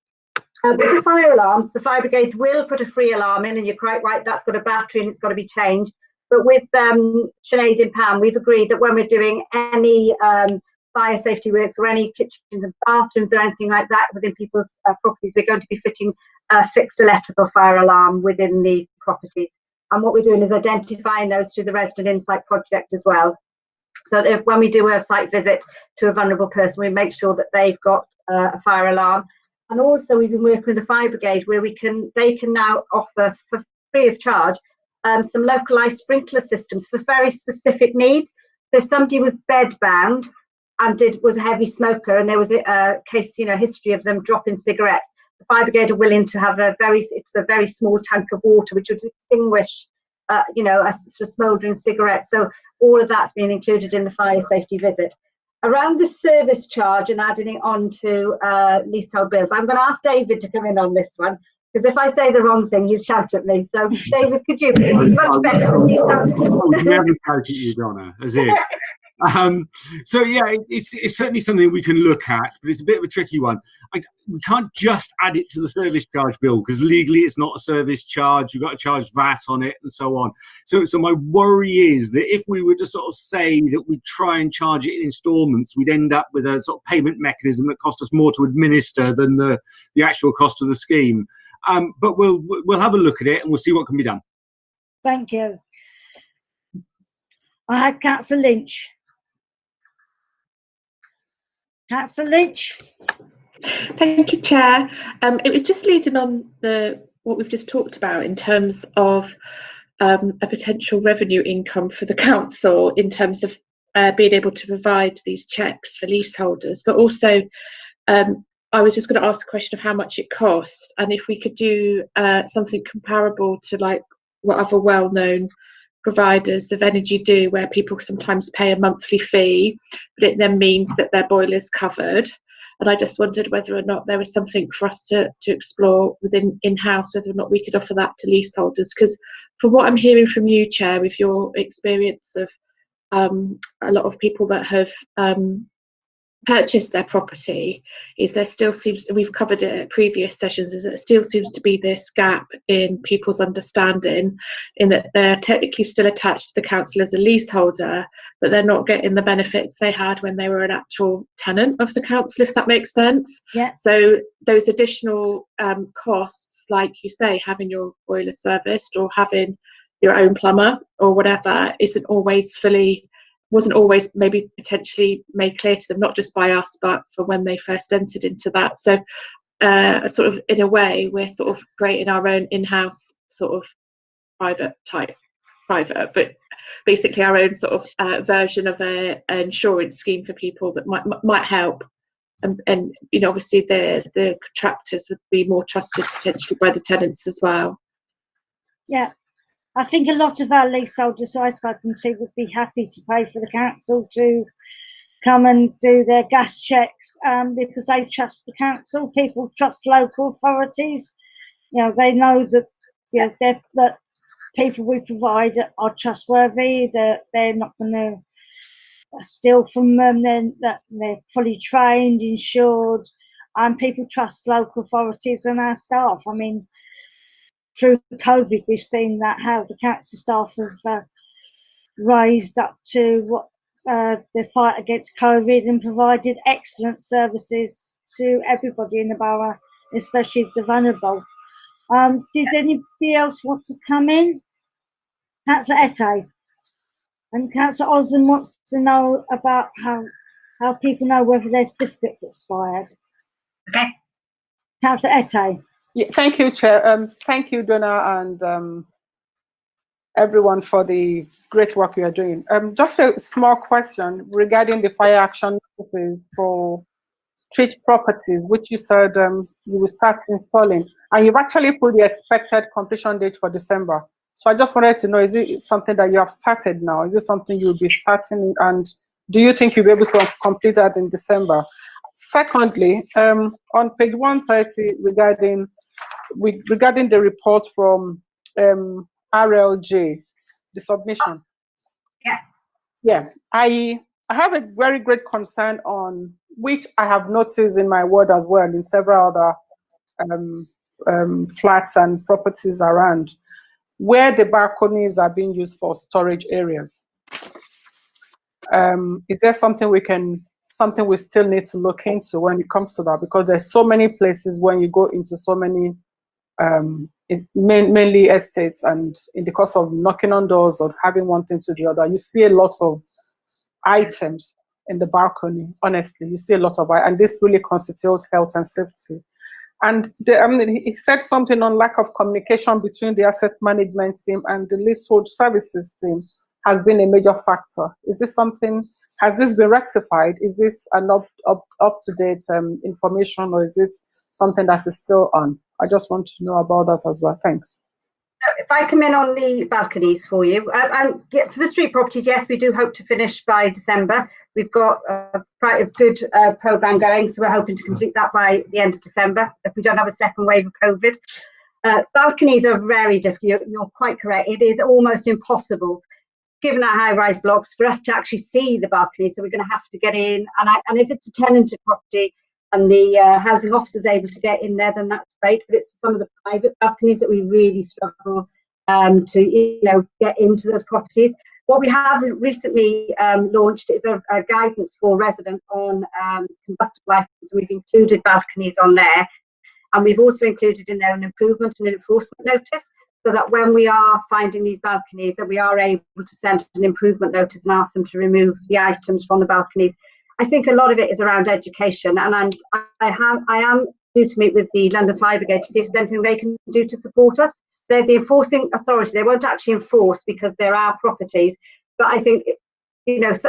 With the fire alarms, the fire brigade will put a free alarm in, and you're quite right, that's got a battery and it's got to be changed. But with Sinead and Pam, we've agreed that when we're doing any fire safety works or any kitchens and bathrooms or anything like that within people's properties, we're going to be fitting a fixed electrical fire alarm within the properties. And what we're doing is identifying those through the Resident Insight project as well. So that when we do a site visit to a vulnerable person, we make sure that they've got a fire alarm. And also we've been working with the fire brigade where they can now offer for free of charge some localized sprinkler systems for very specific needs. So if somebody was bedbound and was a heavy smoker, and there was a case, history of them dropping cigarettes, the fire brigade are willing to have a very small tank of water which would extinguish a sort of smouldering cigarette. So all of that's been included in the fire safety visit. Around the service charge and adding it on to leasehold bills, I'm going to ask David to come in on this one, because if I say the wrong thing, you'd shout at me. So David, could you be much better with these? Never shout at you, Donna, as if. So yeah, it's certainly something we can look at, but it's a bit of a tricky one. We can't just add it to the service charge bill because legally it's not a service charge. You've got to charge VAT on it and so on. So my worry is that if we were to sort of say that we try and charge it in instalments, we'd end up with a sort of payment mechanism that cost us more to administer than the actual cost of the scheme. But we'll have a look at it and we'll see what can be done. Thank you. I had Councillor Lynch. Councillor Lynch. Thank you, Chair. It was just leading on what we've just talked about in terms of a potential revenue income for the council in terms of being able to provide these checks for leaseholders, but also I was just going to ask the question of how much it costs, and if we could do something comparable to like what other well-known providers of energy do, where people sometimes pay a monthly fee, but it then means that their boiler's covered. And I just wondered whether or not there was something for us to explore within in-house, whether or not we could offer that to leaseholders. Because from what I'm hearing from you, Chair, with your experience of a lot of people that have purchased their property, is there still seems, we've covered it at previous sessions, is there still seems to be this gap in people's understanding in that they're technically still attached to the council as a leaseholder, but they're not getting the benefits they had when they were an actual tenant of the council, if that makes sense. Yeah. So those additional costs, like you say, having your boiler serviced or having your own plumber or whatever, wasn't always maybe potentially made clear to them, not just by us, but for when they first entered into that. So sort of in a way, we're sort of creating our own in-house sort of private, but basically our own sort of version of an insurance scheme for people that might help. And obviously the contractors would be more trusted potentially by the tenants as well. Yeah. I think a lot of our leaseholders who I've spoken to would be happy to pay for the council to come and do their gas checks because they trust the council. People trust local authorities. they know that that people we provide are trustworthy, that they're not going to steal from them, then that they're fully trained, insured, and people trust local authorities and our staff. I mean, through COVID, we've seen that how the council staff have raised up to what the fight against COVID and provided excellent services to everybody in the borough, especially the vulnerable. Did anybody else want to come in? Councillor Ette. And Councillor Osden wants to know about how people know whether their certificate's expired. Okay. Councillor Ette. Yeah, thank you, Chair. Thank you, Donna, and everyone for the great work you are doing. Just a small question regarding the fire action notices for street properties, which you said you will start installing, and you've actually put the expected completion date for December. So I just wanted to know, is it something that you have started now? Is it something you'll be starting, and do you think you'll be able to complete that in December? Secondly, on page 130 regarding the report from RLJ, the submission. Yeah, I have a very great concern on which I have noticed in my ward as well, in several other flats and properties around, where the balconies are being used for storage areas. Is there something we still need to look into when it comes to that? Because there's so many places when you go into so many mainly estates, and in the course of knocking on doors or having one thing to the other, you see a lot of items in the balcony. Honestly, you see a lot of it, and this really constitutes health and safety. And he said something on lack of communication between the asset management team and the leasehold services team has been a major factor. Is this something, has this been rectified? Is this an up-to-date information, or is it something that is still on? I just want to know about that as well. Thanks. If I come in on the balconies for you, for the street properties, yes, we do hope to finish by December. We've got quite a good programme going, so we're hoping to complete that by the end of December, if we don't have a second wave of COVID. Balconies are very difficult. You're quite correct. It is almost impossible, given our high-rise blocks, for us to actually see the balcony. So we're going to have to get in, and if it's a tenanted property and the housing officer is able to get in there, then that's great. But it's some of the private balconies that we really struggle to get into those properties. What we have recently launched is a guidance for residents on combustible items. We've included balconies on there, and we've also included in there an improvement and enforcement notice, so that when we are finding these balconies, that we are able to send an improvement notice and ask them to remove the items from the balconies. I think a lot of it is around education, and I am due to meet with the London Fire Brigade to see if there's anything they can do to support us. They're the enforcing authority. They won't actually enforce because they're our properties, but I think,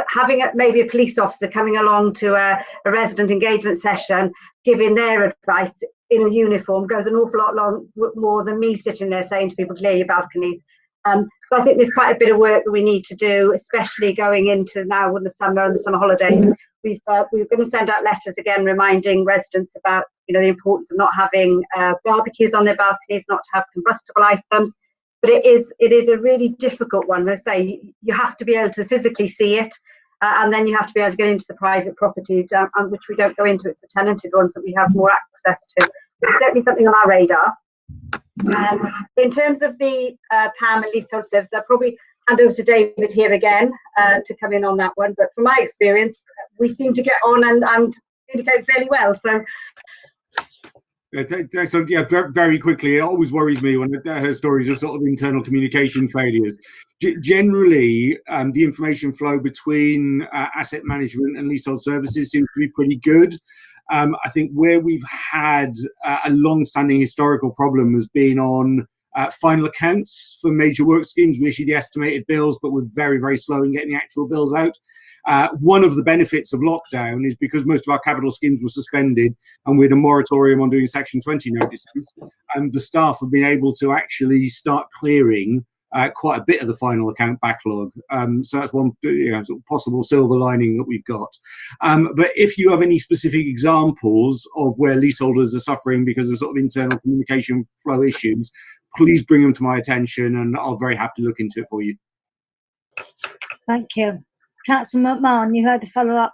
having maybe a police officer coming along to a resident engagement session, giving their advice in a uniform, goes an awful lot more than me sitting there saying to people, clear your balconies. So I think there's quite a bit of work that we need to do, especially going into now with the summer and the summer holidays. We're going to send out letters again reminding residents about the importance of not having barbecues on their balconies, not to have combustible items. But it is a really difficult one. I say you have to be able to physically see it, and then you have to be able to get into the private properties, which we don't go into. It's the tenanted ones that we have more access to. It's certainly something on our radar. In terms of the PAM and leasehold services, I'll probably hand over to David here again to come in on that one. But from my experience, we seem to get on and communicate fairly well. So. Yeah, very quickly, it always worries me when I hear stories of sort of internal communication failures. Generally, the information flow between asset management and leasehold services seems to be pretty good. I think where we've had a long-standing historical problem has been on final accounts for major work schemes. We issue the estimated bills, but we're very, very slow in getting the actual bills out. One of the benefits of lockdown is because most of our capital schemes were suspended and we had a moratorium on doing Section 20 notices, and the staff have been able to actually start clearing quite a bit of the final account backlog. So that's one sort of possible silver lining that we've got. But if you have any specific examples of where leaseholders are suffering because of sort of internal communication flow issues, please bring them to my attention, and I'll very happily look into it for you. Thank you. Councillor McMahon, you heard the follow-up.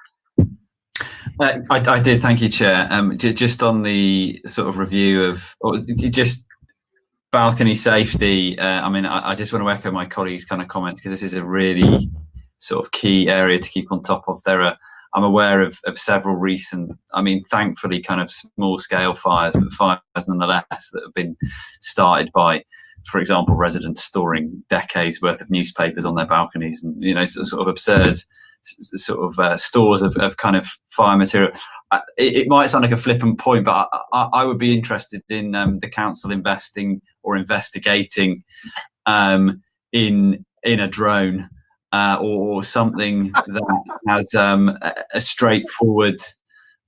I did, thank you, Chair. Just on the sort of review of, or just balcony safety, I mean, I just want to echo my colleagues' kind of comments, because this is a really sort of key area to keep on top of. I'm aware of several recent, I mean, thankfully kind of small scale fires, but fires nonetheless that have been started by, for example, residents storing decades worth of newspapers on their balconies, and, you know, sort of absurd sort of stores of kind of fire material. It might sound like a flippant point, but I would be interested in the council investing or investigating in a drone or something that has a straightforward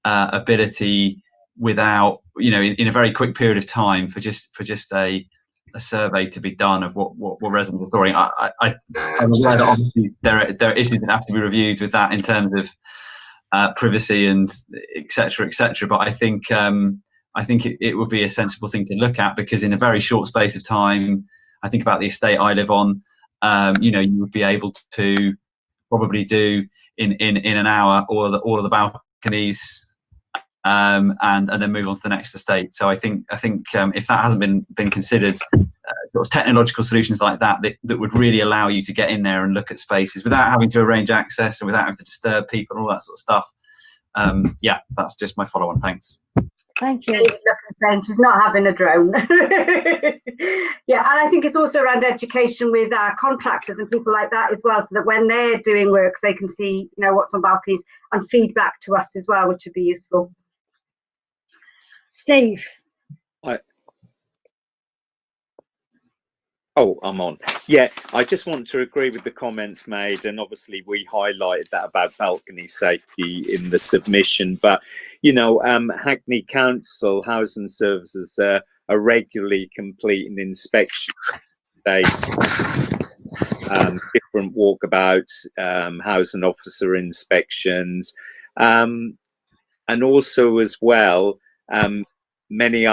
ability without, you know, in a very quick period of time for just a survey to be done of what residents are storing. I'm aware that obviously there are issues that have to be reviewed with that in terms of privacy and et cetera, but I think it would be a sensible thing to look at, because in a very short space of time, I think about the estate I live on, you know, you would be able to probably do in an hour all of the balconies, and then move on to the next estate. So I think if that hasn't been considered, sort of technological solutions like that would really allow you to get in there and look at spaces without having to arrange access and without having to disturb people and all that sort of stuff. Yeah, that's just my follow on. Thanks. Thank you. Look and saying she's not having a drone. Yeah, and I think it's also around education with contractors and people like that as well, so that when they're doing works, they can see, you know, what's on balconies and feedback to us as well, which would be useful. Steve. Oh, I'm on. Yeah, I just want to agree with the comments made, and obviously we highlighted that about balcony safety in the submission. But, you know, Hackney Council Housing Services are regularly completing inspection dates, different walkabouts, housing officer inspections, and also as well, many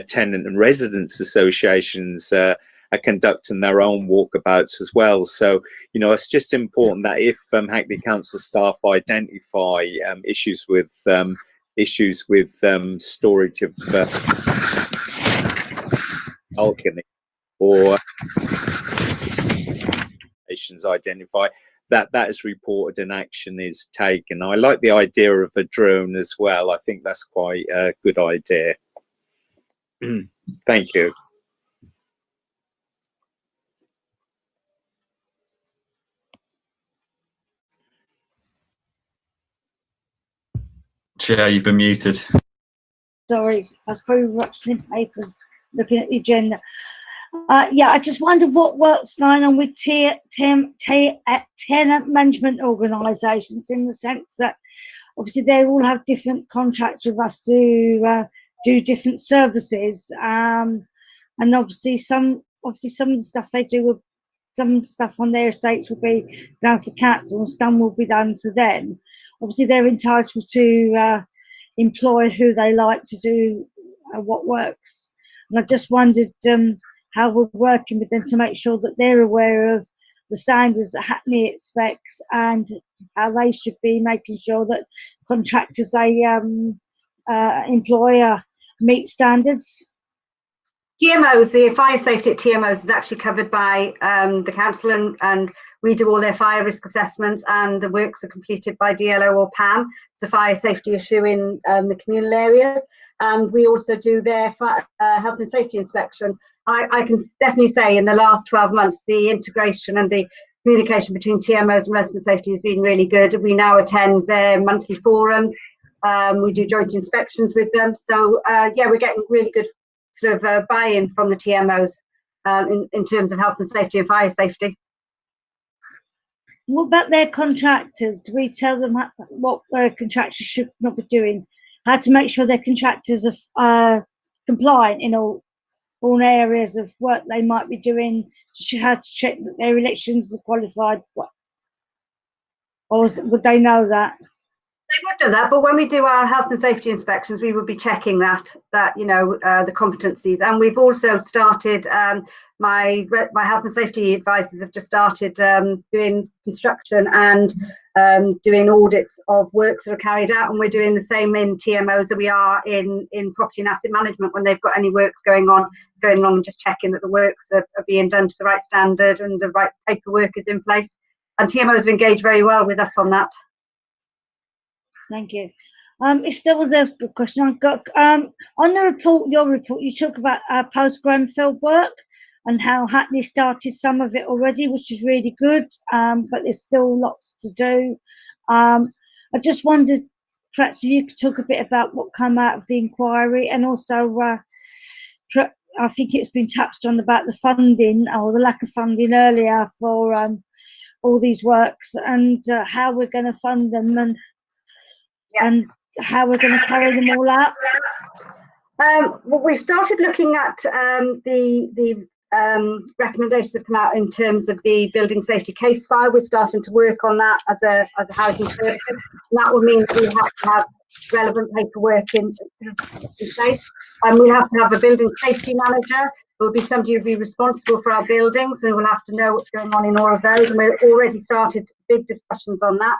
tenant and residents associations are conducting their own walkabouts as well. So, you know, it's just important that if Hackney Council staff identify issues with storage of balcony or identify that is reported and action is taken. I like the idea of a drone as well. I think that's quite a good idea. Thank you. Chair, you've been muted. Sorry, I was probably watching the papers, looking at the agenda. Yeah, I just wonder what work's going on with tenant management organisations, in the sense that obviously they all have different contracts with us to do different services, and obviously some of the stuff they do, some stuff on their estates will be down to the council and some will be done to them. Obviously they're entitled to employ who they like to do what works, and I just wondered how we're working with them to make sure that they're aware of the standards that Hackney expects, and how they should be making sure that contractors they employ meet standards. TMOs, the fire safety at TMOs is actually covered by the council, and we do all their fire risk assessments, and the works are completed by DLO or PAM. It's a fire safety issue in the communal areas, and we also do their health and safety inspections. I can definitely say in the last 12 months, the integration and the communication between TMOs and resident safety has been really good. We now attend their monthly forums. We do joint inspections with them. So yeah, we're getting really good sort of buy-in from the TMOs in terms of health and safety and fire safety. What about their contractors? Do we tell them what contractors should not be doing? How to make sure their contractors are compliant in all all areas of work they might be doing, how to check that their elections are qualified? Or would they know that? They would know that, but when we do our health and safety inspections, we would be checking that the competencies. And we've also started, my health and safety advisors have just started doing construction and doing audits of works that are carried out, and we're doing the same in TMOs that we are in property and asset management when they've got any works going on and just checking that the works are being done to the right standard and the right paperwork is in place. And TMOs have engaged very well with us on that. Thank you. If there was a good question, I've got on the report, your report, you talk about post-Grenfell work and how Hackney started some of it already, which is really good, but there's still lots to do. I just wondered, perhaps you could talk a bit about what came out of the inquiry, and also I think it's been touched on about the funding or the lack of funding earlier for all these works, and how we're going to fund them and how we're going to carry them all out. Well, we started looking at the recommendations that come out in terms of the building safety case file. We're starting to work on that as a housing service. And that will mean that we have to have relevant paperwork in place. And we'll have to have a building safety manager. There will be somebody who will be responsible for our buildings, and we'll have to know what's going on in all of those. And we've already started big discussions on that.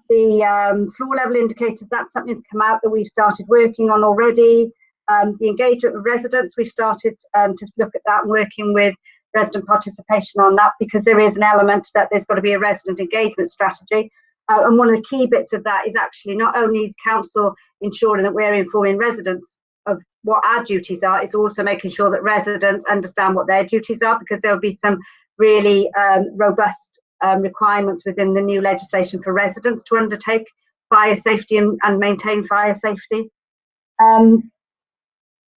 The floor level indicators, that's something that's come out that we've started working on already. The engagement with residents, we've started to look at that and working with resident participation on that, because there is an element that there's got to be a resident engagement strategy. And one of the key bits of that is actually not only the council ensuring that we're informing residents of what our duties are, it's also making sure that residents understand what their duties are, because there will be some really robust requirements within the new legislation for residents to undertake fire safety and maintain fire safety.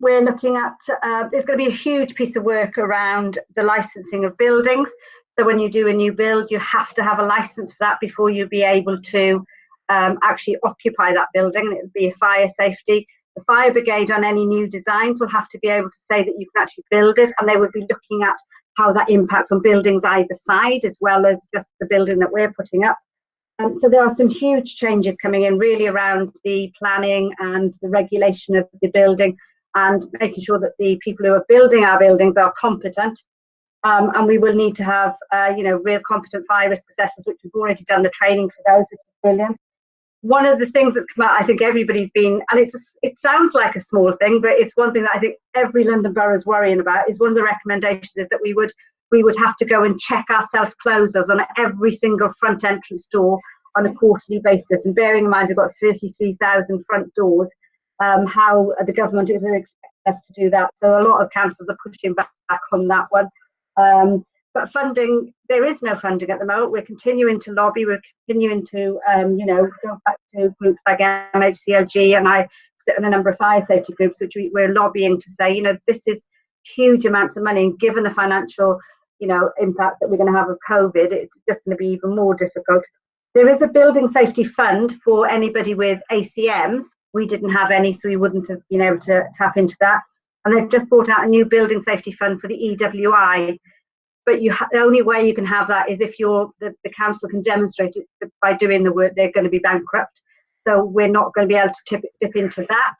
We're looking at, there's going to be a huge piece of work around the licensing of buildings. So when you do a new build, you have to have a license for that before you'll be able to actually occupy that building. It would be a fire safety. The fire brigade on any new designs will have to be able to say that you can actually build it, and they would be looking at how that impacts on buildings either side, as well as just the building that we're putting up. So there are some huge changes coming in really around the planning and the regulation of the building, and making sure that the people who are building our buildings are competent. And we will need to have, real competent fire risk assessors, which we've already done the training for those, which is brilliant. One of the things that's come out, I think everybody's been, and it sounds like a small thing, but it's one thing that I think every London Borough is worrying about, is one of the recommendations is that we would have to go and check our self-closers on every single front entrance door on a quarterly basis. And bearing in mind we've got 33,000 front doors, how the government is going to expect us to do that. So a lot of councils are pushing back on that one. But funding, there is no funding at the moment. We're continuing to lobby. We're continuing to, go back to groups like MHCLG, and I sit on a number of fire safety groups, which we're lobbying to say, this is huge amounts of money. And given the financial, impact that we're going to have of COVID, it's just going to be even more difficult. There is a building safety fund for anybody with ACMs. We didn't have any, so we wouldn't have been able to tap into that. And they've just brought out a new building safety fund for the EWI. But the only way you can have that is if the council can demonstrate it that by doing the work, they're going to be bankrupt. So we're not going to be able to dip into that.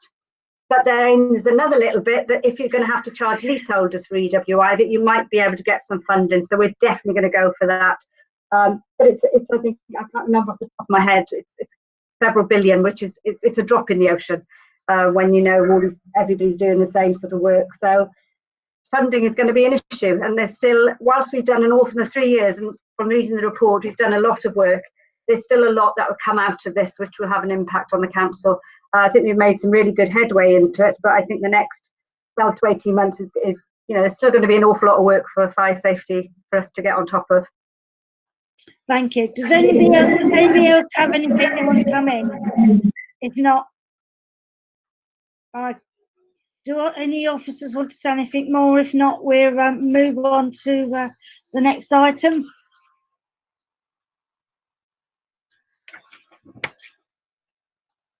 But then there's another little bit that if you're going to have to charge leaseholders for EWI, that you might be able to get some funding. So we're definitely going to go for that. But it's I think, I can't remember off the top of my head, it's several billion, which is, it's a drop in the ocean when everybody's doing the same sort of work. So funding is going to be an issue, and there's still, whilst we've done an awful 3 years, and from reading the report, we've done a lot of work, there's still a lot that will come out of this, which will have an impact on the council. I think we've made some really good headway into it, but I think the next 12 to 18 months is there's still going to be an awful lot of work for fire safety for us to get on top of. Thank you. Does anybody else have anything they want to come in? If not, do any officers want to say anything more? If not, we'll move on to the next item.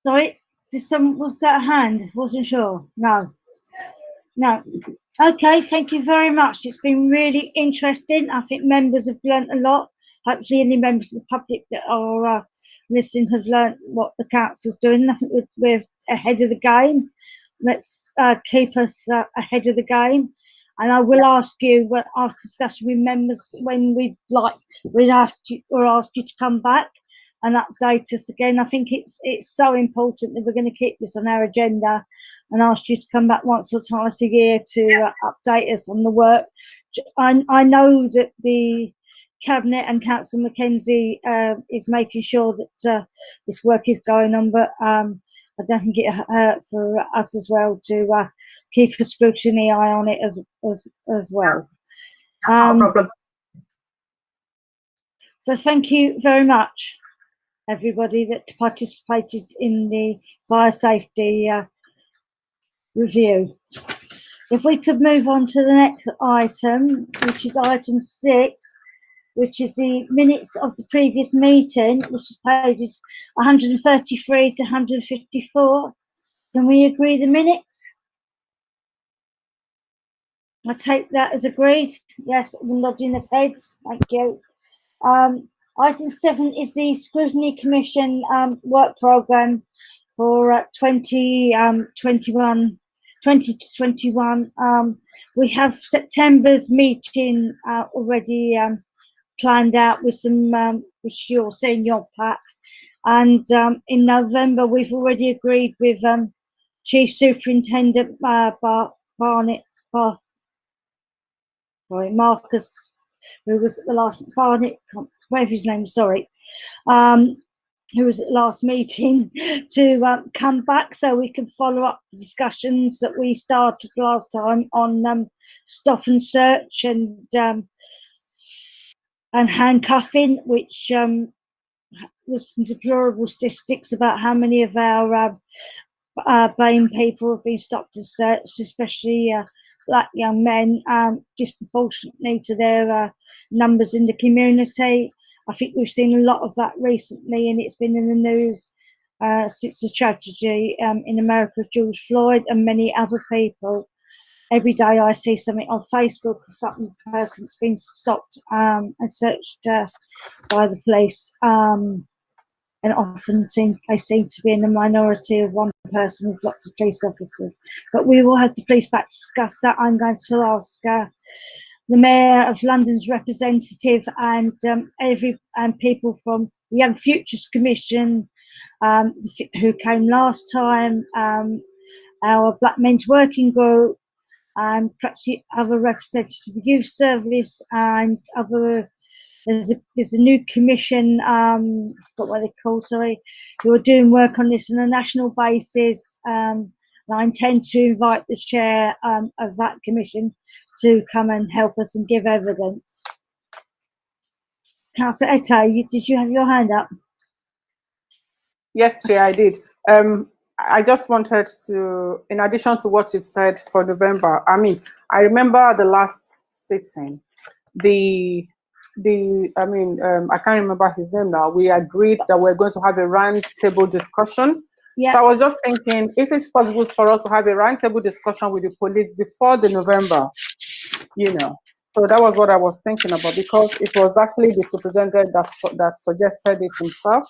Sorry, was that a hand? Wasn't sure. No. Okay, thank you very much. It's been really interesting. I think members have learnt a lot. Hopefully any members of the public that are listening have learnt what the council's doing. I think we're ahead of the game. Let's keep us ahead of the game. And I will ask you, after discussion with members, when we'd ask you to come back and update us again. I think it's so important that we're going to keep this on our agenda and ask you to come back once or twice a year to update us on the work. I know that the Cabinet and Councillor Mackenzie is making sure that this work is going on, but I don't think it hurt for us as well to keep a scrutiny eye on it as well. No problem. So thank you very much, everybody that participated in the fire safety review. If we could move on to the next item, which is item 6, which is the minutes of the previous meeting, which is pages 133 to 154. Can we agree the minutes? I take that as agreed. Yes, we're nodding of heads. Thank you. Item 7 is the Scrutiny Commission work programme for 2021. We have September's meeting already planned out with some, which you'll see in your pack. And in November, we've already agreed with Chief Superintendent Marcus, who was at the last, whatever his name, sorry, who was at the last meeting, to come back so we can follow up the discussions that we started last time on stop and search and handcuffing, which was some deplorable statistics about how many of our BAME people have been stopped and searched, especially black young men, disproportionately to their numbers in the community. I think we've seen a lot of that recently, and it's been in the news since the tragedy in America of George Floyd and many other people. Every day I see something on Facebook of some person's been stopped and searched by the police, and often they seem to be in the minority of one person with lots of police officers. But we will have the police back to discuss that. I'm going to ask the Mayor of London's representative and people from the Young Futures Commission who came last time, our Black Men's Working Group, and perhaps the other representatives of the Youth Service and other. There's a new commission, I forgot what they're called, sorry, who are doing work on this on a national basis. And I intend to invite the chair of that commission to come and help us and give evidence. Councillor Ette, did you have your hand up? Yes, Chair, I did. I just wanted to, in addition to what you've said for November, I remember the last sitting, I can't remember his name now. We agreed that we're going to have a round table discussion. Yeah. So I was just thinking if it's possible for us to have a round table discussion with the police before the November, So that was what I was thinking about, because it was actually the superintendent that suggested it himself,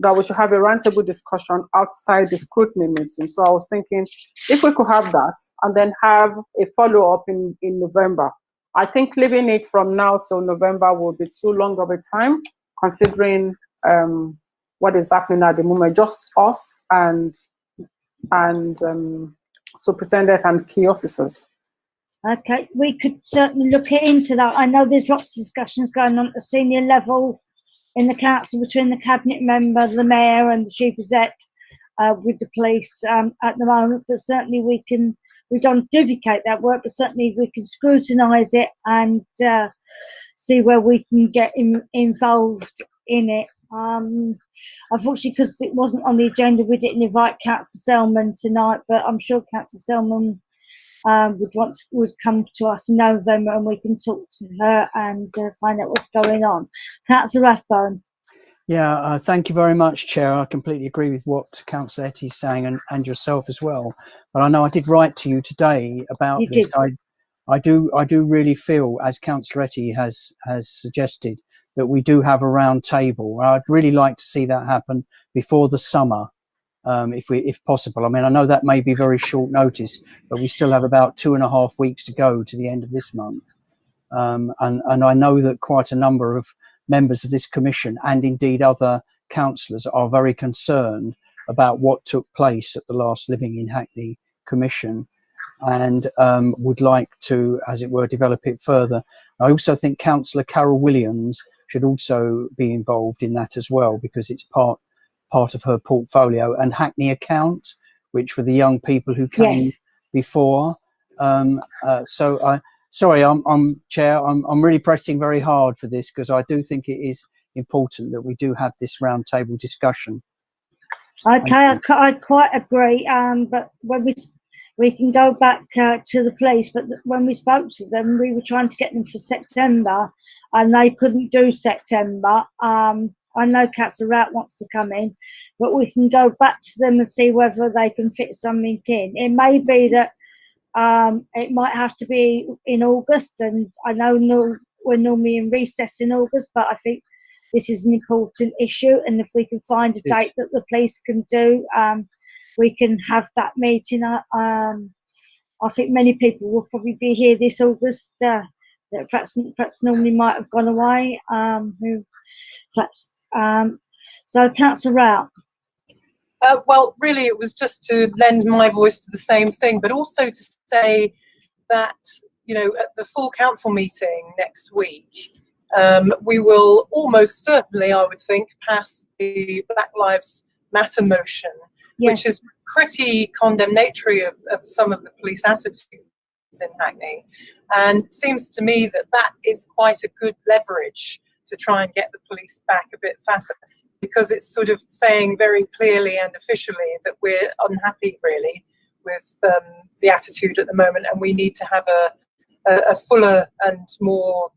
that we should have a roundtable discussion outside the scrutiny meeting. So I was thinking if we could have that and then have a follow-up in November. I think leaving it from now till November will be too long of a time, considering what is happening at the moment, just us and superintendent and key officers. Okay, we could certainly look into that. I know there's lots of discussions going on at the senior level in the council between the cabinet member, the mayor and the chief exec with the police at the moment, but certainly we don't duplicate that work, but certainly we can scrutinise it and see where we can get involved in it. Unfortunately, because it wasn't on the agenda, we didn't invite Councillor Selman tonight, but I'm sure Councillor Selman would come to us in November and we can talk to her and find out what's going on. Councillor Rathbone. Yeah, thank you very much, Chair. I completely agree with what Councillor Etty is saying and yourself as well. But I know I did write to you today about this. I do really feel, as Councillor Etty has suggested, that we do have a round table. I'd really like to see that happen before the summer, if possible. I mean, I know that may be very short notice, but we still have about 2.5 weeks to go to the end of this month. And I know that quite a number of members of this commission, and indeed other councillors, are very concerned about what took place at the last Living in Hackney Commission, and would like to, as it were, develop it further. I also think Councillor Carol Williams should also be involved in that as well, because it's part of her portfolio. And Hackney Account, which for the young people who came before. Sorry, I'm Chair. I'm really pressing very hard for this, because I do think it is important that we do have this roundtable discussion. Okay, I quite agree. But when we can go back to the police, but when we spoke to them, we were trying to get them for September, and they couldn't do September. I know Councillor Rout wants to come in, but we can go back to them and see whether they can fit something in. It may be that it might have to be in August, and I know we're normally in recess in August, but I think this is an important issue, and if we can find a date that the police can do, we can have that meeting. I think many people will probably be here this August that perhaps normally might have gone away. So Councillor Rout. Well, really, it was just to lend my voice to the same thing, but also to say that, you know, at the full council meeting next week, we will almost certainly, I would think, pass the Black Lives Matter motion, which is pretty condemnatory of some of the police attitudes in Hackney. And it seems to me that that is quite a good leverage to try and get the police back a bit faster, because it's sort of saying very clearly and officially that we're unhappy really with the attitude at the moment, and we need to have a fuller and more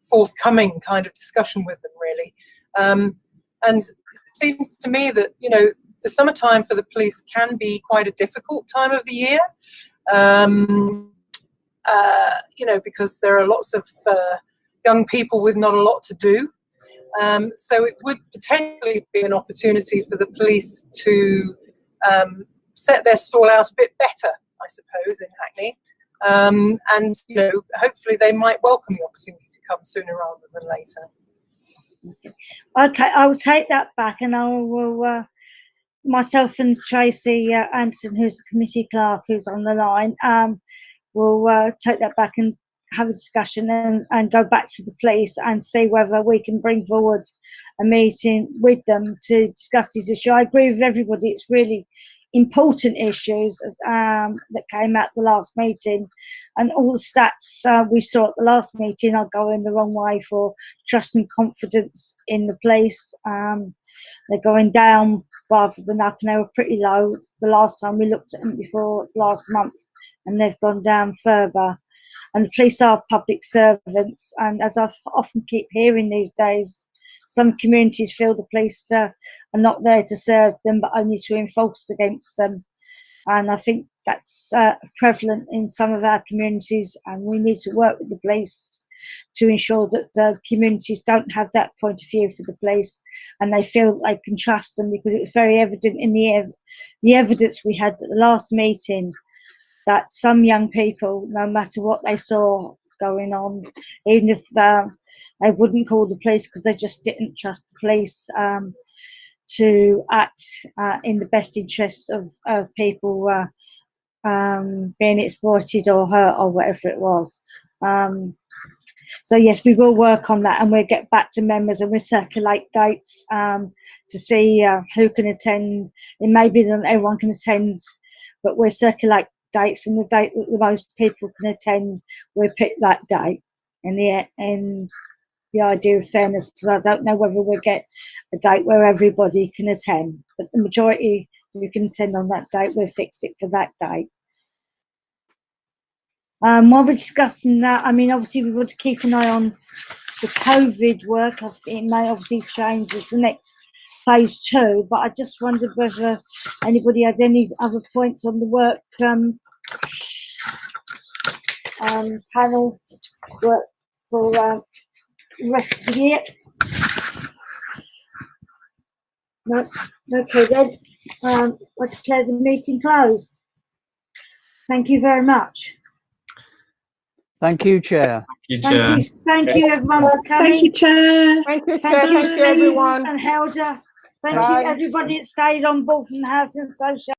forthcoming kind of discussion with them really. And it seems to me that, you know, the summertime for the police can be quite a difficult time of the year, you know, because there are lots of young people with not a lot to do. So it would potentially be an opportunity for the police to set their stall out a bit better, I suppose, in Hackney. And, you know, hopefully they might welcome the opportunity to come sooner rather than later. Okay, I will take that back, and I will, myself and Tracy Anderson, who's the committee clerk, who's on the line, will take that back and have a discussion and go back to the police and see whether we can bring forward a meeting with them to discuss this issue. I agree with everybody, it's really important issues that came out the last meeting, and all the stats we saw at the last meeting are going the wrong way for trust and confidence in the police. They're going down rather than up, and they were pretty low the last time we looked at them before last month, and they've gone down further. And the police are public servants, and as I often keep hearing these days, some communities feel the police are not there to serve them, but only to enforce against them. And I think that's prevalent in some of our communities, and we need to work with the police to ensure that the communities don't have that point of view for the police, and they feel that they can trust them, because it was very evident in the evidence we had at the last meeting that some young people, no matter what they saw going on, even if they wouldn't call the police because they just didn't trust the police to act in the best interest of people being exploited or hurt or whatever it was. So yes, we will work on that, and we'll get back to members, and we'll circulate dates to see who can attend. It may be that everyone can attend, but we'll circulate dates, and the date that the most people can attend, we'll pick that date. In the idea of fairness, because I don't know whether we'll get a date where everybody can attend, but the majority who can attend on that date, we'll fix it for that date. While we're discussing that, I mean, obviously we want to keep an eye on the COVID work. It may obviously change as the next phase 2, but I just wondered whether anybody had any other points on the work panel work for the rest of the year. No, okay then. I declare the meeting closed. Thank you very much. Thank you, Chair. Thank you everyone for coming. Thank you, Chair. Thank you, Chair. Thank you, everyone. And Helder. Thank Bye. you everybody that stayed on board from the Housing Association.